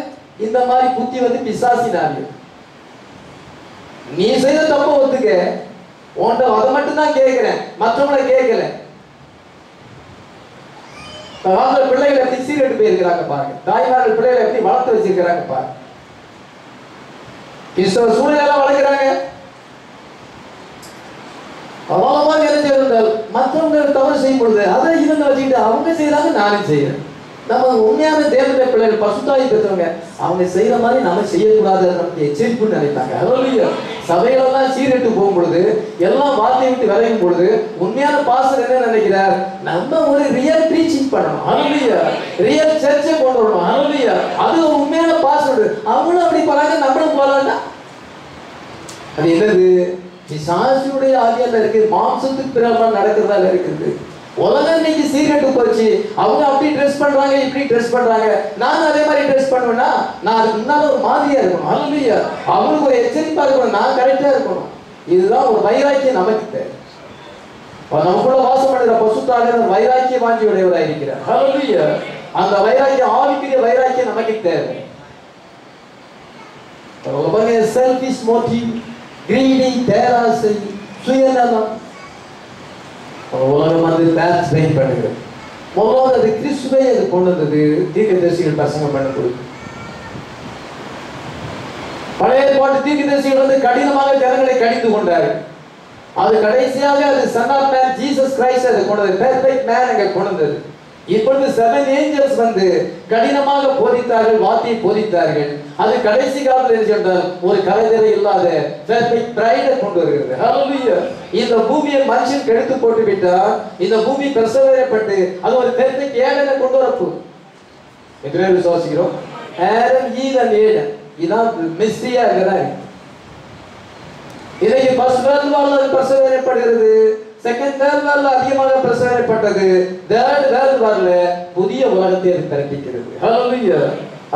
இந்த மாதிரி புத்தி வந்து பிசாசினாங்க. நீ செய்த தப்ப ஒத்துக்க, உன்ட அதை மட்டும் தான் கேட்கிறேன், மற்றவங்களை கேட்கல. பிள்ளைகளை எப்படி சீரட்டு போயிருக்கிறாங்க பாருங்க, தாய்மார்கள் பிள்ளைகளை எப்படி வளர்த்து வச்சிருக்கிறாங்க பாருங்க. கிறிஸ்தவ சூழ்நிலை வளர்க்கிறாங்க. அவ்வளவாக இருந்தால் மற்றவங்க தவறு செய்யும் பொழுது அதை இவங்க வச்சுக்கிட்டு அவங்க செய்யறாங்க, நானும் செய்யறேன். நம்ம உண்மையான தேவனுடைய பிள்ளைகள், பசுத்தாய் பெற்றவங்க, அவங்க செய்யற மாதிரி நம்ம செய்யக்கூடாது, நமக்கு எச்சரிப்புன்னு நினைப்பாங்க. சபைகளெல்லாம் சீரட்டு போகும் பொழுது, எல்லாம் வார்த்தையை விட்டு விளையும் பொழுது, உண்மையான பாஸ்டர் என்ன நினைக்கிறார், நம்ம ஒரு ரியல் ப்ரீச்சிங் பண்ணணும், ஹல்லேலூயா, ரியல் சர்ச்சை கொண்டு வரணும், ஹல்லேலூயா, அது ஒரு உண்மையான பாஸ்டர். அவங்களும் அப்படி போறாங்க, நம்மளும் போறாங்க. அது என்னது? பிசாசுடைய ஆதியால இருக்கு, மாம்சத்துக்கு பிரகாரம் நடக்கிறதால இருக்குது. உலகம் இன்னைக்கு சீரட்டு போச்சு. அவங்க அப்படி ட்ரெஸ் பண்றாங்க, இப்படி ட்ரெஸ் பண்றாங்க, நானும் அதே மாதிரி ட்ரெஸ் பண்ணுவேன்னா நான் அதுக்கு முன்னால ஒரு மாதிரியா இருக்கணும், ஹல்லேலூயா, அவங்களுக்கு ஒரு எச்சரிப்பா இருக்கணும், நான் கரெக்டா இருக்கணும். இதுதான் ஒரு வைராக்கியம் நமக்கு தேவை. நமக்குள்ள வாசம் பண்ணுற பசுத்தாக வைராக்கிய வாஞ்சி உடையவராக இருக்கிறார், ஹல்லேலூயா. அந்த வைராக்கியம், ஆவிக்குரிய வைராக்கியம் நமக்கு தேவை. செல்ஃபிஷ் மோட்டிவ், கிரீடி, பேராசை, சுயநலம், உலகம் வந்து பேலன்ஸ் மெயின் பண்ணுகிறது. முதல்ல அது கிறிஸ்துவை அது கொண்டு வந்தது, தீர்க்கதரிசிகள் பிரசங்கம் பண்ணும்போது. பழைய ஏற்பாட்டு தீர்க்கதரிசிகள் வந்து கடினமாக ஜனங்களை கடிந்து கொண்டார்கள். அது கடைசியாக அது son of man Jesus Christ அதை கொண்டு வந்தது, பெர்ஃபெக்ட் மேன் அங்கே கொண்டு வந்தது. இப்பொழுது 7 ஏஞ்சல்ஸ் வந்து கடினமாக போதித்தார்கள், வார்த்தையை போதித்தார்கள். அது கடைசி காலத்தில் சொன்னால் ஒரு கலைஞரை இல்லாத பெர்ஃபெக்ட் பிரைடை கொண்டு வருகிறது, ஹல்லேலூயா. இந்த பூமியை மனுஷன் கெடுத்து போட்டு விட்டால் இந்த பூமி பிரசவப்பட்டு அது ஒரு பெர்ஃபெக்ட் ஏடனை கொண்டு வரப்போம். எத்தனை விசுவாசிக்கிறோம்? ஆடம், ஈவ் அண்ட் ஏடன், இதான் மிஸ்ட்ரியா இருக்கிறாங்க. இன்னைக்கு ஃபர்ஸ்ட் வேர்ல்ட் வார்ல அது பிரசவப்படுகிறது, செகண்ட் வேர்ல்ட் வார்ல அதிகமாக பிரசவப்பட்டது, தேர்ட் வேர்ல்ட் வார்ல புதிய உலகத்தை அது பிறப்பிக்கிறது, ஹல்லேலூயா.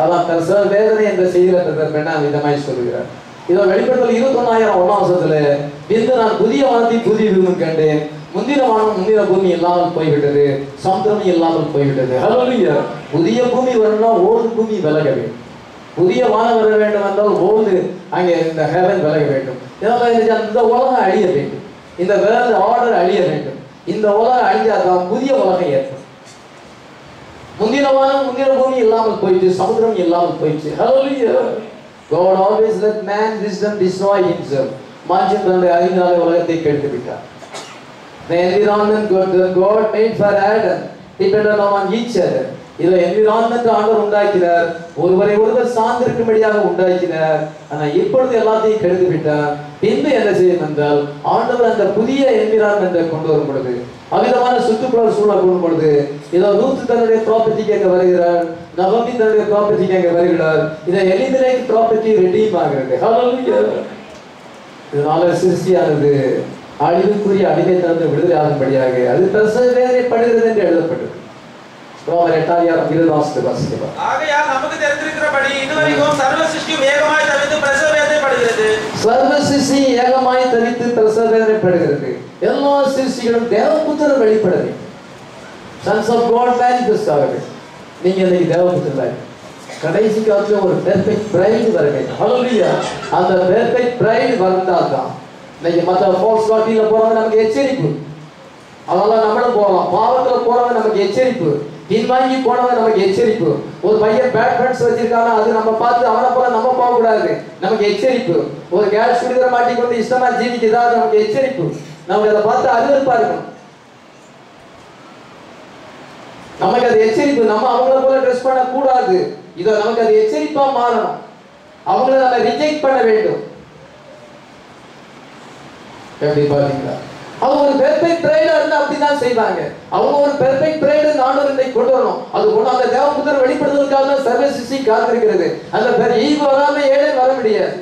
அதான் பிரசவ வேதனை என்ற செய்தியை பெண்ணாம் விதமாய் சொல்லுகிறார். இதோ வெளிப்படுத்தல் 21,000 இன்று நான் புதிய வானத்தை புதிய பூமி கண்டேன், முந்தின வானம் முந்தின பூமி இல்லாமல் போய்விட்டது, சமுத்திரம் இல்லாமல் போய்விட்டது, ஹல்லேலூயா. புதிய பூமி வரணும்னா ஓல்டு பூமி விலக வேண்டும், புதிய வானம் வர வேண்டும் என்றால் ஓல்டு அங்கே இந்த ஹெவன் விலக வேண்டும். இந்த உலகம் அழிய வேண்டும், இந்த வேர்ல்ட் ஆர்டர் அழிய வேண்டும். இந்த உலகம் அழிஞ்சாதான் புதிய உலகம் ஏற்படும். முந்தின வானம் முந்தின பூமி இல்லாமல் போயிடுச்சு, சமுத்திரம் இல்லாமல் போயிடுச்சு, ஹல்லேலூயா. God always let man wisdom destroy himself. மனுஷன் தன்னுடைய அறிவினாலே உலகத்தை கெடுத்து விட்டார். The environment God made for Adam depended on each other. இதை என்விரான்மெண்ட் ஆண்டவர் உண்டாக்கினார், ஒருவரை ஒருவர் சார்ந்திருக்கும்படியாக உண்டாக்கினார். ஆனால் இப்பொழுது எல்லாத்தையும் கெடுத்து விட்டார். பின்பு என்ன செய்யும் என்றால் ஆண்டவர் அந்த புதிய என்விரான்மெண்ட்டை கொண்டு வரும் பொழுது, அவ்விதமான சுற்றுப்புற சூழல் கொண்டு பொழுது, இதோ ரூத் தன்னுடைய ப்ராப்பர்ட்டிக்கு அங்கே வருகிறார், நகோமி தன்னுடைய ப்ராப்பர்ட்டிக்கு அங்கே வருகிறார். இதை எலிமெலேக் ப்ராப்பர்ட்டி ரெடீம் ஆகிறது, ஹல்லேலூயா. இதனால சிருஷ்டியானது அழிவுக்குரிய அடிமைத்தனத்தை விடுதலை ஆகும்படியாக அது பிரசவ வேதனைப்படுகிறது என்று எழுதப்பட்டது. ஆகையால் நமக்கு தெரிந்திருக்கிறபடி இதுவரைக்கும் சர்வ சிருஷ்டியும் ஏகமாய் தவித்து பிரசவ வேதனைப்படுகிறது. சர்வ சிருஷ்டி ஏகமாய் தவித்து பிரசவ வேதனைப்படுகிறது. எல்லா சிருஷ்டிகளும் தேவபுத்திரர் வெளிப்பட வேண்டும், சன்ஸ் ஆஃப் காட் மேனிஃபெஸ்ட் ஆக வேண்டும். நீங்க இன்னைக்கு தேவபுத்திரர், கடைசி காலத்துல ஒரு பெர்ஃபெக்ட் பிரைட் வர வேண்டும், ஹல்லேலூயா. அந்த பெர்ஃபெக்ட் பிரைட் வந்தால்தான் இன்னைக்கு மற்ற ஃபால்ஸ் காட்டில போறவங்க நமக்கு எச்சரிப்பு, அதெல்லாம் நம்மளும் போகலாம். பாவத்துல போறவங்க நமக்கு எச்சரிப்பு, பின்வாங்கி போனவங்க நமக்கு எச்சரிப்பு. ஒரு பையன் பேட் ஃப்ரெண்ட்ஸ் வச்சிருக்காங்க, அது நம்ம பார்த்து அவனை போல நம்ம போக கூடாது, நமக்கு எச்சரிப்பு. ஒரு கேஸ் சுடிதர மாட்டி கொண்டு இஷ்டமா ஜீவிக்குதா, நமக்கு எச்சரிப்பு. நமக்கு அதை பார்த்து அருவருப்பா இருக்கணும், நமக்கு அது எச்சரிப்பு. நம்ம அவங்கள போல ட்ரெஸ் பண்ண கூடாது, இதோ நமக்கு அது எச்சரிப்பா மாறணும். அவங்களை நம்ம ரிஜெக்ட் பண்ண வேண்டும். எப்படி பாத்தீங்களா? அவங்க ஒரு பெர்ஃபெக்ட் பிரைடா இருந்தா அப்படிதான் செய்வாங்க. அவங்க ஒரு பெர்ஃபெக்ட் பிரைடு ஆண்டவர் இன்னைக்கு கொண்டு வரணும். அது கொண்டு அந்த தேவபுத்திரர் வெளிப்படுத்துவதற்காக தான் சர்வ சிருஷ்டி காத்திருக்கிறது. அந்த ஈவ் வராம ஏழை வர முடியாது.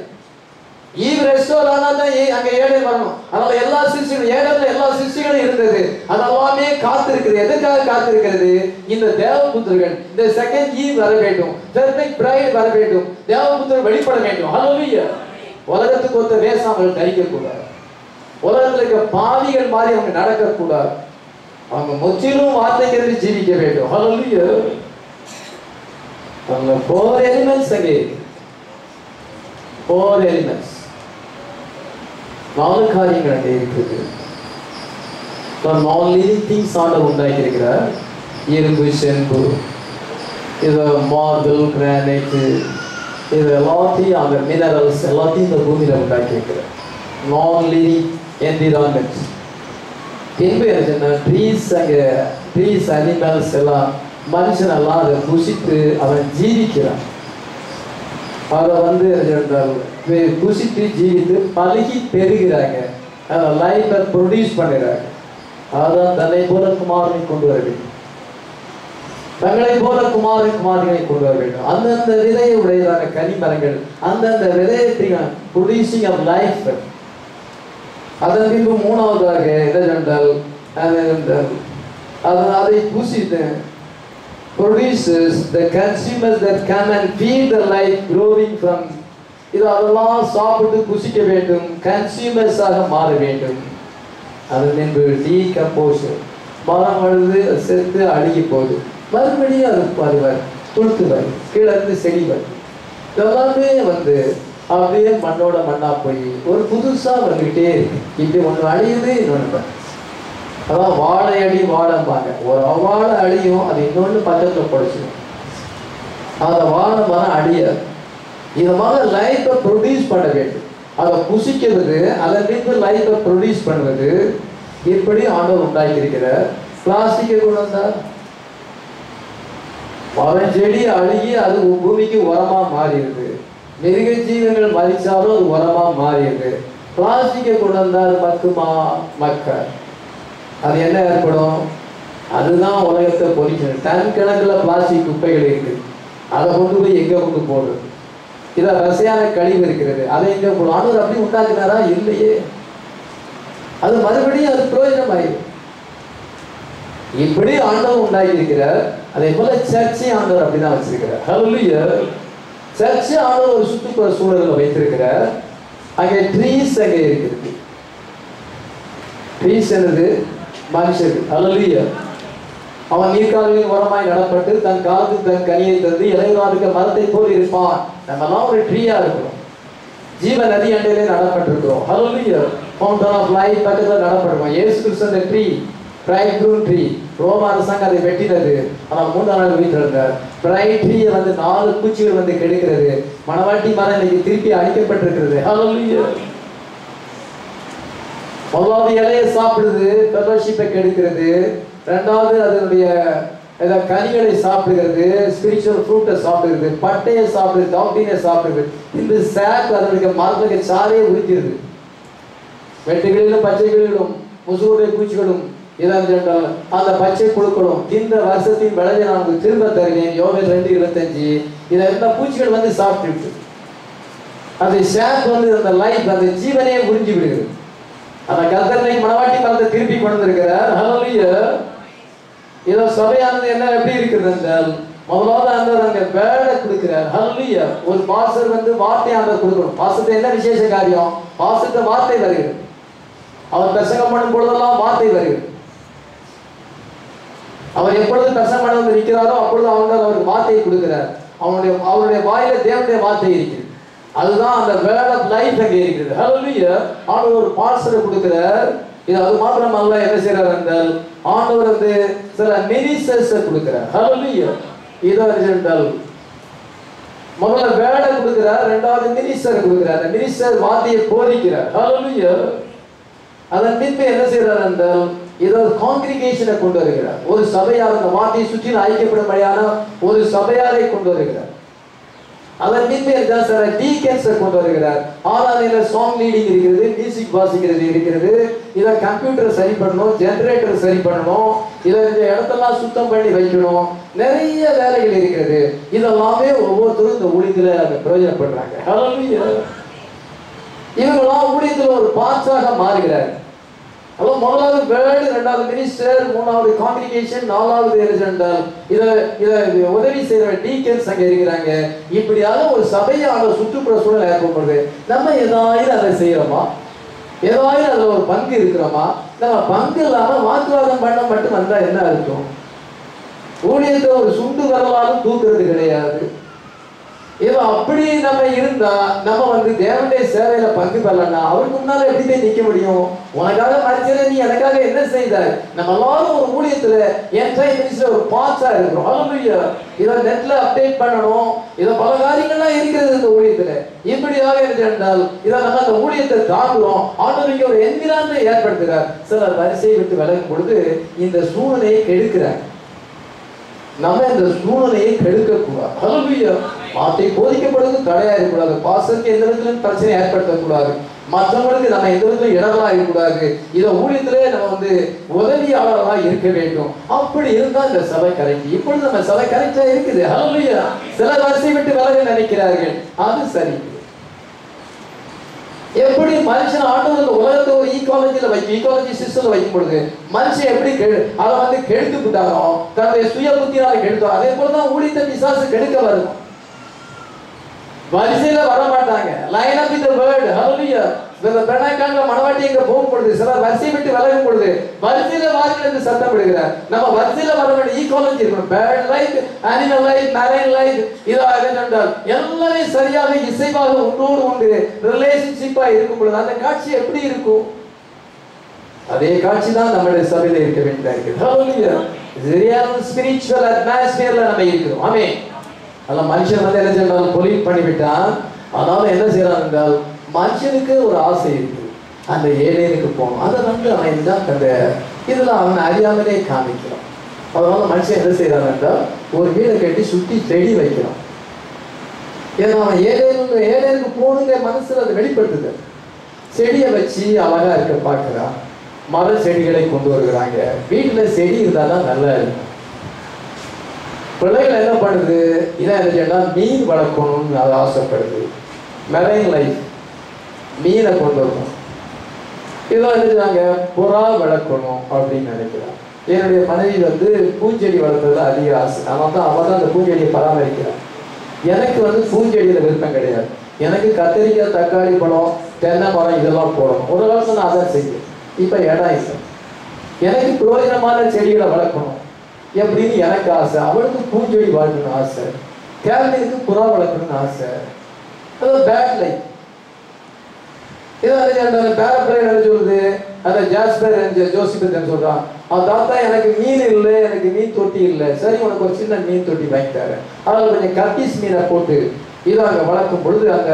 ஈவ் ரெஸ்டோர் ஆனா தான் அங்க ஏழை வரணும். அதனால எல்லா சிருஷ்டிகளும் ஏழை எல்லா சிருஷ்டிகளும் இருந்தது. அதெல்லாமே காத்திருக்கிறது. எதுக்காக காத்திருக்கிறது? இந்த தேவபுத்திரர்கள், இந்த செகண்ட் ஈவ் வர வேண்டும், பெர்ஃபெக்ட் பிரைடு வர வேண்டும், தேவபுத்திரர் வெளிப்பட வேண்டும். ஹல்லேலூயா. உலகத்துக்கு ஒத்த வேஷாமல் தரிக்க கூடாது. உலகத்துல இருக்க பாவிகள் மாதிரி அவங்க நடக்க கூடாது. அவங்க முற்றிலும் வார்த்தைக்கு ஜீவிக்க வேண்டும். ஹல்லேலூயா. அவங்க 4 எலிமெண்ட்ஸ் அங்கே 4 எலிமெண்ட்ஸ் 4 காரியங்கள் அங்கே இருக்குது. 4 லிவிங் திங்ஸ் ஆண்டவர் உண்டாக்கி இருக்கிறார். இரும்பு, செம்பு, இது மார்பிள், கிரானைட், இது எல்லாத்தையும் அந்த மினரல்ஸ் எல்லாத்தையும் இந்த பூமியில உண்டாக்கி இருக்கிறார். நான் லிவிங் என்விரான்மெண்ட். பின்பு என்ன ட்ரீஸ், அங்கே ட்ரீஸ், அனிமல்ஸ் எல்லாம் மனுஷனெல்லாம் அதை புசித்து அவன் ஜீவிக்கிறான். அதை புசித்து ஜீவித்து பழகி பெறுகிறாங்க. அதை லைஃப்பை ப்ரொடியூஸ் பண்ணுறாங்க. அதான் தன்னை போல குமாரனை கொண்டு வர வேண்டும், தங்களை போல குமாரிகளை கொண்டு வர வேண்டும். அந்தந்த விதையை உடையதான கனிமரங்கள், அந்தந்த விதையை ப்ரொடியூசிங் ஆஃப் லைஃப். அதன் பின்பு மூணாவதாக என்னவென்றால் அதை புசித்து produces the consumers that come and feed the life growing from இது அதெல்லாம் சாப்பிட்டு புசிக்க வேண்டும், கன்சியூமர்ஸாக மாற வேண்டும். அதன் பின்பு டீகம்போசர், மரம் அழுது செத்து அழுகி போகுது, மறுபடியும் அது வருவார், துளுத்து வரும், கீழே இருந்து செடி வரும். இதெல்லாமே அப்படியே மண்ணோட மண்ணா போய் ஒரு புதுசா வந்துகிட்டே இருக்கு. இப்படி ஒண்ணு அழியுது, இன்னொன்று அதான் வாழை அடி வாழைம்பாங்க. ஒரு வாழை அழியும், அது இன்னொன்று பக்கத்துல பொடிச்சிடும். அந்த வாழை மரம் அழியாது. இதை மாதிரி லைஃப்பை ப்ரொடியூஸ் பண்ண வேண்டும். அதை புசிக்கிறது, அதை நின்று லைஃப்பை ப்ரொடியூஸ் பண்ணுவது. இப்படி ஆண்டவர் உண்டாக்கி இருக்கிற பிளாஸ்டிக்கை கொண்டு வந்தார். மரம் செடி அழுகி அது பூமிக்கு உரமா மாறிடுது. மிருக ஜீவங்கள் மதிச்சாலும் அது உரமா மாறிடுது. பிளாஸ்டிக்கை கொண்டு வந்தால் மக்குமா? மக்க. அது என்ன ஏற்படும்? அதுதான் உலகத்தை பொறிக்கணும். டன் கணக்கில் பிளாஸ்டிக் குப்பைகள் இருக்குது. அதை கொண்டு போய் எங்கே கொண்டு போடுறது? இதை ரசாயன கழிவு இருக்கிறது, அதை எங்கே போடும்? ஆண்டவர் அப்படி உண்டாக்குனாரா? இல்லையே. அது மறுபடியும் அது பிரயோஜனம் ஆயிடும். இப்படி ஆண்டவர் உண்டாக்கி இருக்கிறார். அதே போல சர்ச்சை ஆண்டவர் அப்படிதான் வச்சிருக்கிறார். ஹல்லேலூயா. சர்ச்சை ஆண்டவர் ஒரு சுற்றுப்புற சூழலில் வைத்திருக்கிறார். அங்கே ட்ரீஸ் அங்கே இருக்குது. ட்ரீஸ் என்னது? மனுஷர்கள். ஹல்லேலூயா. அவன் நீர்க்கால்களின் உரமாய் நடப்பட்டு தன் காலத்துக்கு தன் கனியை தந்து இலைவாருக்க மரத்தை போல் இருப்பான். நம்மலாம் ஒரு ட்ரீயா இருக்கிறோம். ஜீவ நதி அண்டையிலே நடப்பட்டிருக்கிறோம். ஹல்லேலூயா. ஃபவுண்டன் ஆஃப் லைஃப் பக்கத்தில் நடப்பட்டிருக்கோம். இயேசு கிறிஸ்து அந்த ட்ரீ, பிரைட் க்ரூன் ட்ரீ. ரோம அரசாங்கம் அதை வெட்டினது. ஆனால் 3 நாள் வீட்டில் இருந்தார். பிரைட் ட்ரீயை 4 பூச்சிகள் கெடுக்கிறது. மணவாட்டி மரம் இன்னைக்கு திருப்பி அழிக்கப்பட்டிருக்கிறது. ஹல்லேலூயா. முதலாவது இலையை சாப்பிடுது, ஃபெலோஷிப்பை கெடுக்கிறது. ரெண்டாவது அதனுடைய கனிகளை சாப்பிடுகிறது, ஸ்பிரிச்சுவல் ஃப்ரூட்டை சாப்பிடுகிறது, பட்டையை சாப்பிடுது, டாக்டினை சாப்பிடுது. இந்த சாப் அதனுடைய மரத்துக்கு சாரையை உரிக்கிறது. வெட்டுகளிலும் பச்சைகளிலும் முசுகுடைய பூச்சிகளும் இதான் அந்த பச்சை புழுக்களும் இந்த வருஷத்தின் விளைவை நான் திரும்ப தருவேன். யோவேல் 2:25. இதை இந்த பூச்சிகள் சாப்பிட்டு அந்த ஷேப் அந்த லைஃப், அந்த ஜீவனையே உறிஞ்சி விடுகிறது. அந்த கர்த்தரை மணவாட்டி மரத்தை திருப்பி கொண்டு இருக்கிறார். ஹல்லேலூயா. இதோ சபையானது என்ன எப்படி இருக்குது என்றால், முதலாவது ஆண்டவர் அங்கே வேலை கொடுக்கிறார். ஹல்லேலூயா. ஒரு பாஸ்டர் வார்த்தை ஆண்டவர் கொடுக்கணும். பாஸ்டர் என்ன விசேஷ காரியம்? பாஸ்டர் வார்த்தை வருகிறது. அவர் பிரசங்கம் பண்ணும் பொழுதெல்லாம் வார்த்தை வருகிறது. அவர் எப்பொழுது பிரசங்கம் பண்ண நிற்கிறாரோ அப்பொழுது அவருக்கு வார்த்தையை கொடுக்கிறார். அவருடைய வாயில தேவனுடைய வார்த்தை இருக்கிறது. அதுதான் அந்த வேர்ட் ஆஃப் லைஃப் அங்கே இருக்கிறது. ஹல்லேலூயா. ஆண்டவர் ஒரு பாஸ்டரை கொடுக்கிறார். இது அது மாத்திரமல்ல, என்ன செய்யறார் என்றால் ஆண்டவர் சில மினிஸ்டர்ஸை கொடுக்கிறார். ஹல்லேலூயா. இதோ என்றால் முதல்ல வேர்டை கொடுக்கிறார், ரெண்டாவது மினிஸ்டரை கொடுக்கிறார். அந்த மினிஸ்டர் வார்த்தையை போதிக்கிறார். ஹல்லேலூயா. அதன் பின்பு என்ன செய்யறார் என்றால் இதோ காங்கிரிகேஷனை கொண்டு வருகிறார். ஒரு சபையார் அந்த வார்த்தையை சுற்றி ஐக்கியப்படும்படியான ஒரு சபையாரை கொண்டு வருகிறார். அதன் பின்பு சில டீக்கன்ஸை கொண்டு வருகிறார். ஆராதனையில சாங் லீடிங் இருக்கிறது, மியூசிக் வாசிக்கிறது இருக்கிறது, இதை கம்ப்யூட்டர் சரி பண்ணணும், ஜெனரேட்டர் சரி பண்ணணும், இதை இந்த இடத்தெல்லாம் சுத்தம் பண்ணி வைக்கணும், நிறைய வேலைகள் இருக்கிறது. இதெல்லாமே ஒவ்வொருத்தரும் இந்த ஊழியத்துல பிரயோஜனப்படுறாங்க. இவங்கெல்லாம் ஊழியத்துல ஒரு பார்ட்ஸாக மாறுகிறார். அப்போ முதலாவது வேர்டு, ரெண்டாவது மினிஸ்டர், மூணாவது காங்கிரிகேஷன், நாலாவது என்றால் இதை உதவி செய்கிற டீக்கன்ஸ் அங்கே இருக்கிறாங்க. இப்படியாக ஒரு சபையான சுற்றுப்புற சூழல் ஏற்படுறது. நம்ம ஏதாவது அதை செய்யறோமா? ஏதாவது அதில் ஒரு பங்கு இருக்கிறோமா? நம்ம பங்கு இல்லாமல் வாக்குவாதம் பண்ண மட்டும் வந்தால் என்ன இருக்கும்? ஊழியத்தை ஒரு சுண்டு வரலாலும் தூக்குறது கிடையாது. இது அப்படி நம்ம இருந்தா நம்ம தேவனுடைய சேவையில பங்கு பெறலன்னா அவருக்கு முன்னால எப்படி போய் நிக்க முடியும்? உனக்காக மறிச்சல, நீ எனக்காக என்ன செய்தாய்? நம்ம எல்லாரும் ஒரு ஊழியத்துல ஒரு பார்ட்ஸா இருக்கிறோம். ஹல்லேலூயா. இதை நெட்ல அப்டேட் பண்ணணும், இதை பல காரியங்கள்லாம் இருக்கிறது இந்த ஊழியத்துல. இப்படியாக இருந்தால் இதை நம்ம அந்த ஊழியத்தை தாங்குறோம். ஆண்டவர் ஒரு என்விரான்மென்ட் ஏற்படுத்துகிறார். சில வரிசையை விட்டு விலகும் பொழுது இந்த சூழ்நிலையை கெடுக்கிறார். நம்ம இந்த சூழ்நிலையை கெடுக்கக்கூடாது. ஹல்லேலூயா. வார்த்தை போதிக்கப்படுவது தடையா இருக்கக்கூடாது. பாசத்துக்கு எந்த விதத்திலும் பிரச்சனை ஏற்படுத்தக்கூடாது. மற்றவங்களுக்கு நம்ம எந்த விதத்திலும் இடங்களா இருக்கக்கூடாது. இதை ஊழியத்திலே நம்ம உதவியாளர்களாக இருக்க வேண்டும். அப்படி இருந்தா இந்த சபை கரைக்கு. இப்பொழுது நம்ம சபை கரைச்சா இருக்குது. ஹல்லேலூயா. சில வரிசை விட்டு விலக நினைக்கிறார்கள், அது சரி. எப்படி மனுஷன் ஆண்டவர் உலகத்தை ஒரு ஈக்காலஜி சிஸ்டத்துல வைக்கும் பொழுது மனுஷன் எப்படி அதை கெடுத்து விட்டாரோ, தன்னுடைய சுய புத்தியால் கெடுத்தோம், அதே போலதான் ஊழியத்தை பிசாசு கெடுக்க வரும். வரிசையில வர மாட்டாங்க. Line up with word. ஹல்லேலூயா. பெண்ணாக்கான மனவாட்டி எங்க போகும் பொழுது சிலர் வரிசை விட்டு விலகும் பொழுது வரிசையில வாருங்கள் என்று சத்தப்படுகிறார். நம்ம வரிசையில வர வேண்டிய ஈக்காலஜி இருக்கணும். Bird life, animal life, marine life, இதாக என்றால் எல்லாமே சரியாக இசைவாக ஒன்றோடு ஒன்று ரிலேஷன்ஷிப்பா இருக்கும் பொழுது அந்த காட்சி எப்படி இருக்கும்? அதே காட்சி தான் நம்முடைய சபையில இருக்க வேண்டியதா இருக்குது. ஹல்லேலூயா. ரியல் ஸ்பிரிச்சுவல் அட்மாஸ்பியர்ல நம்ம இருக்கிறோம். ஆமென். அல்ல மனுஷன் என்ன செய்யறாங்க? பொலிட் பண்ணிவிட்டான். அதனால என்ன செய்யறான் என்றால் மனுஷனுக்கு ஒரு ஆசை இருக்கு, அந்த ஏழையனுக்கு போகணும். அதை அவன் தான் அந்த இதுல அவன் அறியாமலே காமிக்கிறான். அதனால மனுஷன் என்ன செய்யறான் என்றால் ஒரு வீடை கட்டி சுற்றி செடி வைக்கிறான். ஏன்னா அவன் ஏழையனுக்கு போகணுங்க மனசுல அதை வெளிப்படுத்துது. செடியை வச்சு அழகா இருக்க பார்க்கிறான். மர செடிகளை கொண்டு வருகிறாங்க. வீட்டுல செடி இருந்தாதான் நல்லா இருக்கும். பிள்ளைகள் என்ன பண்ணுது? இதான் என்ன மீன் வளர்க்கணும்னு அது ஆசைப்படுது. மெரைன் லைஃப், மீனை கொண்டு வரணும். இதெல்லாம் என்ன புறா வளர்க்கணும் அப்படின்னு நினைக்கிறான். என்னுடைய மனைவி பூஞ்செடி வளர்த்தது அதிக ஆசை. அதனால தான் அவன் தான் அந்த பூஞ்செடியை பராமரிக்கிறான். எனக்கு பூஞ்செடியில விருப்பம் கிடையாது. எனக்கு கத்திரிக்காய், தக்காளி பழம், தென்னை மரம் இதெல்லாம் போடணும். ஒரு காலத்துல நான் அதான் செய்யும். இப்ப இடம் இல்லை. எனக்கு பிரயோஜனமான செடிகளை வளர்க்கணும் எப்படின்னு எனக்கு ஆசை. அவளுக்கு பூஞ்செடி வளர்க்கணும்னு ஆசை. கேரளிக்கு புறா வளர்க்கணும்னு ஆசை. அது பேட் லைஃப். இதான் பேரப்பிள்ளை என்ன சொல்லுது? அந்த ஜாஸ்பர் ஜோசிபத் சொல்றான், அவன் தாத்தா எனக்கு மீன் இல்லை, எனக்கு மீன் தொட்டி இல்லை. சரி, உனக்கு ஒரு சின்ன மீன் தொட்டி வாங்கி தரேன். அதில் கொஞ்சம் கட்டிஸ் மீனை போட்டு இதை அங்கே வளர்க்கும் பொழுது அந்த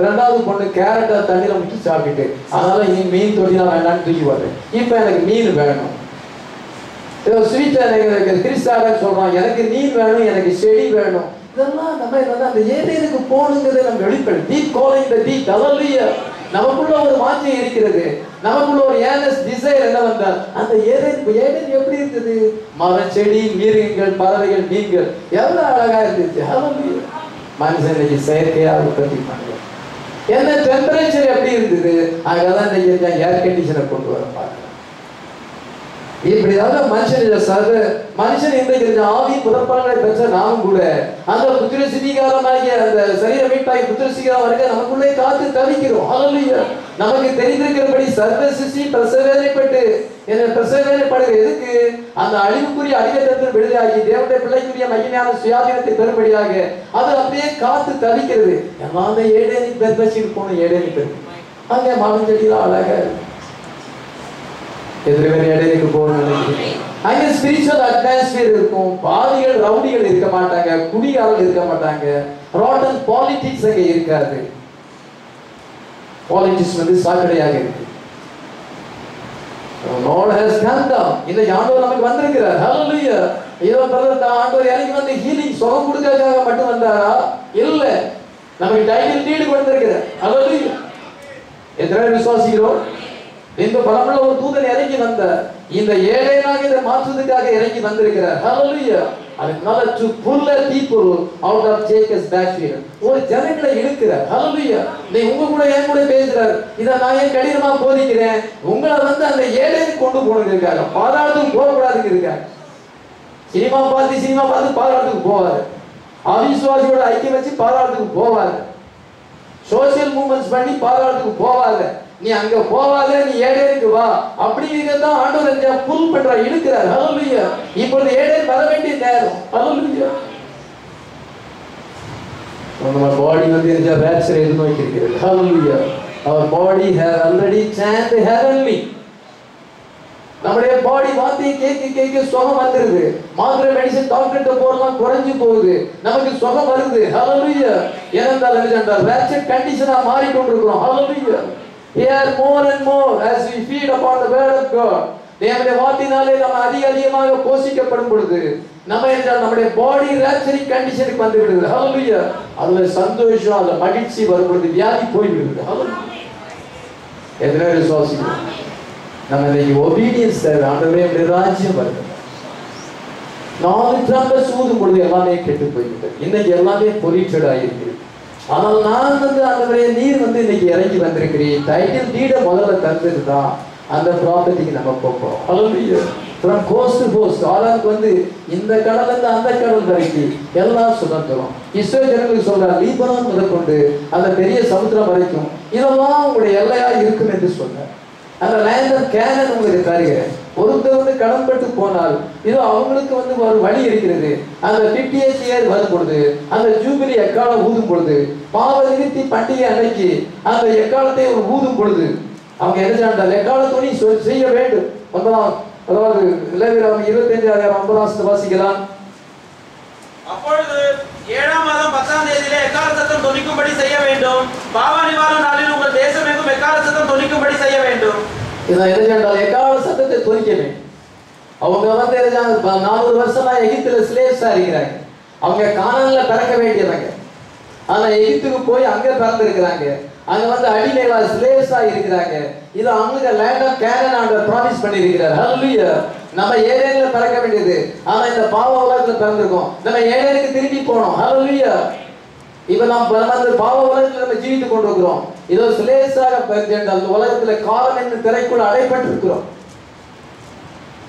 ரெண்டாவது பொண்ணு கேரட்டை தண்ணியில் முட்டி சாப்பிட்டு, அதனால இனி மீன் தொட்டிலாம் வேண்டான்னு தூக்கி வர்றேன். இப்போ எனக்கு மீன் வேணும். கிறிஸ்தாரன் சொல்றான், எனக்கு மீன் வேணும், எனக்கு செடி வேணும். இதெல்லாம் நம்ம அந்த ஏழையனுக்கு போகணுங்கிறத நம்ம வெளிப்படு. டீப் காலிங் தி டீப். ஹல்லேலூயா. நமக்குள்ள ஒரு மாற்றம் இருக்கிறது. நமக்குள்ள ஒரு ஏர்னஸ் டிசைர் என்ன வந்தால் அந்த ஏடன் எப்படி இருந்தது? மரம், செடி, மிருகங்கள், பறவைகள், மீன்கள் எவ்வளவு அழகா இருந்துச்சு. ஹல்லேலூயா. மனுஷன் இன்னைக்கு செயற்கையாக உற்பத்தி பண்ணல. என்ன டெம்பரேச்சர் எப்படி இருந்தது? அங்கதான் இன்னைக்கு ஏர் கண்டிஷனை கொண்டு வர பார்க்கலாம். இப்படியாக மனுஷன் இன்றைக்கு ஆவி புறப்பாடுகளை பெற்ற நாமும் கூட அந்த புத்திர சிவீகாரமாகிய அந்த சரீர மீட்பாகி புத்திர சிவீகாரம் வரைக்கும் நமக்குள்ளே காத்து தவிக்கிறோம். ஹல்லேலூயா. நமக்கு தெரிந்திருக்கிறபடி சர்வ சிருஷ்டி பிரசவேதனைப்பட்டு பிரசவேதனைப்படுகிற எதுக்கு? அந்த அழிவுக்குரிய அடிமைத்தனத்தில் விடுதலையாகி தேவனுடைய பிள்ளைக்குரிய மகிமையான சுயாதீனத்தை பெறும்படியாக அது அப்படியே காத்து தவிக்கிறது. எல்லாமே ஏடேனிக்கு பெருப்பச்சிட்டு போகணும். ஏடேனிக்கு பெரும் அங்கே மரம் செடியெல்லாம் அழகா இருக்கும். எதிர்வேறு இடையிலுக்கு போகணும். அங்கே ஸ்பிரிச்சுவல் அட்மாஸ்பியர் இருக்கும். பாதிகள் ரவுடிகள் இருக்க மாட்டாங்க, குடிகாரர்கள் இருக்க மாட்டாங்க, ராட்டன் பாலிடிக்ஸ் அங்கே இருக்காது. பாலிடிக்ஸ் சாக்கடையாக இருக்கு. Lord has come down. இந்த ஆண்டவர் நமக்கு வந்திருக்கிறார். ஹல்லேலூயா. இதோ பிரதர் ஆண்டவர் எனக்கு ஹீலிங் சுகம் கொடுக்கறதுக்காக மட்டும் வந்தாரா? இல்ல, நமக்கு டைட்டில் டீடு கொடுத்திருக்கிறார். ஹல்லேலூயா. எத்தனை விசுவாசிக்கிறோம்? இந்த பலமுள்ள ஒரு தூதன் இறங்கி வந்த இந்த ஏழையாக இதை மாற்றுவதற்காக இறங்கி வந்திருக்கிறார். ஹல்லேலூயா. அதனால to pull a people out of Jacob's backfield. ஒரு ஜனங்களை இழுக்கிறார். ஹல்லேலூயா. நீ உங்க கூட ஏன் கூட பேசுறார்? இத நான் ஏன் கடினமா போதிக்கிறேன்? உங்களை வந்து அந்த ஏழைக்கு கொண்டு போறதுக்காக, பாதாளத்துக்கு போக கூடாதுங்கிறதுக்காக. சினிமா பார்த்து பாதாளத்துக்கு போவாரு. அவிசுவாசியோட ஐக்கியம் வச்சு பாதாளத்துக்கு போவாரு. சோசியல் மூவ்மெண்ட்ஸ் பண்ணி பாதாளத்துக்கு போவாங்க. நீ அங்க போவாத, நீ ஏடேனுக்கு வா அப்படிங்கிறதான் ஆண்டவர் புல் பண்ற இழுக்கிறார். ஹல்லேலூயா. இப்பொழுது ஏடேன் வர வேண்டிய நேரம். ஹல்லேலூயா. நம்ம பாடி வந்து இந்த ராப்சரை எதிர்நோக்கி இருக்கிறது. ஹல்லேலூயா. our body have already changed heavenly. நம்முடைய பாடி வார்த்தையை கேட்க சுகம் வந்துருது. மாத்திரை மெடிசன் டாக்டர்கிட்ட போறலாம் குறைஞ்சு போகுது. நமக்கு சுகம் வருது. ஹல்லேலூயா. ஏனென்றால் ராப்சர் கண்டிஷனா மாறிக்கொண்டிருக்கிறோம். ஹல்லேலூயா. Here more and more as we feed upon the word of God. தேவனுடைய வார்த்தையினாலே நம்ம அதிகமாக போஷிக்கப்படும் பொழுது நம்முடைய பாடி ராப்சரிக் கண்டிஷனுக்கு வந்து விடுது. ஹல்லேலூயா. அதுல சந்தோஷம், அதுல மகிழ்ச்சி வரும் பொழுது வியாதி போய் விடுது. ஹல்லேலூயா. எத்தனை விசுவாசிக்கிறோம்? நம்ம இன்னைக்கு ஒபீடியன்ஸ் தேவை. ஆண்டவரே நம்முடைய ராஜ்யம் வருது. 4 ட்ரம்பட் ஊதும் பொழுது எல்லாமே கெட்டு போய்விட்டது. இன்னைக்கு எல்லாமே பொலியூட்டட் ஆகிருக்கு. ஆனால் நான் வந்து ஆண்டவரே நீர் வந்து இன்னைக்கு இறங்கி வந்திருக்கிறேன். டைட்டில் டீட முதல்ல தந்துருதான் அந்த ப்ராப்பர்ட்டிக்கு நம்ம போகிறோம். ஹல்லேலூயா. from coast to coast, ஆளாக்கு வந்து இந்த கடல்ல இருந்து அந்த கடல் வரைக்கும் எல்லாம் சுதந்திரம். இஸ்ரவேல் ஜனங்களுக்கு சொல்றார், லீபனான் முதற்கொண்டு அந்த பெரிய சமுத்திரம் வரைக்கும் இதெல்லாம் உங்களுடைய எல்லையா இருக்கும் என்று சொன்னார். அந்த லேண்ட் ஆஃப் கேனன் உங்களுக்கு தருகிறேன். ஒருத்தர் வந்து கடன்பட்டு போனால் இது அவங்களுக்கு வந்து ஒரு வழி இருக்கிறது. அந்த 50th year வரும் பொழுது, அந்த ஜூபிலி எக்காலம் ஊதும் பொழுது, பாவ நிறுத்தி பண்டிகை அன்னைக்கு அந்த எக்காலத்தை ஒரு ஊதும் பொழுது அவங்க என்ன செய்யறாங்க? எக்கால துணி செய்ய வேண்டும். அதாவது லேவியராகமம் 25:9 வாசிக்கலாம். அப்பொழுது 7ஆம் மாதம் 10ஆம் தேதியிலே எக்கால சத்தம் தொனிக்கும்படி செய்ய வேண்டும். பாவ நிவாரண நாளில் உங்கள் தேசம் எங்கும் எக்கால சத்தம் தொனிக்கும்படி செய்ய வேண்டும். இதான் என்ன செய்யறாங்க? எக்கால சத்தத்தை தொனிக்க வேண்டும். அவங்க வந்து 400 வருஷமா எகிப்துல ஸ்லேவ்ஸா இருக்கிறாங்க. அவங்க கானான்ல பிறக்க வேண்டியவங்க. ஆனா எகிப்துக்கு போய் அங்க பிறந்திருக்கிறாங்க. அங்க வந்து அடிமைவா ஸ்லேவ்ஸா இருக்கிறாங்க. இது அவங்களுக்கு லேண்ட் ஆஃப் கேனன் ஆண்டவர் ப்ராமிஸ் பண்ணியிருக்கிறார். ஹல்லேலூயா. நம்ம ஏடேன்ல பிறக்க வேண்டியது. ஆனா இந்த பாவ உலகத்துல பிறந்திருக்கோம். நம்ம ஏடேனுக்கு திரும்பி போனோம். ஹல்லேலூயா. இப்ப நம்ம அந்த பாவ உலகத்துல நம்ம ஜீவித்து கொண்டு இருக்கிறோம். இதோ ஸ்லேவ்ஸாக அந்த உலகத்துல காலம் என்ற திரைக்குள்ள அடைப்பட்டு இருக்கிறோம்.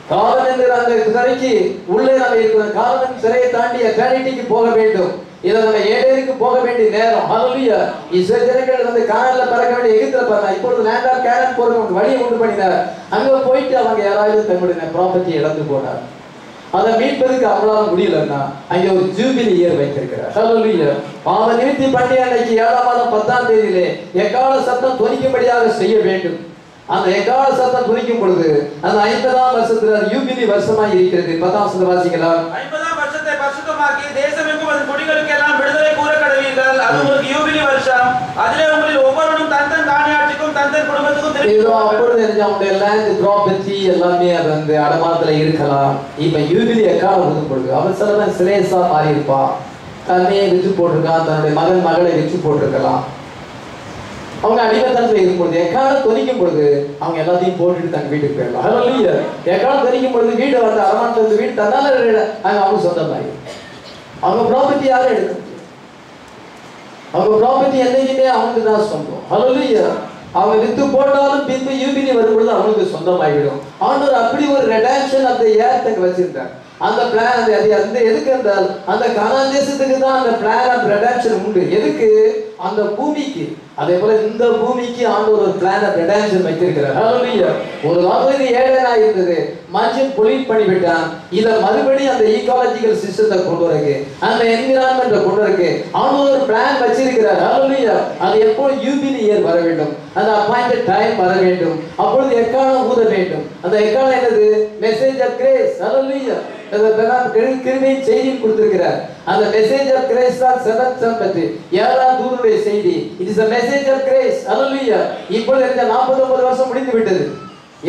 காலம் என்கிற அந்த திரைக்கு உள்ளே நம்ம இருக்கிறோம். காலம் சிறையை தாண்டி எட்டர்னிட்டிக்கு போக வேண்டும். இதை நம்ம ஏடேனுக்கு போக வேண்டிய நேரம். ஹல்லேலூயா. இஸ்ரவேல் ஜனங்கள் வந்து கானான்ல பிறக்க வேண்டிய எகிப்துல பிறந்தாங்க. இப்பொழுது லேண்ட் ஆஃப் கேனன் போறவங்க வழியை உண்டு பண்ணினார். அங்க போயிட்டு அவங்க யாராவது தங்களுடைய ப்ராப்பர்ட்டியை இழந்து போனார். அதை மீட்பதற்கு அவங்களால முடியலன்னா அங்கே ஒரு ஜூபிலி இயர் வைத்திருக்கிறார். ஹல்லேலூயா. பாவ நிவர்த்தி பண்டிகை அன்னைக்கு 7ஆம் மாதம் 10ஆம் தேதியிலே எக்கால சத்தம் தொனிக்கும்படியாக செய்ய வேண்டும். அந்த எக்கால சத்தம் துணிக்கும் பொழுது அந்த 50ஆம் வருஷத்துல யூபிலி வருஷமா இருக்கிறது. 10ஆம் வசனத்தை வாசிக்கலாம். 50ஆம் வருஷத்தை பரிசுத்தமாக்கி தேசமெங்கும் அதன் குடிகளுக்கு எல்லாம் விடுதலை கூற கடவீர்கள். அது உங்களுக்கு யூபிலி வருஷம். அதிலே உங்களில் ஒவ்வொருவரும் தன் காணியாட்சிக்கும் தன் குடும்பத்துக்கும் திரும்பி அப்பொழுது அவங்களுடைய லேண்ட் ப்ராப்பர்ட்டி எல்லாமே அது வந்து அடமானத்துல இருக்கலாம். இப்ப யூபிலி எக்காலம் ஊதும் பொழுது அவசரமா சிலேசா மாறி இருப்பான். தன்னையை விற்று போட்டிருக்கான். தன்னுடைய மகளை விற்று போட்டிருக்கலாம். அவங்க அடிமைத்தனத்துல இருக்கும்பொழுது எக்காலம் தொனிக்கும் பொழுது அவங்க எல்லாத்தையும் போட்டுட்டு தங்க வீட்டுக்கு போயிடலாம். ஹல்லேலூயா. எக்காலம் தொனிக்கும் பொழுது வீடு வந்து அரமானத்துல இருந்து வீடு தன்னால அவங்க சொந்தமாகி அவங்க ப்ராப்பர்ட்டி யாரும் எடுக்க முடியும். அவங்க ப்ராப்பர்ட்டி என்னைக்குமே அவங்களுக்கு தான் சொந்தம். ஹல்லேலூயா. அவங்க வித்து போட்டாலும் பின்பு யூபிலி வரும்பொழுது அவங்களுக்கு சொந்தமாகிடும். ஆண்டவர் அப்படி ஒரு ரெடம்ஷன் அந்த ஏர்த்துக்கு வச்சிருந்தார். அந்த பிளான் அந்த எதுக்கு என்றால் அந்த கானான் தேசத்துக்கு தான் அந்த பிளான் ஆஃப் ரெடம்ஷன் உண்டு. எதுக்கு? அந்த பூமிக்கு. அதே போல இந்த பூமிக்கு ஆண்டவர் ஒரு பிளான் ஆஃப் ரெடம்ஷன் வைத்திருக்கிறார். ஹல்லேலூயா. ஒரு காலத்துல இது ஏடனா இருந்தது. மனுஷன் பொலிட் பண்ணி விட்டான். இத மறுபடியும் அந்த ஈகாலஜிக்கல் சிஸ்டத்தை கொண்டு வரக்கு, அந்த என்விரான்மெண்ட்டை கொண்டு வரக்கு ஆண்டவர் ஒரு பிளான் வச்சிருக்கிறார். ஹல்லேலூயா. அது எப்போ யூபிலி இயர் வர வேண்டும். அந்த அப்பாயிண்டட் டைம் வர வேண்டும். அப்பொழுது எக்காலம் ஊத வேண்டும். அந்த எக்காலம் என்னது? Message of grace. ஹல்லேலூயா. கிருபையின் செய்தி கொடுத்திருக்கிறார். அந்த மெசேஜ் ஆஃப் கிரேஸ் தான் செவன்த் சம்பத் 7ஆம் தூதனுடைய செய்தி. It is a message of grace. Hallelujah. இப்பொழுது இந்த 49 வருஷம் முடிந்து விட்டது.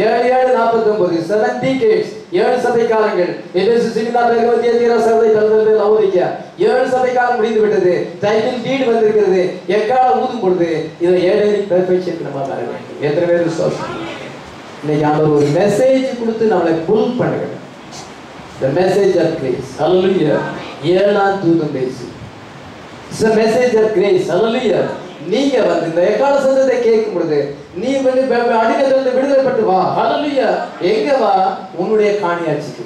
7 49 70 decades 7 சபை காலங்கள் எபேசு சிமினார் சபை லவோதிக்கா 7 சபை காலம் முடிந்து விட்டது. டைட்டில் டீட் வந்திருக்கிறது. எக்காலம் ஊதும் பொழுது இதை ஏடேரிக் பெர்ஃபெக்ஷன் நம்ம வர வேண்டும். எத்தனை பேர் விசுவாசம்? இன்னைக்கு ஆண்டவர் ஒரு மெசேஜ் கொடுத்து நம்மளை புல் பண்ணுங்க. The message of grace. Hallelujah. ஏழாம் தூதன் பேசு. It's a message of grace. Hallelujah. நீங்க வந்து இந்த எக்கால சத்தத்தை கேட்கும் பொழுது நீ வந்து அடிமைத்தனத்தை விடுதலைப்பட்டு வா. Hallelujah. எங்க வா? உன்னுடைய காணியாட்சிக்கு,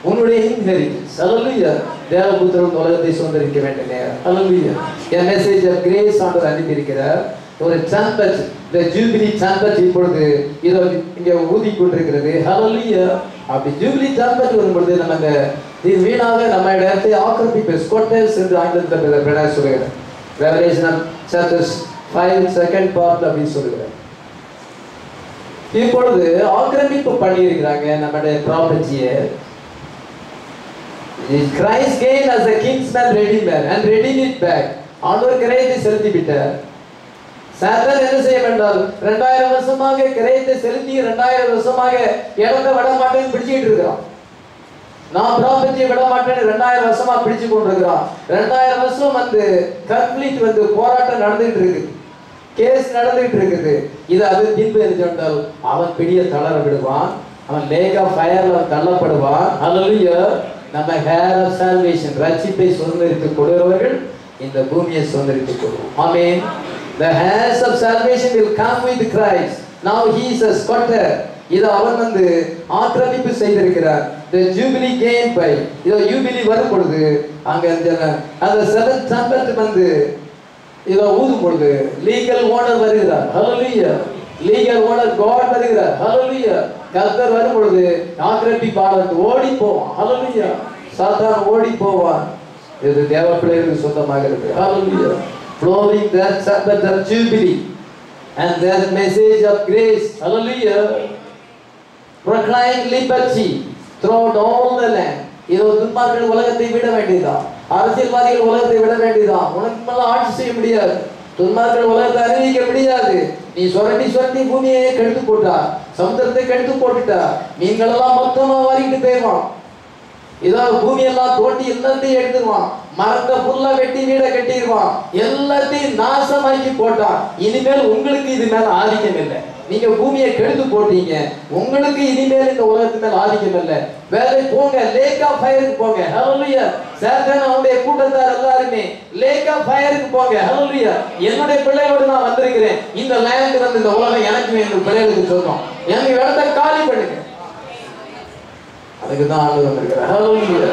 உன்னுடைய இன்ஹெரிட்டன்ஸ். Hallelujah. தேவபுத்திரன் உலகத்தை சுதந்திரிக்க வேண்டும். Hallelujah. A message of grace ஆண்டவர் அனுப்பி இருக்கிறார். ஒரு ட்ரம்பட், the jubilee trumpet இப்பொழுது இதோ இங்கே ஊதி கொண்டிருக்கிறது. Hallelujah. அப்படி ஜூபிலி ட்ரம்பட் வரும்பொழுது நம்ம இந்த வீணாக நம்ம இடத்தை ஆக்கிரமிப்பு ஸ்கொட்டர்ஸ் என்று ஆங்கிலத்தில் பிரதர் சொல்லுகிறார். ரெவலேஷன் சாப்டர் 5 செகண்ட் பார்ட் அப்படின்னு சொல்லுகிறார். இப்பொழுது ஆக்கிரமிப்பு பண்ணி இருக்கிறாங்க நம்முடைய ப்ராப்பர்ட்டியை. Christ came as a kinsman redeemer and redeemed it back. ஆண்டவர் கிரயத்தை செலுத்தி விட்டார். சாத்தான் என்ன செய்ய வேண்டாம்? 2000 வருஷமாக கிரயத்தை செலுத்தி 2000 வருஷமாக இடத்தை விட மாட்டேன்னு பிடிச்சிட்டு இருக்கிறான். நான் ப்ராப்பர்ட்டியை விட மாட்டேன்னு 2000 வருஷமா பிடிச்சு கொண்டிருக்கிறான். 2000 வருஷம் வந்து கன்ஃப்ளிக்ட் வந்து போராட்டம் நடந்துட்டு இருக்கு, கேஸ் நடந்துட்டு இருக்குது. இது அது பின்பு என்ன சொன்னால் அவன் பிடிய தளர விடுவான், அவன் லேக் ஆஃப் ஃபயர்ல தள்ளப்படுவான். Hallelujah. நம்ம ஹேர் ஆஃப் சால்வேஷன் ரட்சிப்பை சுதந்திரித்துக் கொள்கிறவர்கள் இந்த பூமியை சுதந்திரித்துக் கொள்வோம். ஆமென். The hairs of salvation will come with Christ. Now he is a squatter. இது அவன் வந்து ஆக்கிரமிப்பு செய்திருக்கிறார். The jubilee gained by இதோ jubilee வரும் பொழுது அங்க அந்த seventh trumpet வந்து இதோ ஊதும் பொழுது legal owner வருகிறார். Hallelujah. legal owner God வருகிறார். Hallelujah. கர்த்தர் வரும் பொழுது ஆக்கிரமிப்பாளன் ஓடி போவான். Hallelujah. சாத்தான் ஓடி போவான். இது தேவ பிள்ளைகளுக்கு சொந்தமாக இருக்கு. Hallelujah. Blowing that trumpet of jubilee and that message of grace. Hallelujah. Proclaim liberty throughout all the land. இதோ துன்மார்கள் உலகத்தை விட வேண்டியதான், அரசியல்வாதிகள் உலகத்தை விட வேண்டியதான். உனக்கு மேல ஆட்சி செய்ய முடியாது, துன்மார்கள் உலகத்தை அறிவிக்க முடியாது. நீ சுரண்டி சுரண்டி பூமியை கெடுத்து போட்டா, சமுத்திரத்தை கெடுத்து போட்டுட்டா, மீன்கள் எல்லாம் மொத்தமா வாரிட்டு போயிடுவான். இதோ பூமியெல்லாம் தோண்டி எல்லாத்தையும் எடுத்துருவான், மரத்தை புல்லா வெட்டி வீட கட்டிடுவான், எல்லாத்தையும் நாசமாக்கி போட்டான். இனிமேல் உங்களுக்கு இது மேல ஆதிக்கம் இல்லை. நீங்க பூமியை கெடுத்து போட்டீங்க, உங்களுக்கு இனிமேல் இந்த உலகத்து மேல ஆதிக்கம் இல்லை. வேலை போங்க, லேக் ஆஃப் ஃபயருக்கு போங்க. ஹல்லேலூயா. சாத்தான் அவனுடைய கூட்டத்தார் எல்லாருமே லேக் ஆஃப் ஃபயருக்கு போங்க. ஹல்லேலூயா. என்னுடைய பிள்ளையோடு நான் வந்திருக்கிறேன். இந்த லேண்ட் வந்து இந்த உலகம் எனக்கு வேணும், பிள்ளைகளுக்கு சொல்றோம். எனக்கு இடத்தை காலி பண்ணுங்க. அதுக்கு தான் ஆண்டு வந்திருக்கிறார். ஹல்லேலூயா.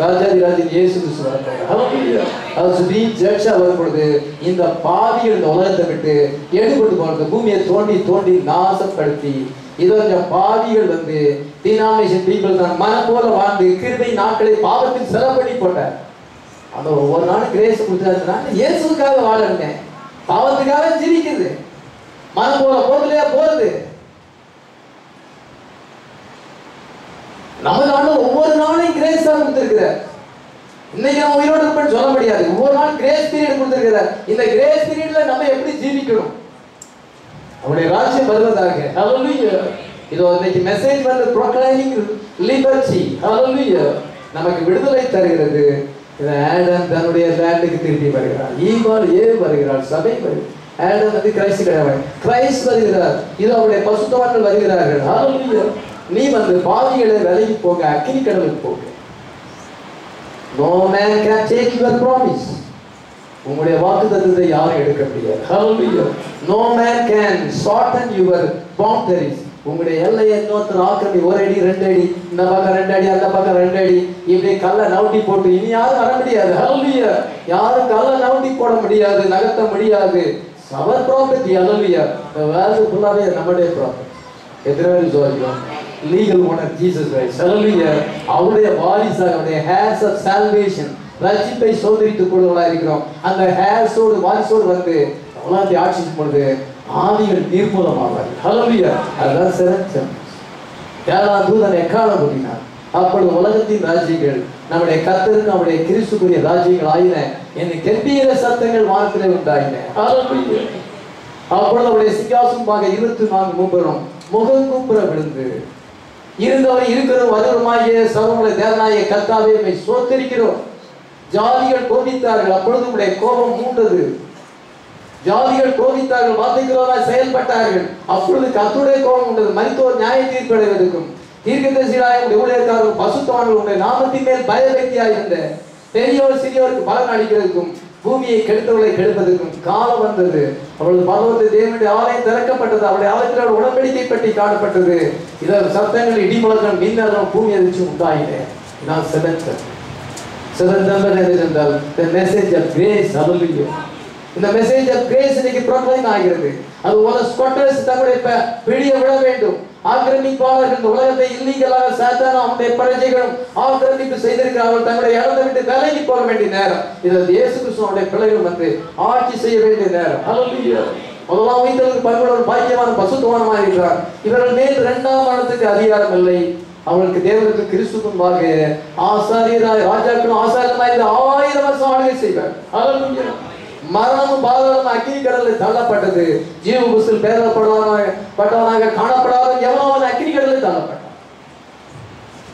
ராஜாதிராஜன் இயேசு கிறிஸ்து வந்தார். ஹல்லேலூயா. அவர் சுப்ரீம் ஜட்ஜா வரும் பொழுது இந்த பாவிகள் இந்த உலகத்தை விட்டு எடுபட்டு போனது, பூமியை தோண்டி தோண்டி நாசப்படுத்தி இதோ இந்த பாவிகள் வந்து டினாமினேஷன் பீப்புள் தான் மனம் போல வாழ்ந்து கிருபை நாட்களை பாவத்தில் செலவு பண்ணி போட்டார். அந்த ஒவ்வொரு நாளும் கிரேஸ் கொடுத்தாருன்னா இயேசுக்காக வாழறேன், பாவத்துக்காக ஜீவிக்குது, மனம் போல போகலையா போறது. நம்ம நாளும் ஒவ்வொரு நாளையும் கிரேஸ் தான் கொடுத்திருக்கிறார். இன்னைக்கு நம்ம உயிரோடு இருப்பேன்னு சொல்ல முடியாது. ஒவ்வொரு நாள் கிரேஸ் பீரியட் கொடுத்திருக்கிறார். இந்த கிரேஸ் பீரியட்ல நம்ம எப்படி ஜீவிக்கணும், அவருடைய ராஜ்யம் வருவதாக. ஹல்லேலூயா. இதோ இன்னைக்கு மெசேஜ் வந்து proclaiming liberty. ஹல்லேலூயா. நமக்கு விடுதலை தருகிறது. இதை ஆடம் தன்னுடைய லேண்டுக்கு திருப்பி வருகிறார், ஈவாள் வருகிறார், சபை வருகிறார். ஆடம் வந்து கிரைஸ்ட் கிடையாது, கிரைஸ்ட் வருகிறார். இது அவருடைய பசுத்தவான்கள் வருகிறார்கள். ஹல்லேலூயா. நீ வந்து பாவிகளை விலகி போங்க, அக்கினி கடலுக்கு போங்க. No man can take your promise. உங்களுடைய வாக்குத்தத்தத்தை யாரும் எடுக்க முடியாது. Hallelujah. No man can shorten your boundaries. உங்களுடைய எல்லையை இன்னொருத்தர் ஆக்கிரமி, ஒரு அடி 2 அடி, இந்த பக்கம் 2 அடி, அந்த பக்கம் 2 அடி, இப்படி கல்லை நவுட்டி போட்டு இனி யாரும் வர முடியாது. Hallelujah. யாரும் கல்லை நவுட்டி போட முடியாது, நகர்த்த முடியாது. Our property. Hallelujah. The world ஃபுல்லாவே நம்முடைய ப்ராப்பர்ட்டி. எதிராளி சொல்றோம் legal owner Jesus Christ. Hallelujah. அவருடைய வாரிசாக, அவருடைய heirs of salvation, ரட்சிப்பை சோதரித்துக் கொள்வர்களாக இருக்கிறோம். அந்த heirsோடு வாரிசோடு வந்து உலகத்தை ஆட்சிக்கும் பொழுது ஆவிகள் நிர்மூலமாவார்கள். Hallelujah. அதுதான் சிறந்த ஏழாம் தூதன் எக்காலம் கூட்டினார். அப்பொழுது உலகத்தின் ராஜ்யங்கள் நம்முடைய கர்த்தருக்கு அவருடைய கிறிஸ்துக்குரிய ராஜ்யங்கள் ஆயின என்று கெம்பீர சத்தங்கள் வானத்திலே உண்டாயின. Hallelujah. அப்பொழுது அவருடைய சிங்காசனமாக 24 மூப்பரும் முகங்குப்புற விழுந்து இருந்தவர் இருக்கிறோம் வருவமாகிய சர்வங்களை தேவனாகிய கர்த்தாவே சோத்தரிக்கிறோம். ஜாதிகள் கோபித்தார்கள், அப்பொழுது உடைய கோபம் மூண்டது. ஜாதிகள் கோபித்தார்கள், வார்த்தைகளோடு செயல்பட்டார்கள், அப்பொழுது கர்த்தருடைய கோபம் உண்டது. மரித்தோர் நியாய தீர்ப்படைவதற்கும் தீர்க்கதரிசிகளாக உடைய ஊழியக்காரர்கள் பசுத்தவான்கள் உடைய நாமத்தின் மேல் பயபக்தியாக இருந்த பெரியோர் சிறியோருக்கு பலன் அளிக்கிறதுக்கும் பூமியை கெடுத்தவர்களை கெடுப்பதற்கும் காலம் வந்தது. அவளது பரலோகத்தை தேவனுடைய ஆலயம் திறக்கப்பட்டது. அவருடைய ஆலயத்தில் உடன்படிக்கை பற்றி காணப்பட்டது. இதன் சத்தங்கள் இடிமுழக்கம் மின்னலும் பூமி அதிர்ச்சி உண்டாயின. நான் செவன்த் என்றால் the message of grace. hallelujah. இந்த மெசேஜ் ஆஃப் கிரேஸ் இன்னைக்கு ப்ரோக்ளைம் ஆகிறது. அது ஒரு ஸ்கொட்டர்ஸ் தங்களுடைய பிடிய விட வேண்டும். ஆக்கிரமிப்பாளர்கள் இந்த உலகத்தை இல்லீகலாக சாத்தான அவனுடைய பிரஜைகளும் ஆக்கிரமிப்பு செய்திருக்கிறார்கள். தங்களுடைய இடத்தை விட்டு விலகி போக வேண்டிய நேரம். இதில் இயேசு கிறிஸ்துவோடைய பிள்ளைகள் வந்து ஆட்சி செய்ய வேண்டிய நேரம். ஹல்லேலூயா. முதலாம் உயிர்த்தெழுதலுக்கு பங்குள்ளவர் பாக்கியமான பசுத்தவானுமாக இருக்கிறார். இவர்கள் மேல் இரண்டாம் மரணத்துக்கு அதிகாரம் இல்லை. அவர்களுக்கு தேவனுக்கு கிறிஸ்து முன்பாக ஆசாரியராய் ராஜாக்களும் ஆசாரியமாய் 1000 வருஷம் ஆளுகை செய்வார். ஹல்லேலூயா. மரணமும் பாதாளமும் அக்கினி கடலில் தள்ளப்பட்டது. ஜீவ புஸ்தகத்தில் பேரப்பட்டவனாக காணப்படாத எவனோ அவன் அக்கினி கடலில் தள்ளப்பட்டான்.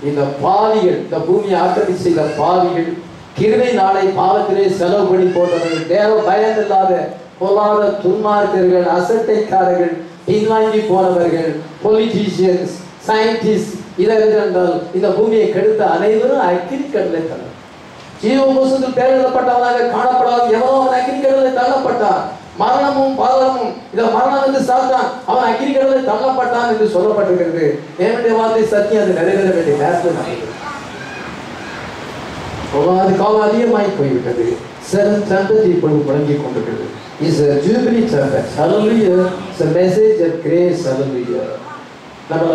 இந்த பாவிகள், இந்த பூமியை ஆக்கிரமித்து செய்த பாவிகள், கிருபை நாளை பாவத்திலே செலவு பண்ணி போட்டவர்கள், தேவ பயம் இல்லாத பொல்லாத துன்மார்க்கர்கள், அசட்டைக்காரர்கள், பின்வாங்கி போனவர்கள், பொலிட்டீஷியன்ஸ், சயின்டிஸ்ட், இதென்றால் இந்த பூமியை கெடுத்த அனைவரும் அக்கினி கடலில் தள்ள. ஜீவ புஸ்தகத்தில் பெயரிடப்பட்டவனாக காணப்படாத எவனோ அவன் அக்கினி கடலில் தள்ளப்பட்டான். மரணமும் பாதாளமும் இத மரணம் என்று சாத்தான் அவன் அக்கினி கடலில் தள்ளப்பட்டான் என்று சொல்லப்பட்டிருக்கிறது. தேவனுடைய வார்த்தை சத்தியம். அது நிறைவேற வேண்டிய நேரத்தில் அது காலம் அதிகமாகி போய்விட்டது. சந்ததி இப்பொழுது முழங்கிக் கொண்டிருக்கிறது. Is a jubilee trumpet. Hallelujah. It's a message of grace. Hallelujah. நம்ம